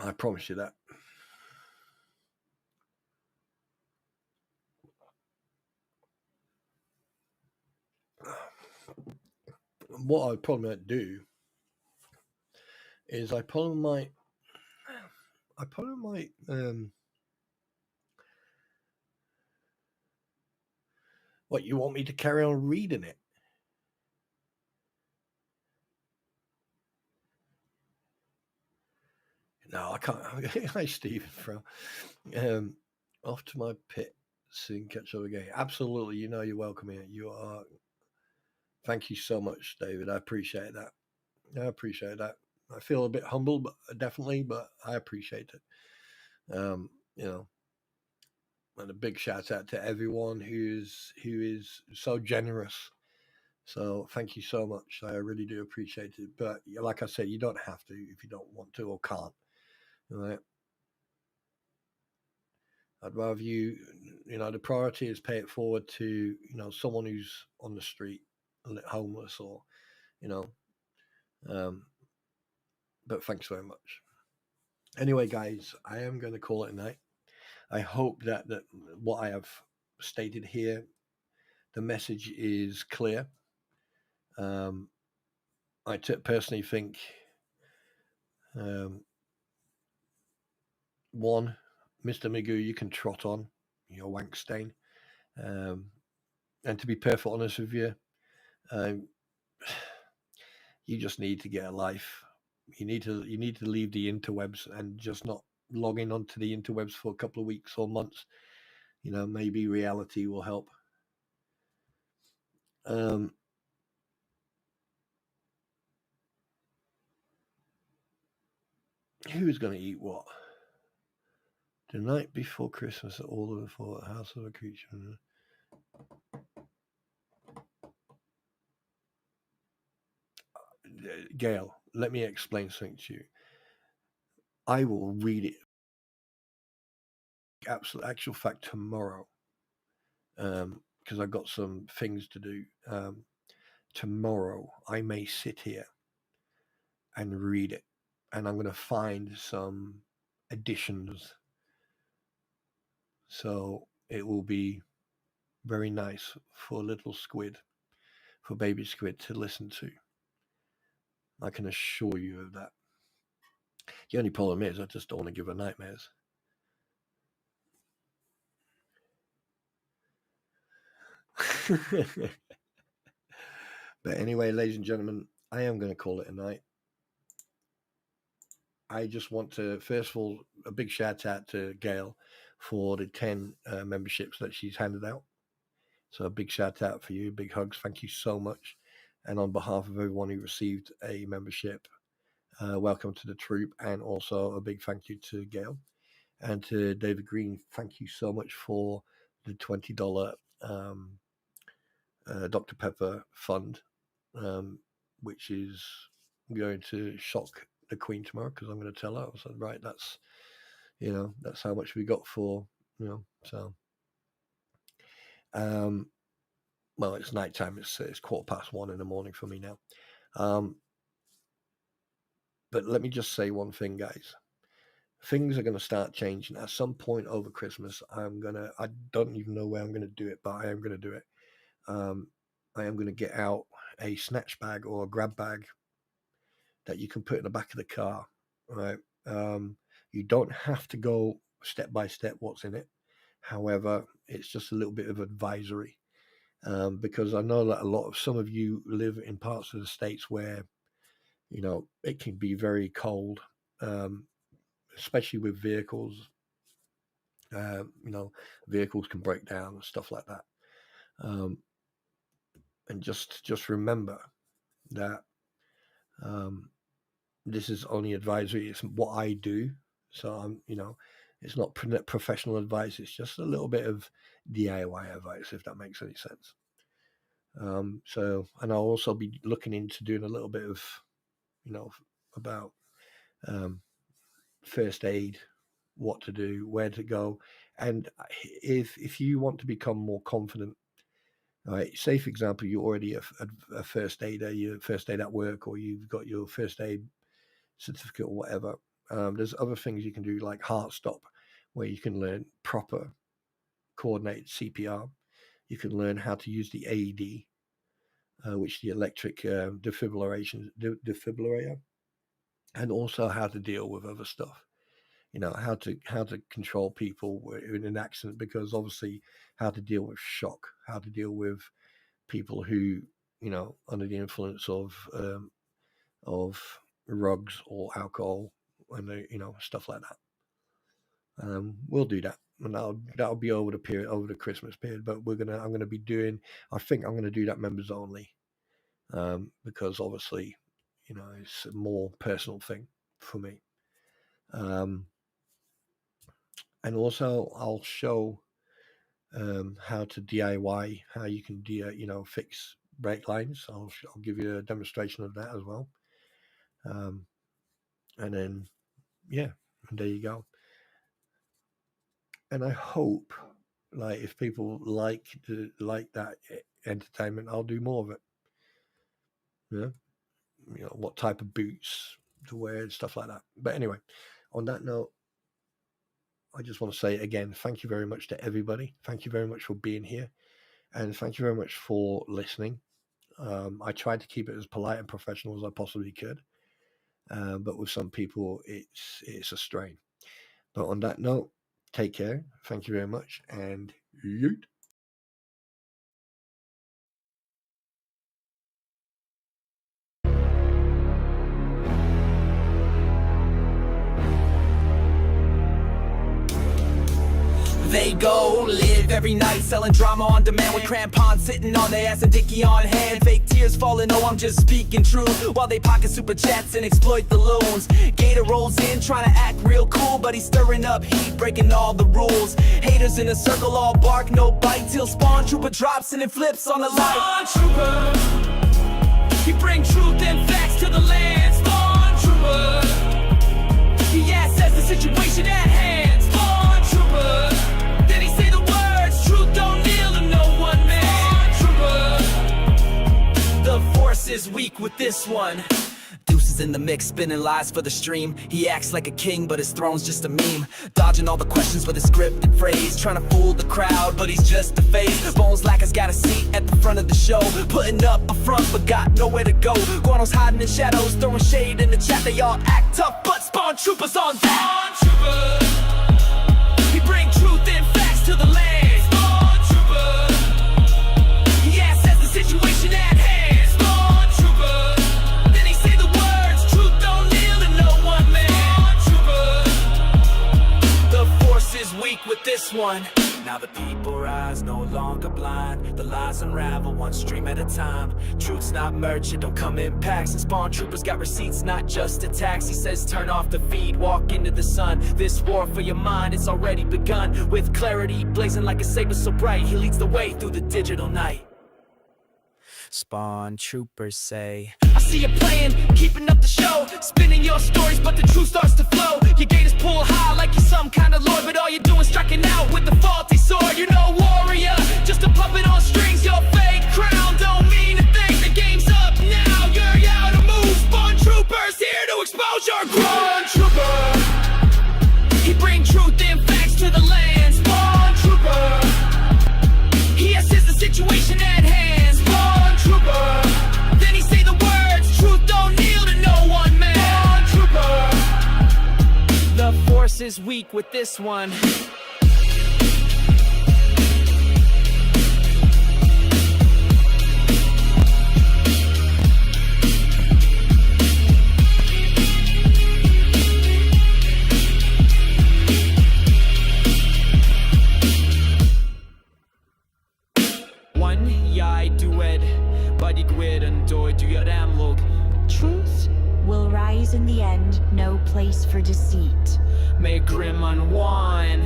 I promise you that. What I probably might do is I probably might what, you want me to carry on reading it? No, I can't. Hi, Stephen. Off to my pit, soon catch up again. Absolutely, you know you're welcome here. You are. Thank you so much, David. I appreciate that. I appreciate that. I feel a bit humbled, but definitely, but I appreciate it. You know, and a big shout out to everyone who is so generous. So thank you so much. I really do appreciate it. But like I said, you don't have to if you don't want to or can't. Right? I'd rather you know, the priority is pay it forward to, you know, someone who's on the street, homeless, or, you know. But thanks very much. Anyway, guys, I am going to call it a night. I hope that what I have stated here, the message is clear. I personally think, one, Mr. Magoo, you can trot on, your wank stain. And to be perfectly honest with you, you just need to get a life. You need to leave the interwebs and just not logging onto the interwebs for a couple of weeks or months. Maybe reality will help. Who's going to eat what? The night before Christmas, all of the four house of a creature. Gail, let me explain something to you. I will read it. Actual fact, tomorrow, because I've got some things to do. Tomorrow, I may sit here and read it, and I'm going to find some additions. So it will be very nice for little squid, for baby squid to listen to. I can assure you of that. The only problem is I just don't want to give her nightmares. But anyway, ladies and gentlemen, I am going to call it a night. I just want to, first of all, a big shout out to Gail for the 10 memberships that she's handed out. So a big shout out for you, big hugs. Thank you so much. And on behalf of everyone who received a membership, welcome to the troop. And also a big thank you to Gail. And to David Green, thank you so much for the $20 Dr. Pepper fund, which is going to shock the Queen tomorrow, because I'm going to tell her. I said, right, that's how much we got for, so. Well, it's nighttime. It's 1:15 in the morning for me now. But let me just say one thing, guys. Things are going to start changing at some point over Christmas. I don't even know where I'm going to do it, but I am going to do it. I am going to get out a snatch bag or a grab bag that you can put in the back of the car, right? You don't have to go step by step what's in it. However, it's just a little bit of advisory, because I know that some of you live in parts of the States where, it can be very cold, especially with vehicles. Vehicles can break down and stuff like that. And just remember that this is only advisory. It's what I do. So it's not professional advice. It's just a little bit of DIY advice, if that makes any sense. And I'll also be looking into doing a little bit of, about first aid, what to do, where to go. And if you want to become more confident, right? Say, for example, you're already a first aider, you're first aid at work, or you've got your first aid certificate or whatever. There's other things you can do, like heart stop, where you can learn proper coordinated CPR. You can learn how to use the AED, which is the electric defibrillator, and also how to deal with other stuff. How to control people in an accident, because obviously how to deal with shock, how to deal with people who, under the influence of drugs or alcohol, and stuff like that. We'll do that, and that'll be over the Christmas period. But I'm gonna be doing. I think I'm gonna do that members only, because obviously, it's a more personal thing for me. And also I'll show how to DIY, how you can fix brake lines. I'll give you a demonstration of that as well. And then, and there you go. And I hope, if people like that entertainment, I'll do more of it. What type of boots to wear and stuff like that. But anyway, on that note, I just want to say again, thank you very much to everybody. Thank you very much for being here, and thank you very much for listening. I tried to keep it as polite and professional as I possibly could, but with some people, it's a strain. But on that note, take care. Thank you very much, and yeet. they go. Live every night selling drama on demand, with crampons sitting on their ass and dicky on hand. Fake tears falling, oh I'm just speaking truth, while they pocket super chats and exploit the loons. Gator rolls in trying to act real cool, but he's stirring up heat, breaking all the rules. Haters in a circle, all bark no bite, till SpawnTrooper drops and it flips on the light. SpawnTrooper, he bring truth and facts to the land. SpawnTrooper, he assess the situation at hand. SpawnTrooper, then he say the words, truth don't kneel to no one man. SpawnTrooper, The force is weak with this one. Deuces in the mix, spinning lies for the stream. He acts like a king, but his throne's just a meme. Dodging all the questions with a scripted phrase, trying to fool the crowd, but he's just a face. Bones Lacker's got a seat at the front of the show, putting up a front, but got nowhere to go. Guano's hiding in shadows, throwing shade in the chat. They all act tough, but SpawnTrooper's on that. SpawnTrooper, he bring truth and facts to the land. SpawnTrooper, he assess the situation at hand. SpawnTrooper, then he say the words, truth don't kneel to no one man. SpawnTrooper, The force is weak with this one. Now the people rise, no longer blind. The lies unravel one stream at a time. Truth's not merch, it don't come in packs. And SpawnTroopers got receipts, not just attacks. He says turn off the feed, walk into the sun. This war for your mind, it's already begun. With clarity blazing like a saber so bright, he leads the way through the digital night. SpawnTroopers say, I see you playing, keeping up the show, spinning your stories, but the truth starts to flow. Your gators pull high like you're some kind of lord, but all you're doing striking out with the faulty sword. You're no warrior, just a puppet on strings. Your fake crown don't mean a thing. The game's up now, you're out of move. SpawnTroopers here to expose your groove. SpawnTrooper, he bring truth and facts to the land. SpawnTrooper, he assesses the situation at hand. SpawnTrooper, then he say the words, truth don't kneel to no one man. SpawnTrooper, the force is weak with this one. Truth will rise in the end, no place for deceit. May grim unwind,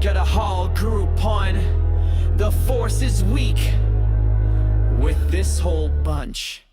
get a whole group on. The force is weak with this whole bunch.